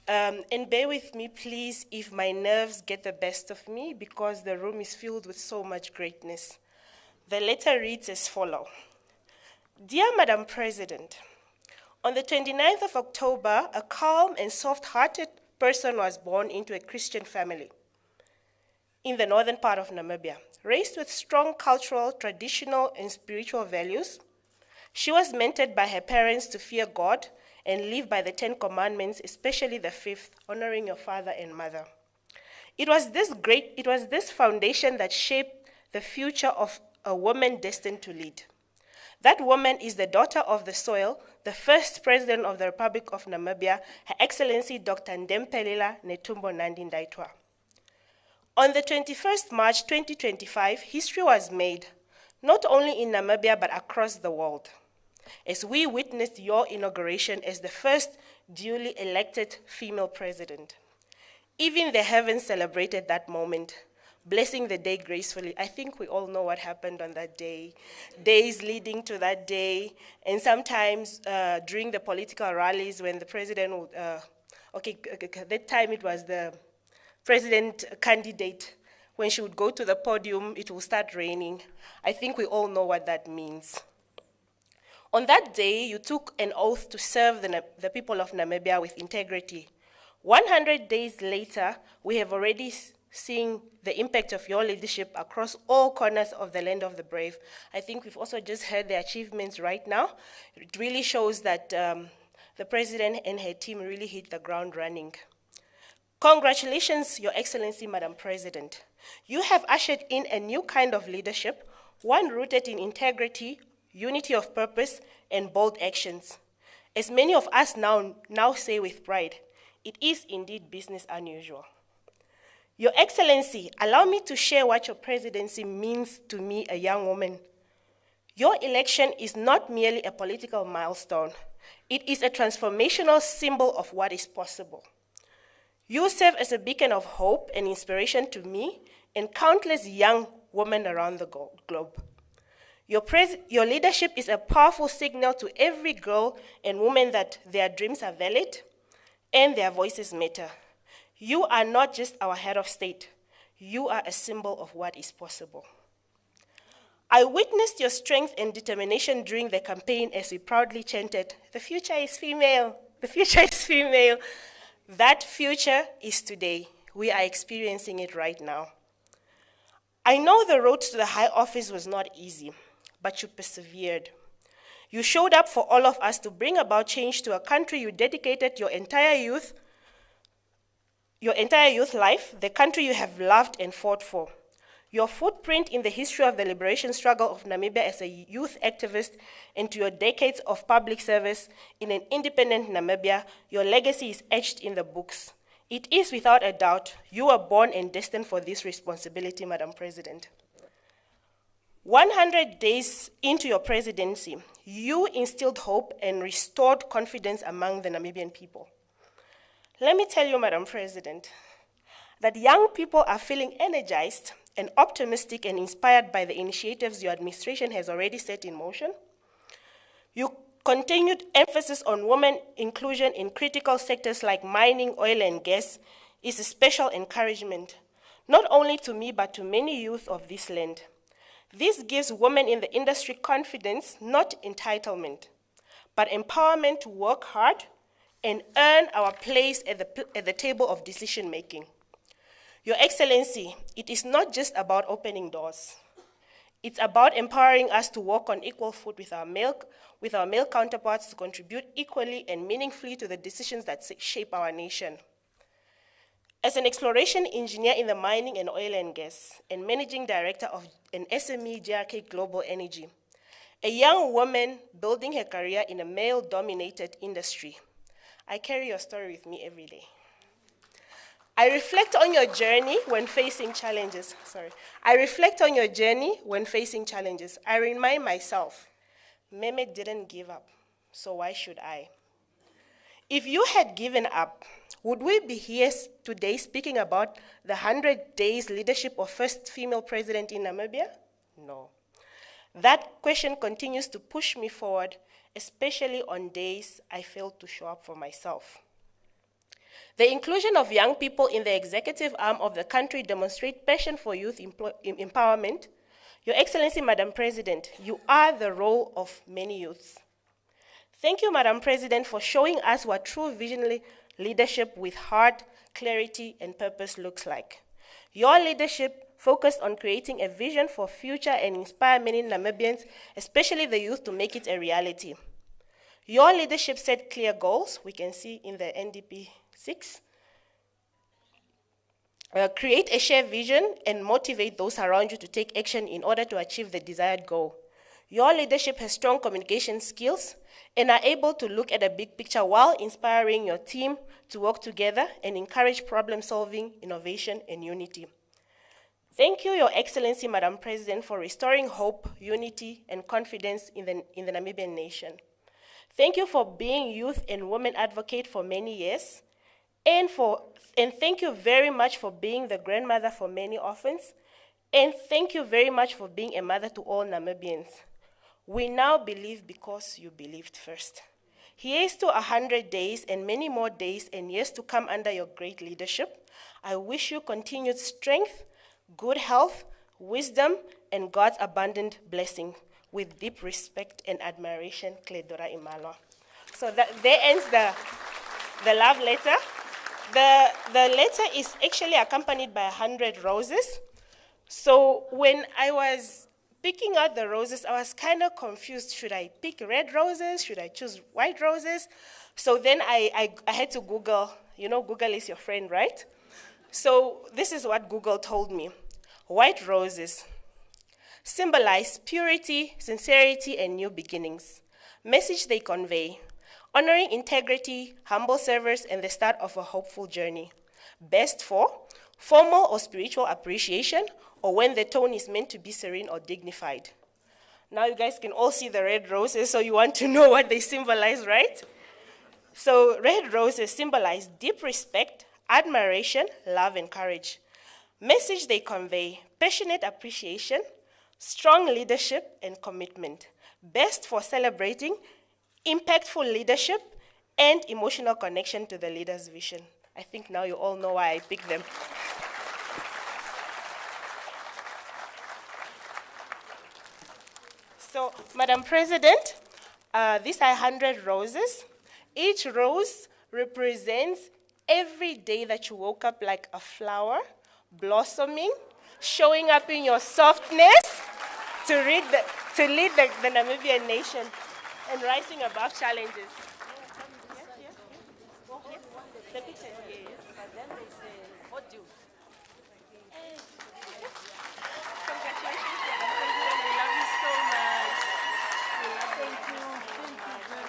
And bear with me, please, if my nerves get the best of me, because the room is filled with so much greatness. The letter reads as follows. Dear Madam President, on the 29th of October, a calm and soft-hearted person was born into a Christian family in the northern part of Namibia. Raised with strong cultural, traditional, and spiritual values, she was mentored by her parents to fear God and live by the 10 commandments, especially the 5th, honoring your father and mother. It was this foundation that shaped the future of a woman destined to lead. That woman is the daughter of the soil, the first president of the Republic of Namibia, Her Excellency Dr. Ndempelila Netumbo Nandi-Ndaitwah. On the 21st March 2025, history was made, not only in Namibia but across the world, as we witnessed your inauguration as the first duly elected female president. Even the heavens celebrated that moment, blessing the day gracefully. I think we all know what happened on that day, days leading to that day, and sometimes during the political rallies when the president would, that time it was the president candidate, when she would go to the podium, it will start raining. I think we all know what that means. On that day, you took an oath to serve the people of Namibia with integrity. 100 days later, we have already seen the impact of your leadership across all corners of the land of the brave. I think we've also just heard the achievements right now. It really shows that the President and her team really hit the ground running. Congratulations, Your Excellency, Madam President. You have ushered in a new kind of leadership, one rooted in integrity, unity of purpose, and bold actions. As many of us now say with pride, it is indeed business unusual. Your Excellency, allow me to share what your presidency means to me, a young woman. Your election is not merely a political milestone. It is a transformational symbol of what is possible. You serve as a beacon of hope and inspiration to me and countless young women around the globe. Your leadership is a powerful signal to every girl and woman that their dreams are valid, and their voices matter. You are not just our head of state. You are a symbol of what is possible. I witnessed your strength and determination during the campaign as we proudly chanted, "The future is female, the future is female." That future is today. We are experiencing it right now. I know the road to the high office was not easy, but you persevered. You showed up for all of us to bring about change to a country you dedicated your entire youth life, the country you have loved and fought for. Your footprint in the history of the liberation struggle of Namibia as a youth activist and to your decades of public service in an independent Namibia, your legacy is etched in the books. It is without a doubt, you were born and destined for this responsibility, Madam President. 100 days into your presidency, you instilled hope and restored confidence among the Namibian people. Let me tell you, Madam President, that young people are feeling energized and optimistic and inspired by the initiatives your administration has already set in motion. Your continued emphasis on women inclusion in critical sectors like mining, oil, and gas is a special encouragement, not only to me, but to many youth of this land. This gives women in the industry confidence, not entitlement, but empowerment to work hard and earn our place at the table of decision-making. Your Excellency, it is not just about opening doors. It's about empowering us to walk on equal foot with our male counterparts to contribute equally and meaningfully to the decisions that shape our nation. As an exploration engineer in the mining and oil and gas and managing director of an SME JRK Global Energy, a young woman building her career in a male-dominated industry, I carry your story with me every day. I reflect on your journey when facing challenges. I remind myself, Meme didn't give up, so why should I? If you had given up, would we be here today speaking about the 100 days leadership of first female president in Namibia? No. That question continues to push me forward, especially on days I failed to show up for myself. The inclusion of young people in the executive arm of the country demonstrates passion for youth empowerment. Your Excellency, Madam President, you are the role of many youths. Thank you, Madam President, for showing us what true visionary leadership with heart, clarity, and purpose looks like. Your leadership focused on creating a vision for future and inspire many Namibians, especially the youth, to make it a reality. Your leadership set clear goals, we can see in the NDP6. Create a shared vision and motivate those around you to take action in order to achieve the desired goal. Your leadership has strong communication skills and are able to look at a big picture while inspiring your team to work together and encourage problem-solving, innovation, and unity. Thank you, Your Excellency, Madam President, for restoring hope, unity, and confidence in the Namibian nation. Thank you for being youth and women advocate for many years, and thank you very much for being the grandmother for many orphans, and thank you very much for being a mother to all Namibians. We now believe because you believed first. Here's to 100 days and many more days and years to come under your great leadership. I wish you continued strength, good health, wisdom, and God's abundant blessing. With deep respect and admiration, Cledora Imalwa. So there ends the love letter. The letter is actually accompanied by 100 roses. So when I was picking out the roses, I was kind of confused. Should I pick red roses? Should I choose white roses? So then I had to Google. You know, Google is your friend, right? So this is what Google told me. White roses symbolize purity, sincerity, and new beginnings. Message they convey: honoring integrity, humble service, and the start of a hopeful journey. Best for formal or spiritual appreciation, or when the tone is meant to be serene or dignified. Now you guys can all see the red roses, so you want to know what they symbolize, right? So red roses symbolize deep respect, admiration, love, and courage. Message they convey: passionate appreciation, strong leadership, and commitment. Best for celebrating impactful leadership and emotional connection to the leader's vision. I think now you all know why I picked them. So, Madam President, these are 100 roses. Each rose represents every day that you woke up like a flower, blossoming, showing up in your softness to lead the Namibian nation and rising above challenges. The picture, yes. But then they say, what do you? Congratulations, Madam President. We love you so much. We love you. Thank you. Thank you very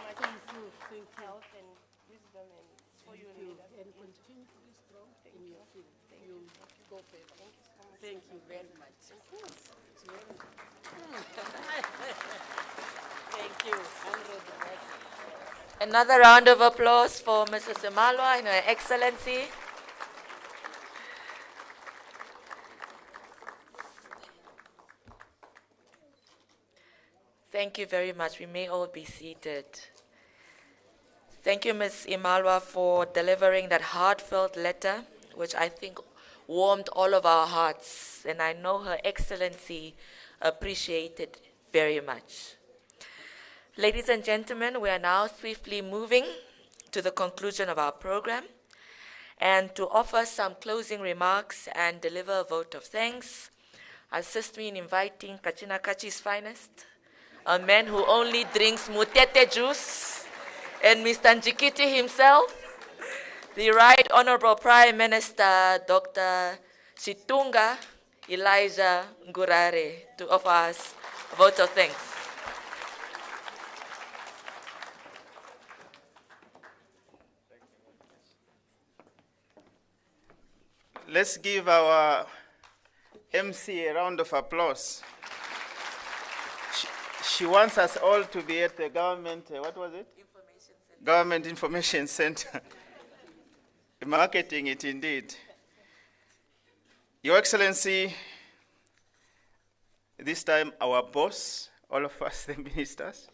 much. Thank you. Thank you. Health and wisdom and for you and leaders. And continue to be strong in your field. Thank you. Go further. Thank you so much. Thank you very much. Of course. Thank you. Another round of applause for Mrs. Imalwa and Her Excellency. Thank you very much. We may all be seated. Thank you, Ms. Imalwa, for delivering that heartfelt letter, which I think warmed all of our hearts, and I know Her Excellency appreciated very much. Ladies and gentlemen, we are now swiftly moving to the conclusion of our program. And to offer some closing remarks and deliver a vote of thanks, assist me in inviting Kachina Kachi's finest, a man who only drinks mutete juice, and Mr. Njikiti himself, the Right Honorable Prime Minister, Dr. Situnga Elijah Ngurare, to offer us a vote of thanks. Let's give our MC a round of applause. She wants us all to be at the government, what was it? Government Information Center. Marketing it indeed. Your Excellency, this time our boss, all of us, the ministers,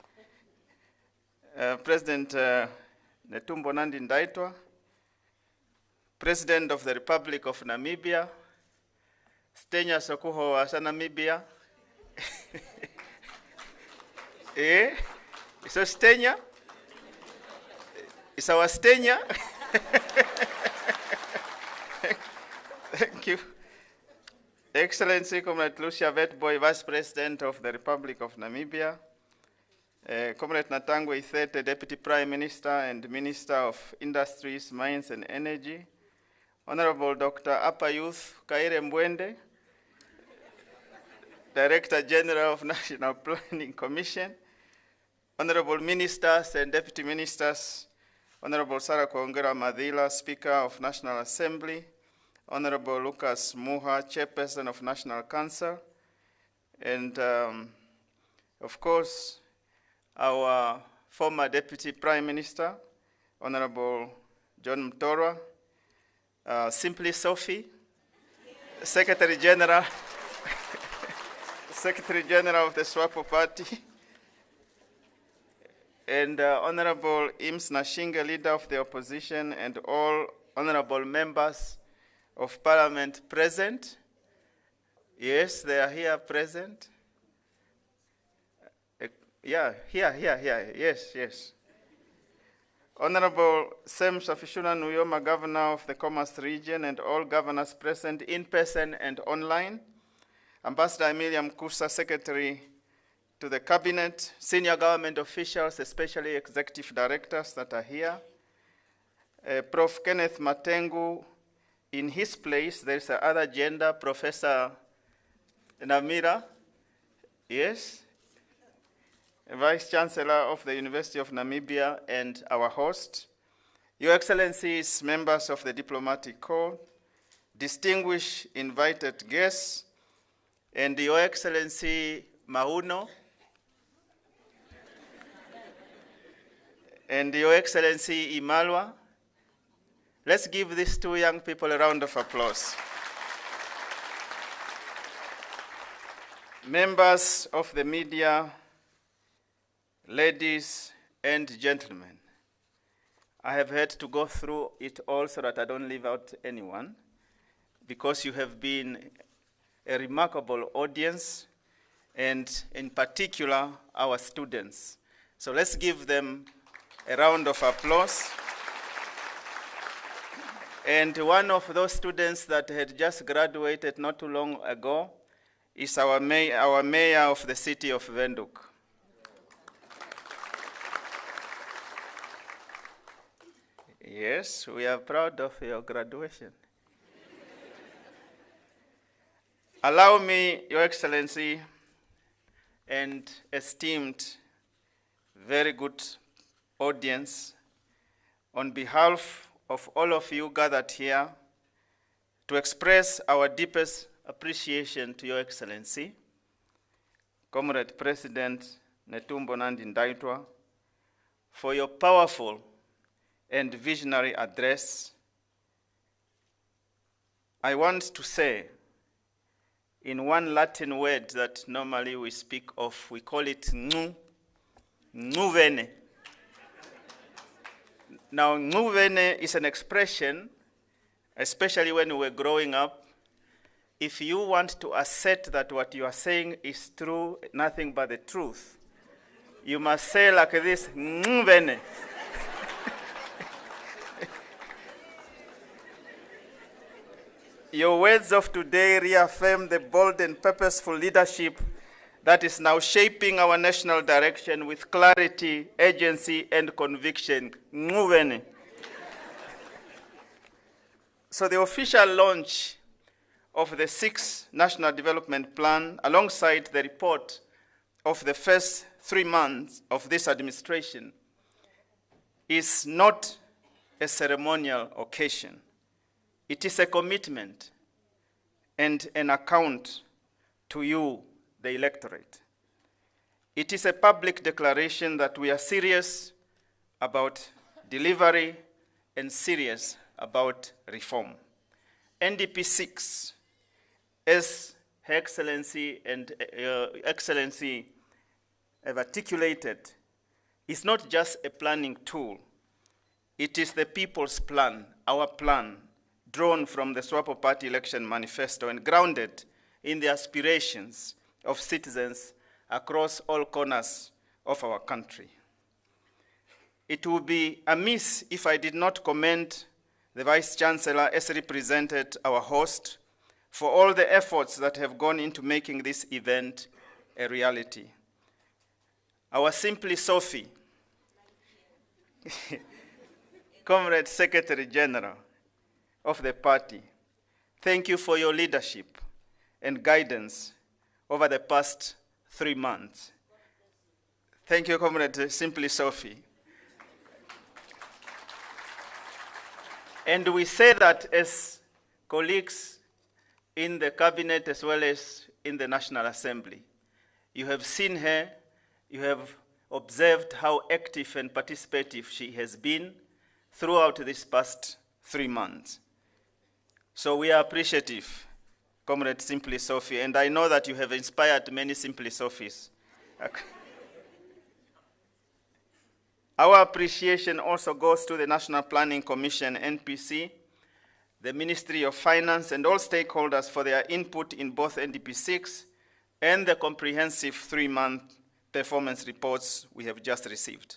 President Netumbo Nandi-Ndaitwah, President of the Republic of Namibia, Stenya Sokuho wa Namibia. So Stenya? It's our Stenya. Thank you. Excellency, Comrade Lucia Vetboy, Vice President of the Republic of Namibia, Comrade Natango Ithete, Deputy Prime Minister and Minister of Industries, Mines and Energy, Honorable Dr. Apa Youth Kaire Mbwende, Director General of National Planning Commission, Honorable Ministers and Deputy Ministers, Honorable Sarah Kongera Madila, Speaker of National Assembly, Honorable Lucas Muha, Chairperson of National Council, and of course, our former Deputy Prime Minister, Honorable John Mtorwa, Simply Sophie, Secretary General, Secretary General of the SWAPO Party, and Honorable Ims Nashinga, Leader of the Opposition, and all honorable members of Parliament present. Yes, they are here present. Yeah, here, yes. Honorable Sem Shafishuna Nuyoma, Governor of the Commerce Region, and all governors present in person and online. Ambassador Emilia Mkusa, Secretary to the Cabinet, senior government officials, especially executive directors that are here. Prof. Kenneth Matengu, in his place, there's another gender, Professor Namira, yes, Vice Chancellor of the University of Namibia, and our host, Your Excellencies, members of the Diplomatic Corps, distinguished invited guests, and Your Excellency Mahuno, and Your Excellency Imalwa. Let's give these two young people a round of applause. Members of the media, ladies and gentlemen, I have had to go through it all so that I don't leave out anyone, because you have been a remarkable audience, and in particular, our students. So let's give them a round of applause. And one of those students that had just graduated not too long ago is our mayor of the city of Windhoek. Yes, we are proud of your graduation. Allow me, Your Excellency, and esteemed, very good audience, on behalf of all of you gathered here, to express our deepest appreciation to Your Excellency, Comrade President Netumbo Nandi-Ndaitwah, for your powerful and visionary address. I want to say, in one Latin word that normally we speak of, we call it nguvene. Now, nguvene is an expression, especially when we were growing up. If you want to assert that what you are saying is true, nothing but the truth, you must say like this, nguvene. Your words of today reaffirm the bold and purposeful leadership that is now shaping our national direction with clarity, agency, and conviction. Nguvene. So the official launch of the 6th National Development Plan, alongside the report of the first 3 months of this administration, is not a ceremonial occasion. It is a commitment and an account to you, the electorate. It is a public declaration that we are serious about delivery and serious about reform. NDP6, as Her Excellency and Excellency have articulated, is not just a planning tool. It is the people's plan, our plan, drawn from the SWAPO Party election manifesto and grounded in the aspirations of citizens across all corners of our country. It would be amiss if I did not commend the Vice Chancellor, as represented our host, for all the efforts that have gone into making this event a reality. Our Simply Sophie, Comrade Secretary General of the party, thank you for your leadership and guidance over the past 3 months. Thank you, Comrade Simply Sophie. And we say that as colleagues in the cabinet as well as in the National Assembly. You have seen her, you have observed how active and participative she has been throughout this past 3 months. So we are appreciative, Comrade Simply Sophie, and I know that you have inspired many Simply Sophies. Our appreciation also goes to the National Planning Commission, NPC, the Ministry of Finance, and all stakeholders for their input in both NDP6 and the comprehensive 3-month performance reports we have just received.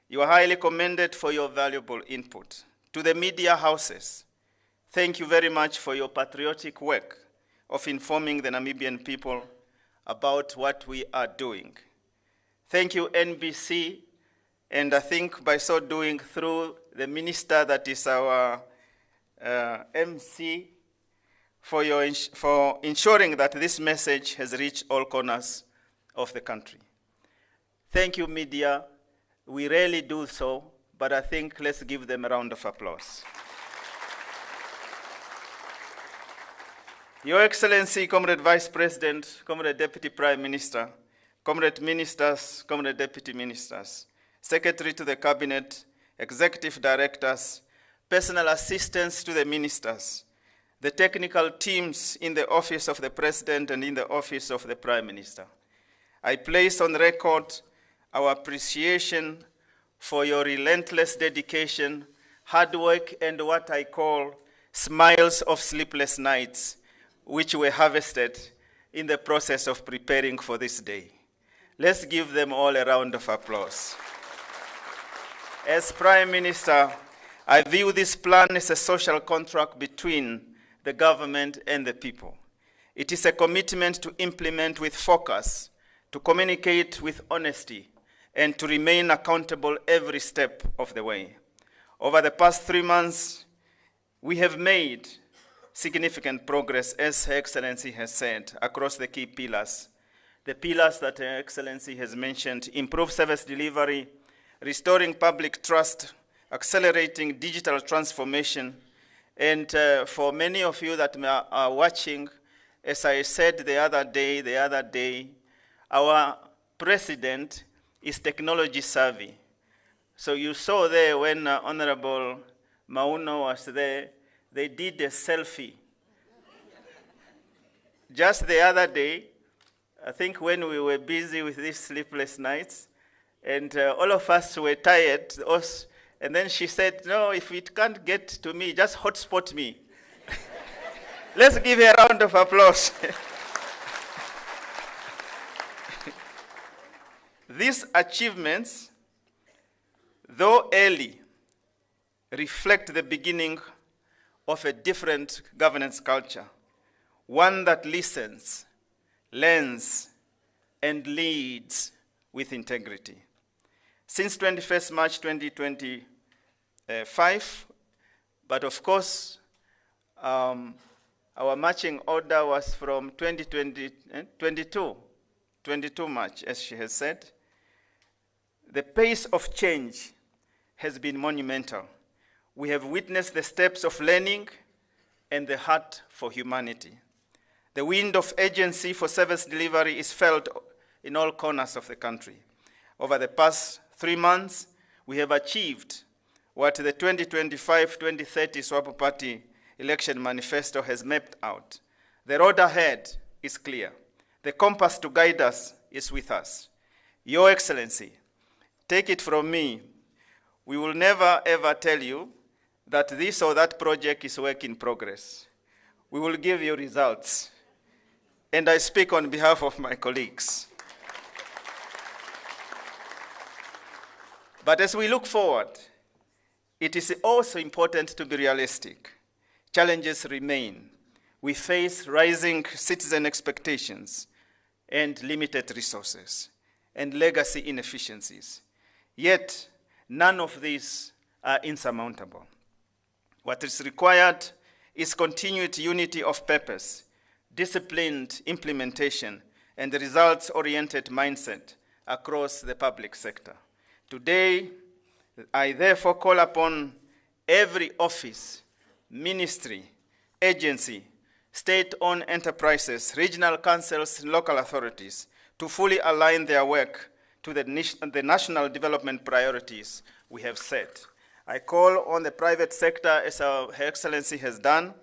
You are highly commended for your valuable input. To the media houses, thank you very much for your patriotic work of informing the Namibian people about what we are doing. Thank you, NBC, and I think by so doing through the minister that is our MC, for ensuring that this message has reached all corners of the country. Thank you, media. We rarely do so, but I think let's give them a round of applause. Your Excellency, Comrade Vice President, Comrade Deputy Prime Minister, Comrade Ministers, Comrade Deputy Ministers, Secretary to the Cabinet, Executive Directors, personal assistants to the ministers, the technical teams in the Office of the President and in the Office of the Prime Minister. I place on record our appreciation for your relentless dedication, hard work, and what I call smiles of sleepless nights, which were harvested in the process of preparing for this day. Let's give them all a round of applause. As Prime Minister, I view this plan as a social contract between the government and the people. It is a commitment to implement with focus, to communicate with honesty, and to remain accountable every step of the way. Over the past 3 months, we have made significant progress, as Her Excellency has said, across the key pillars. The pillars that Her Excellency has mentioned: improve service delivery, restoring public trust, accelerating digital transformation. And for many of you that are watching, as I said the other day, our president is technology savvy. So you saw there when Honorable Mauno was there, they did a selfie. Just the other day, I think when we were busy with these sleepless nights, and all of us were tired, and then she said, no, if it can't get to me, just hotspot me. Let's give her a round of applause. These achievements, though early, reflect the beginning of a different governance culture, one that listens, learns, and leads with integrity. Since 21st March 2025, but of course, our marching order was from 22 March, as she has said. The pace of change has been monumental. We have witnessed the steps of learning and the heart for humanity. The wind of urgency for service delivery is felt in all corners of the country. Over the past 3 months, we have achieved what the 2025-2030 SWAPO Party election manifesto has mapped out. The road ahead is clear. The compass to guide us is with us. Your Excellency, take it from me, we will never ever tell you that this or that project is work in progress. We will give you results. And I speak on behalf of my colleagues. But as we look forward, it is also important to be realistic. Challenges remain. We face rising citizen expectations and limited resources and legacy inefficiencies. Yet, none of these are insurmountable. What is required is continued unity of purpose, disciplined implementation, and the results-oriented mindset across the public sector. Today, I therefore call upon every office, ministry, agency, state-owned enterprises, regional councils, local authorities to fully align their work to the national development priorities we have set. I call on the private sector, as Her Excellency has done,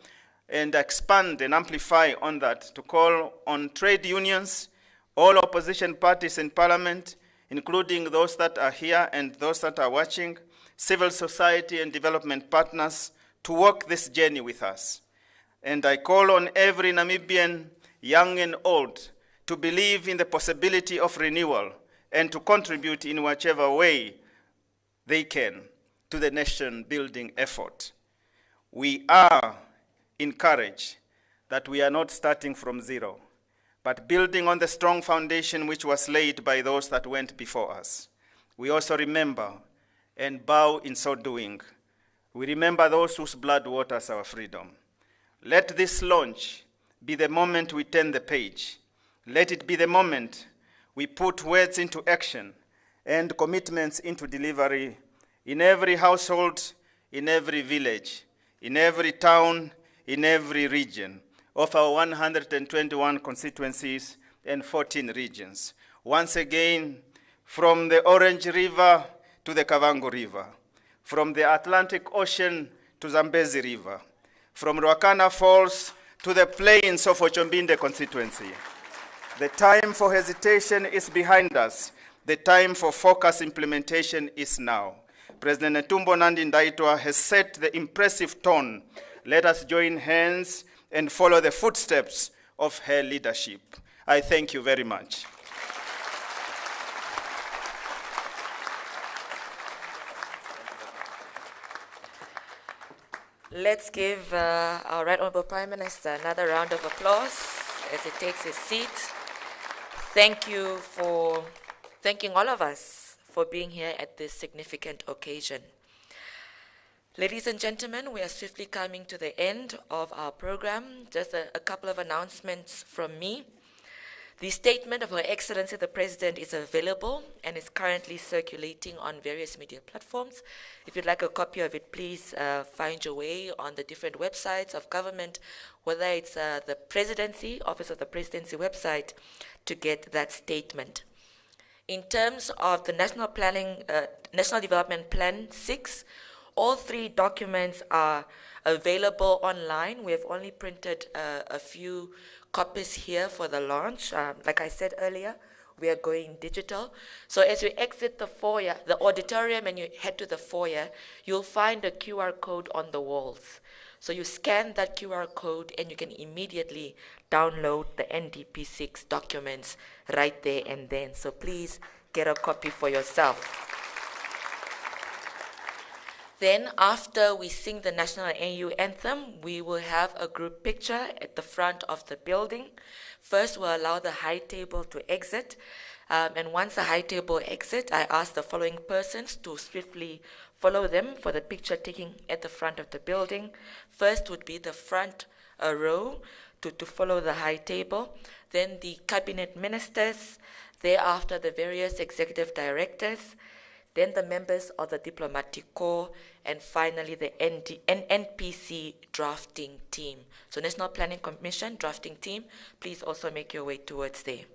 and expand and amplify on that to call on trade unions, all opposition parties in parliament, including those that are here and those that are watching, civil society and development partners to walk this journey with us. And I call on every Namibian, young and old, to believe in the possibility of renewal and to contribute in whichever way they can to the nation-building effort. We are encouraged that we are not starting from zero, but building on the strong foundation which was laid by those that went before us. We also remember and bow in so doing. We remember those whose blood waters our freedom. Let this launch be the moment we turn the page. Let it be the moment we put words into action and commitments into delivery in every household, in every village, in every town, in every region of our 121 constituencies and 14 regions. Once again, from the Orange River to the Kavango River, from the Atlantic Ocean to Zambezi River, from Ruacana Falls to the plains of Ochombinde constituency. The time for hesitation is behind us. The time for focused implementation is now. President Netumbo Nandi-Ndaitwah has set the impressive tone. Let us join hands and follow the footsteps of her leadership. I thank you very much. Let's give our Right Honorable Prime Minister another round of applause as he takes his seat. Thank you for thanking all of us for being here at this significant occasion. Ladies and gentlemen, we are swiftly coming to the end of our program. Just a couple of announcements from me. The statement of Her Excellency the President is available and is currently circulating on various media platforms. If you'd like a copy of it, please find your way on the different websites of government, whether it's the Presidency, Office of the Presidency website, to get that statement. In terms of the National Development Plan 6, all three documents are available online. We have only printed a few copies here for the launch. Like I said earlier, we are going digital. So as you exit the foyer, the auditorium, and you head to the foyer, you'll find a QR code on the walls. So you scan that QR code and you can immediately download the NDP6 documents right there and then. So please get a copy for yourself. Then after we sing the National AU Anthem, we will have a group picture at the front of the building. First, we'll allow the high table to exit. And once the high table exit, I ask the following persons to swiftly follow them for the picture taking at the front of the building. First would be the front row to follow the high table. Then the cabinet ministers. Thereafter, the various executive directors. Then the members of the diplomatic corps, and finally the NPC drafting team. So National Planning Commission drafting team, please also make your way towards there.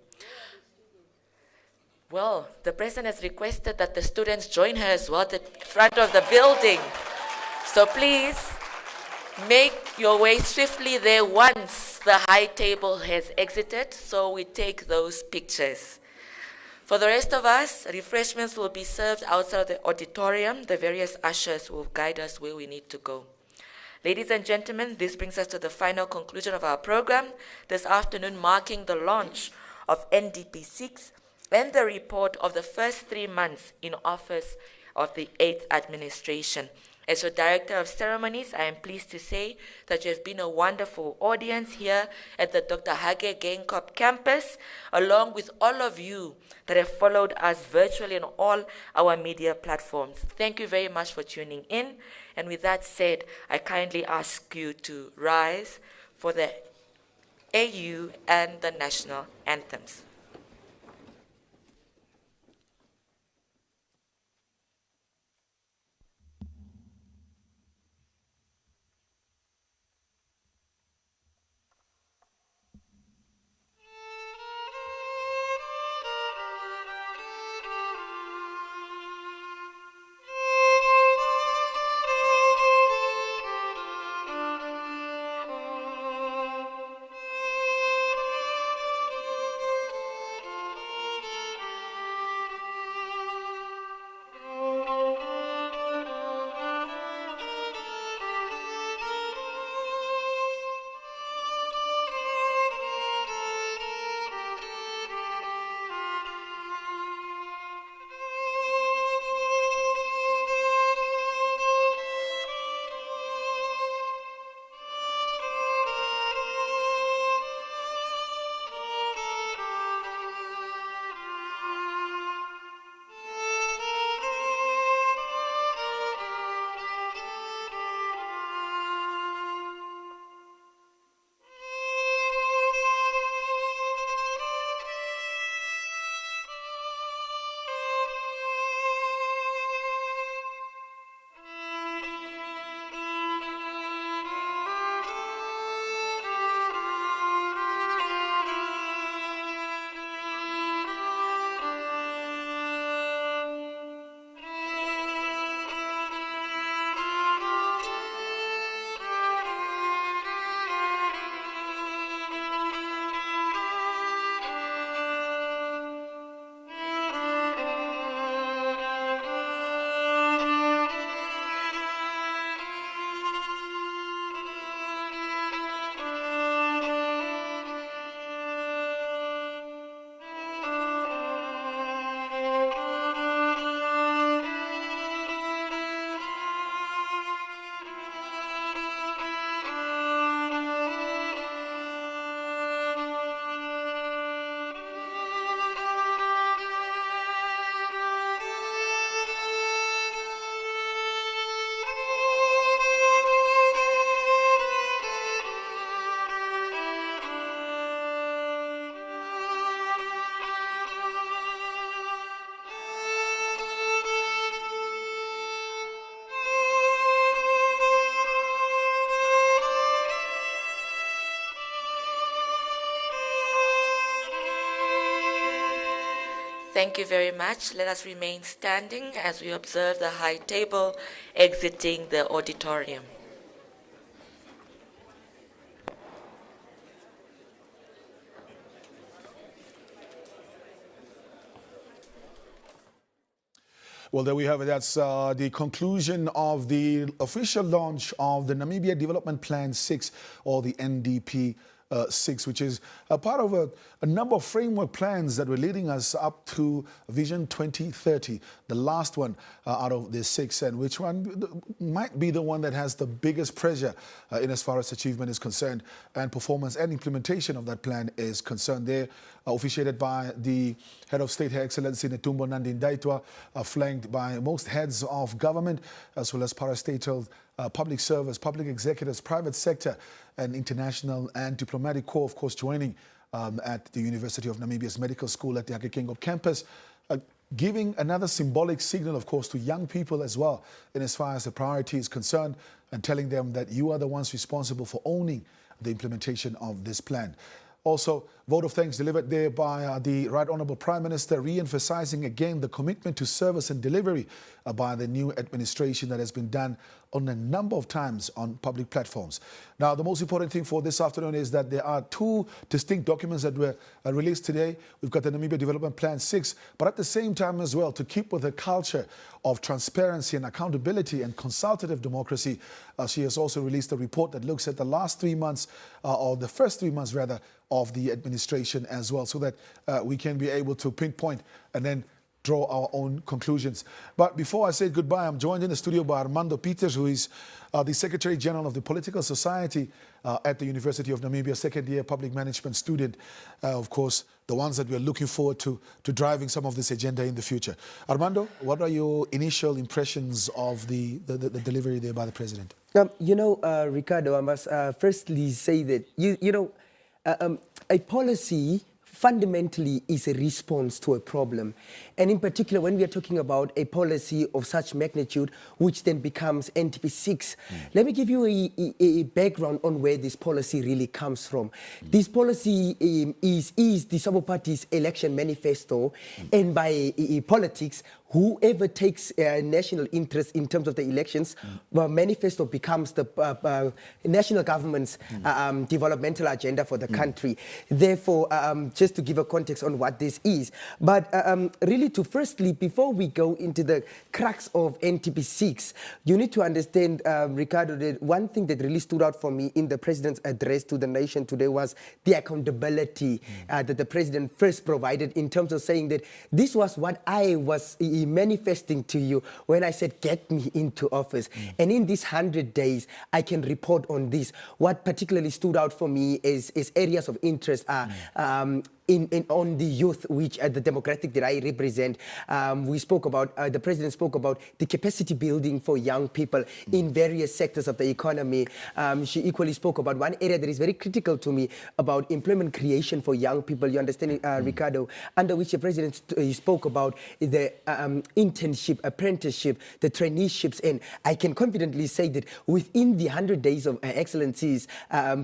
Well, the President has requested that the students join her as well at the front of the building. So please make your way swiftly there once the high table has exited, so we take those pictures. For the rest of us, refreshments will be served outside the auditorium. The various ushers will guide us where we need to go. Ladies and gentlemen, this brings us to the final conclusion of our program this afternoon, marking the launch of NDP6 and the report of the first 3 months in office of the 8th administration. As your Director of Ceremonies, I am pleased to say that you have been a wonderful audience here at the Dr. Hage Geingob campus, along with all of you that have followed us virtually on all our media platforms. Thank you very much for tuning in. And with that said, I kindly ask you to rise for the AU and the national anthems. Thank you very much. Let us remain standing as we observe the high table exiting the auditorium. Well, there we have it. That's the conclusion of the official launch of the Namibia Development Plan 6, or the NDP 6, which is a part of a number of framework plans that were leading us up to Vision 2030, the last one out of the 6, and which one might be the one that has the biggest pressure in as far as achievement is concerned, and performance and implementation of that plan is concerned. There, officiated by the Head of State, Her Excellency Netumbo Nandi-Ndaitwah, flanked by most heads of government, as well as parastatal public service, public executives, private sector, and international and diplomatic corps, of course, joining at the University of Namibia's Medical School at the Hakakingo campus, giving another symbolic signal, of course, to young people as well, in as far as the priority is concerned, and telling them that you are the ones responsible for owning the implementation of this plan. Also, vote of thanks delivered there by the Right Honourable Prime Minister, re-emphasising again the commitment to service and delivery by the new administration that has been done on a number of times on public platforms. Now, the most important thing for this afternoon is that there are two distinct documents that were released today. We've got the Namibia Development Plan 6, but at the same time as well, to keep with the culture of transparency and accountability and consultative democracy, she has also released a report that looks at the last 3 months, or the first 3 months rather, of the administration as well, so that we can be able to pinpoint and then draw our own conclusions. But before I say goodbye, I'm joined in the studio by Armando Peters, who is the Secretary General of the Political Society at the University of Namibia, second-year public management student, of course, the ones that we're looking forward to driving some of this agenda in the future. Armando, what are your initial impressions of the delivery there by the President? Ricardo, I must firstly say that, a policy fundamentally is a response to a problem. And in particular, when we are talking about a policy of such magnitude, which then becomes NDP6, let me give you a background on where this policy really comes from. This policy is the Sabo Party's election manifesto, and by politics, whoever takes national interest in terms of the elections, manifesto becomes the national government's developmental agenda for the country. Therefore, just to give a context on what this is, but really to firstly, before we go into the crux of NDP6, you need to understand, Ricardo, that one thing that really stood out for me in the President's address to the nation today was the accountability that the President first provided, in terms of saying that this was what I was manifesting to you when I said, get me into office. And in these 100 days, I can report on this. What particularly stood out for me is areas of interest on the youth, which the demographic that I represent. We spoke about, the President spoke about the capacity building for young people in various sectors of the economy. She equally spoke about one area that is very critical to me, about employment creation for young people. You understand, Ricardo, under which the President spoke about the internship, apprenticeship, the traineeships. And I can confidently say that within the 100 days of Excellency's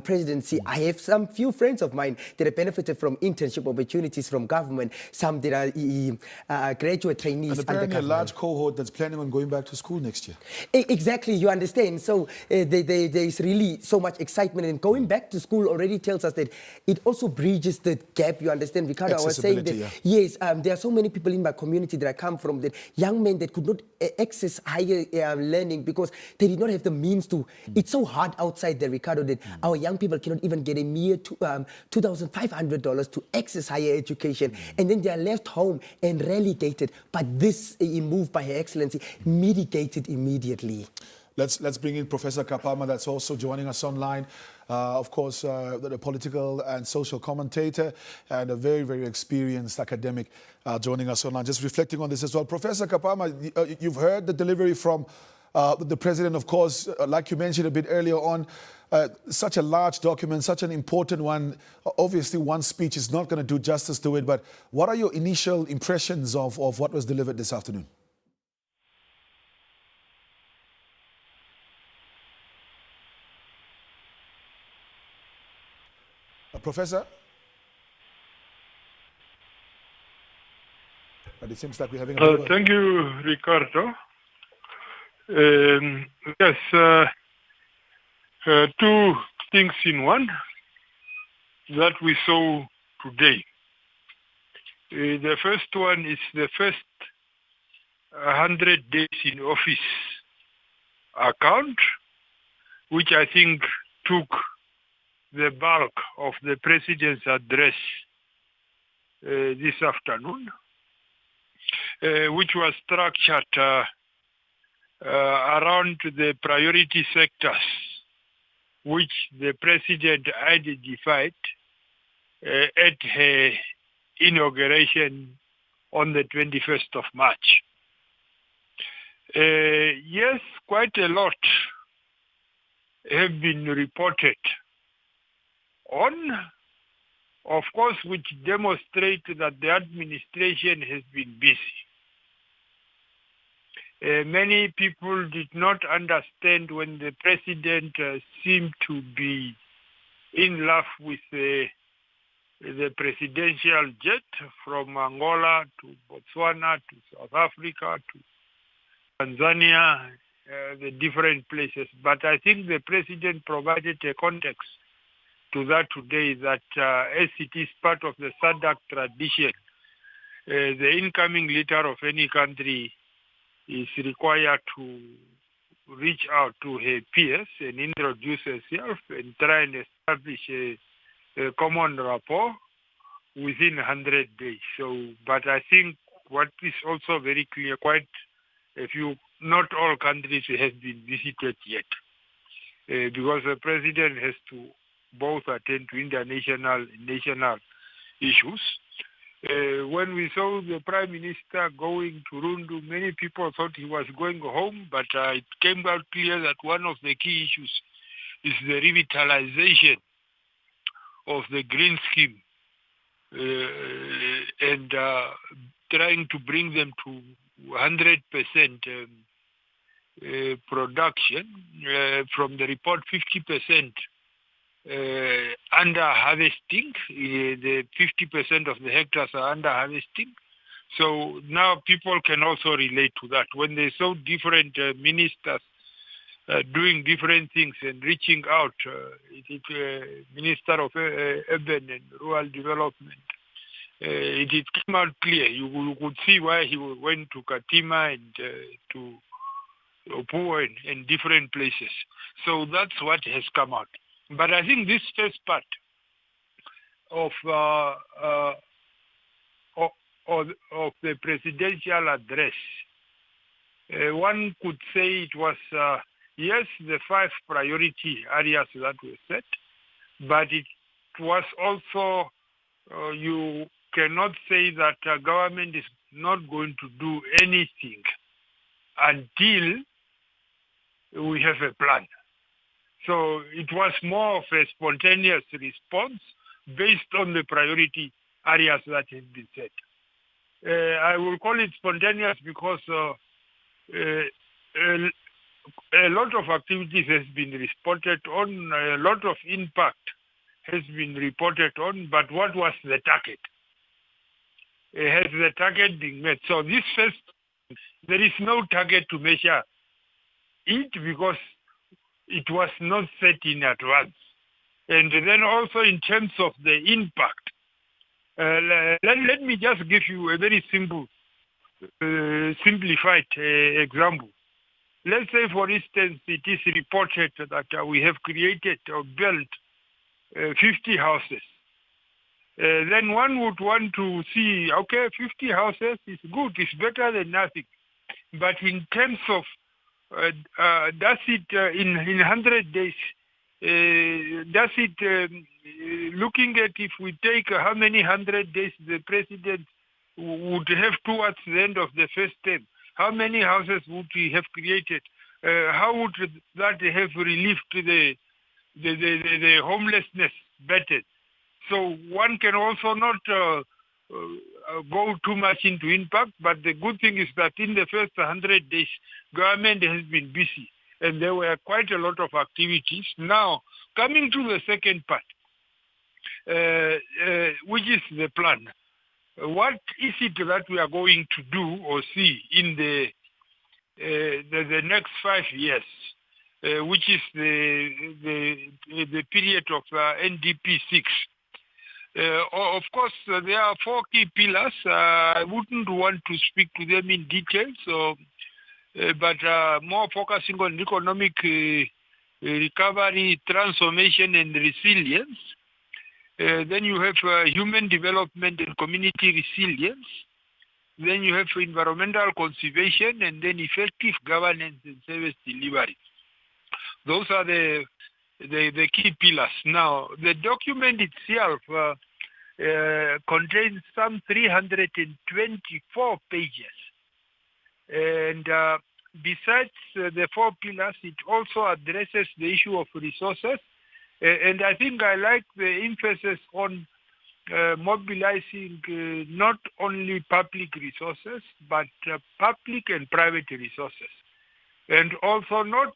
presidency, I have some few friends of mine that have benefited from internship opportunities from government, some that are graduate trainees. And apparently a large cohort that's planning on going back to school next year. Exactly, you understand. So there is really so much excitement, and going back to school already tells us that it also bridges the gap, you understand, Ricardo. I was saying that, yes, there are so many people in my community that I come from, that young men that could not access higher learning because they did not have the means to. It's so hard outside there, Ricardo, that our young people cannot even get a mere $2,500 to access higher education, and then they are left home and relegated. But this move by Her Excellency mitigated immediately. Let's bring in Professor Kapama, that's also joining us online. Of course, the political and social commentator, and a very, very experienced academic joining us online. Just reflecting on this as well. Professor Kapama, you've heard the delivery from the President, of course, like you mentioned a bit earlier on. Such a large document, such an important one. Obviously, one speech is not going to do justice to it, but what are your initial impressions of what was delivered this afternoon? Professor? But it seems like we're having a bit of a... Thank you, Ricardo. Yes, two things in one that we saw today. The first one is the first 100 days in office account, which I think took the bulk of the president's address this afternoon, which was structured around the priority sectors which the president identified at her inauguration on the 21st of March. Yes, quite a lot have been reported on, of course, which demonstrate that the administration has been busy. Many people did not understand when the president seemed to be in love with the presidential jet from Angola to Botswana to South Africa to Tanzania, the different places. But I think the president provided a context to that today that as it is part of the SADC tradition, the incoming leader of any country is required to reach out to her peers and introduce herself and try and establish a common rapport within 100 days. So, but I think what is also very clear, quite a few, not all countries have been visited yet, because the president has to both attend to international and national issues. When we saw the Prime Minister going to Rundu, many people thought he was going home, but it came out clear that one of the key issues is the revitalization of the green scheme and trying to bring them to 100% production. From the report, 50% under harvesting, the 50% of the hectares are under harvesting. So now people can also relate to that. When they saw different ministers doing different things and reaching out, Minister of Urban and Rural Development, it came out clear. You could see why he went to Katima and to Opuo and different places. So that's what has come out. But I think this first part of the presidential address, one could say it was, yes, the 5 priority areas that were set, but it was also, you cannot say that government is not going to do anything until we have a plan. So it was more of a spontaneous response based on the priority areas that have been set. I will call it spontaneous because a lot of activities has been reported on, a lot of impact has been reported on, but what was the target? Has the target been met? So this first, there is no target to measure it because it was not set in advance. And then also in terms of the impact, let me just give you a very simple, simplified example. Let's say, for instance, it is reported that we have created or built 50 houses. Then one would want to see, okay, 50 houses is good, it's better than nothing. But in terms of does it in 100 days, does it, looking at if we take how many 100 days the president would have towards the end of the first term, how many houses would we have created? How would that have relieved the homelessness better? So one can also not go too much into impact, but the good thing is that in the first 100 days, government has been busy, and there were quite a lot of activities. Now, coming to the second part, which is the plan. what is it that we are going to do or see in the next 5 years, which is the period of NDP6. Of course, there are 4 key pillars. I wouldn't want to speak to them in detail, but more focusing on economic recovery, transformation, and resilience. Then you have human development and community resilience. Then you have environmental conservation, and then effective governance and service delivery. Those are the key pillars. Now, the document itself contains some 324 pages. And besides the 4 pillars, it also addresses the issue of resources. And I think I like the emphasis on mobilizing not only public resources, but public and private resources. And also not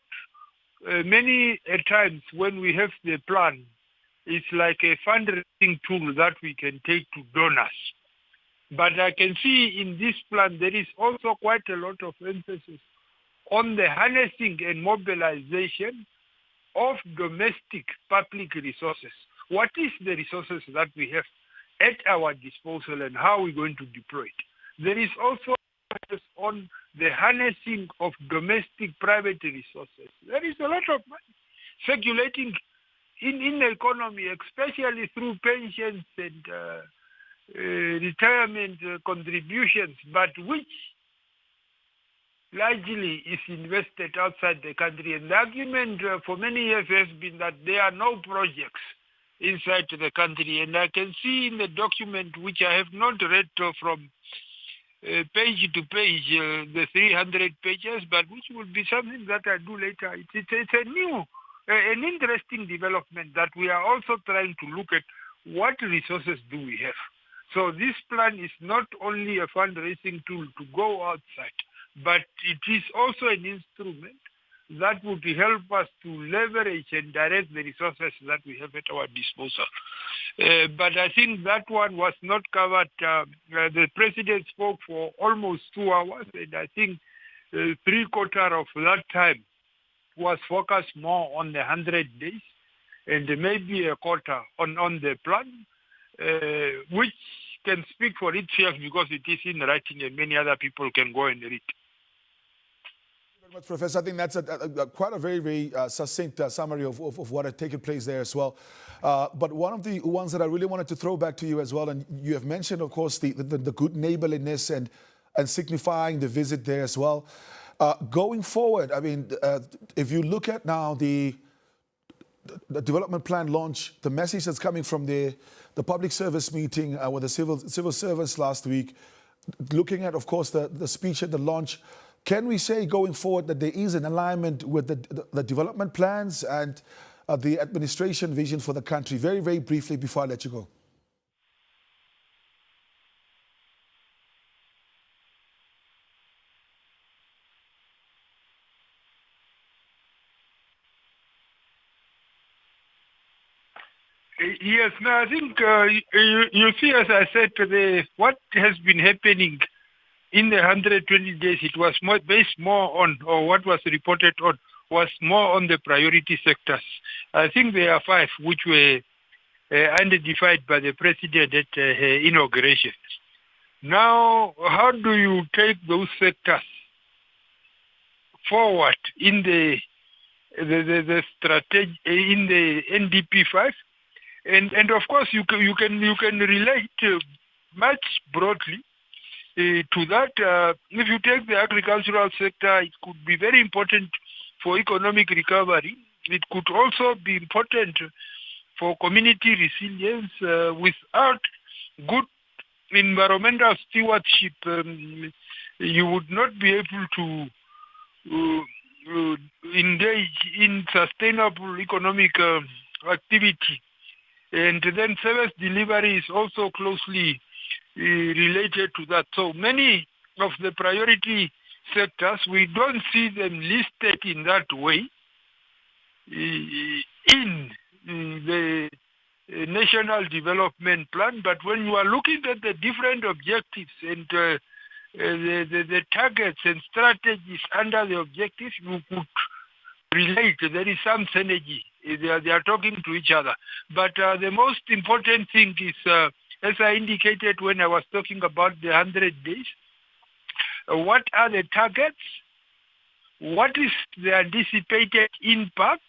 many times when we have the plan, it's like a fundraising tool that we can take to donors. But I can see in this plan, there is also quite a lot of emphasis on the harnessing and mobilization of domestic public resources. What is the resources that we have at our disposal and how are we going to deploy it? There is also emphasis on the harnessing of domestic private resources. There is a lot of money circulating in the economy, especially through pensions and retirement contributions, but which largely is invested outside the country. And the argument for many years has been that there are no projects inside the country. And I can see in the document, which I have not read from page to page, the 300 pages, but which will be something that I do later. It's a new, an interesting development that we are also trying to look at what resources do we have. So this plan is not only a fundraising tool to go outside, but it is also an instrument that would help us to leverage and direct the resources that we have at our disposal. But I think that one was not covered. The president spoke for almost 2 hours, and I think 3/4 of that time was focused more on the 100 days and maybe a quarter on the plan, which can speak for itself because it is in writing and many other people can go and read. Much, Professor. I think that's quite a very, very succinct summary of what had taken place there as well. But one of the ones that I really wanted to throw back to you as well, and you have mentioned, of course, the good neighborliness and signifying the visit there as well. Going forward, I mean, if you look at now the development plan launch, the message that's coming from the public service meeting with the civil service last week, looking at, of course, the speech at the launch, can we say going forward that there is an alignment with the development plans and the administration vision for the country? Very, very briefly before I let you go. Yes, no, I think you see, as I said today, what has been happening in the 120 days, it was based more on, or what was reported on, was more on the priority sectors. I think there are 5 which were identified by the president at inauguration. Now, how do you take those sectors forward in the strategy in the NDP5? And of course, you can relate much broadly to that. If you take the agricultural sector, it could be very important for economic recovery. It could also be important for community resilience. Without good environmental stewardship, you would not be able to engage in sustainable economic activity. And then service delivery is also closely related to that. So many of the priority sectors, we don't see them listed in that way in the national development plan, but when you are looking at the different objectives and the targets and strategies under the objectives, you could relate. There is some synergy. They are talking to each other. But the most important thing is, as I indicated when I was talking about the 100 days, what are the targets? What is the anticipated impact?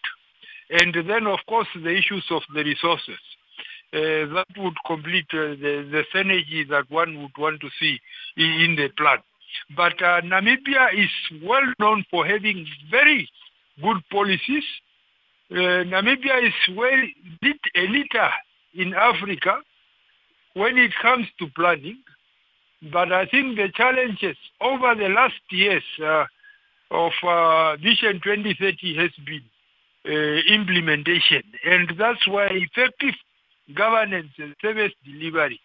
And then, of course, the issues of the resources. That would complete the synergy that one would want to see in the plan. But Namibia is well known for having very good policies. Namibia is a leader in Africa when it comes to planning. But I think the challenges over the last years of Vision 2030 has been implementation. And that's why effective governance and service delivery,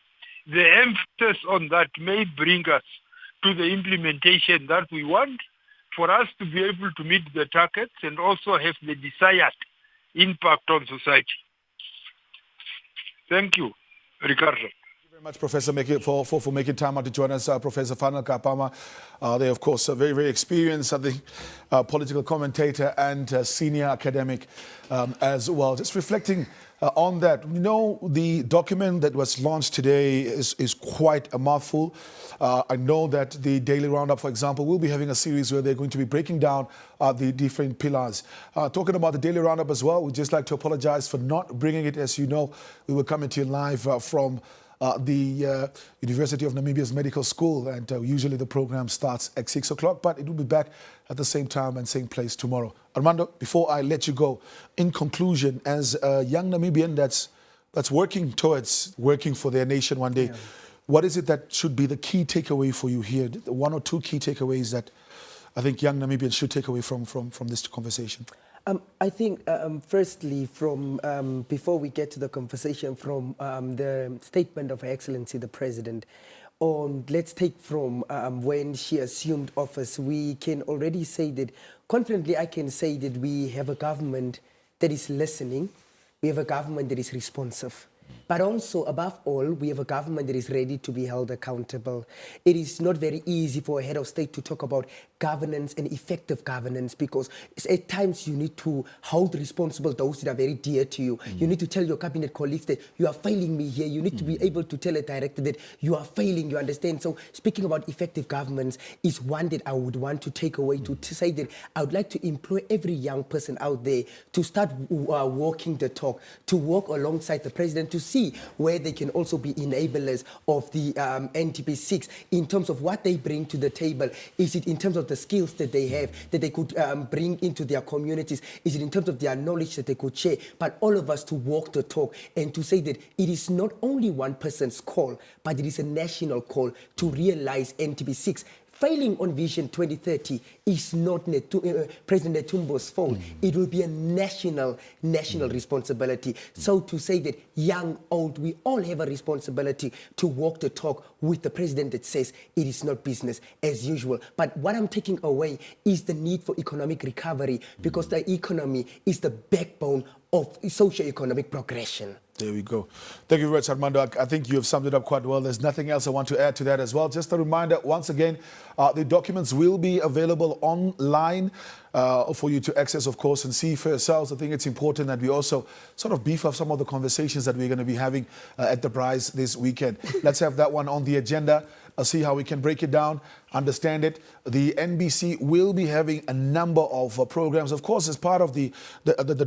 the emphasis on that may bring us to the implementation that we want for us to be able to meet the targets and also have the desired impact on society. Thank you, Ricardo. Thank you very much, Professor, for making time out to join us. Professor Fanel Kapama, they of course are very, very experienced, I think, political commentator and senior academic as well. Just reflecting on that, you know, the document that was launched today is quite a mouthful. I know that the Daily Roundup, for example, will be having a series where they're going to be breaking down the different pillars. Talking about the Daily Roundup as well, we'd just like to apologize for not bringing it. As you know, we were coming to you live from the University of Namibia's Medical School, and usually the program starts at 6 o'clock, but it will be back at the same time and same place tomorrow. Armando, before I let you go, in conclusion, as a young Namibian that's working for their nation one day, what is it that should be the key takeaway for you here? One or two key takeaways that I think young Namibians should take away from this conversation? I think, firstly, from before we get to the conversation, from the statement of Her Excellency the President, let's take from when she assumed office, we can already say that, confidently I can say that we have a government that is listening, we have a government that is responsive. But also, above all, we have a government that is ready to be held accountable. It is not very easy for a head of state to talk about governance and effective governance, because at times you need to hold responsible those that are very dear to you. You need to tell your cabinet colleagues that you are failing me here. You need to be able to tell a director that you are failing, you understand? So speaking about effective governance is one that I would want to take away, to say that I would like to employ every young person out there to start walking the talk, to walk alongside the president, to see where they can also be enablers of the NDP6 in terms of what they bring to the table. Is it in terms of the skills that they have, that they could bring into their communities? Is it in terms of their knowledge that they could share? But all of us to walk the talk and to say that it is not only one person's call, but it is a national call to realize NDP6. Failing on Vision 2030 is not President Netumbo's fault. It will be a national responsibility. So to say that young, old, we all have a responsibility to walk the talk with the president that says it is not business as usual. But what I'm taking away is the need for economic recovery, because the economy is the backbone of socio-economic progression. There we go. Thank you very much, Armando. I think you have summed it up quite well. There's nothing else I want to add to that as well. Just a reminder, once again, the documents will be available online for you to access, of course, and see for yourselves. I think it's important that we also sort of beef up some of the conversations that we're going to be having at the Prize this weekend. Let's have that one on the agenda. See how we can break it down, understand it. The NBC will be having a number of programs, of course, as part of the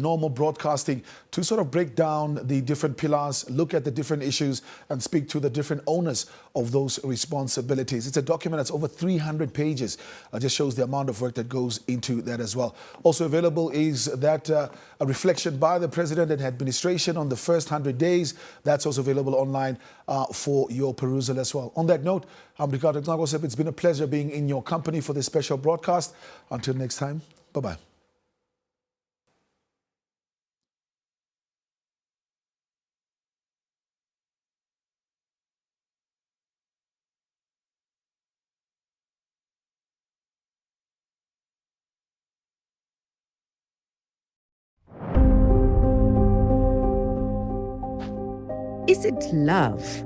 normal broadcasting, to sort of break down the different pillars, look at the different issues, and speak to the different owners of those responsibilities. It's a document that's over 300 pages. It just shows the amount of work that goes into that as well. Also available is that a reflection by the President and administration on the first 100 days. That's also available online for your perusal as well. On that note, I'm Ricardo Gnagosep. It's been a pleasure being in your company for this special broadcast. Until next time, bye-bye. Is it love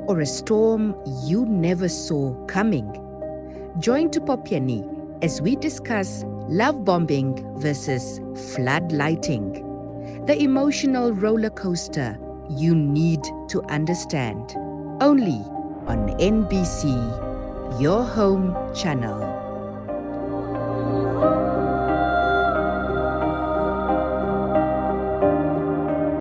or a storm you never saw coming? Join Tupopiani as we discuss love bombing versus floodlighting, the emotional roller coaster you need to understand. Only on NBC, your home channel.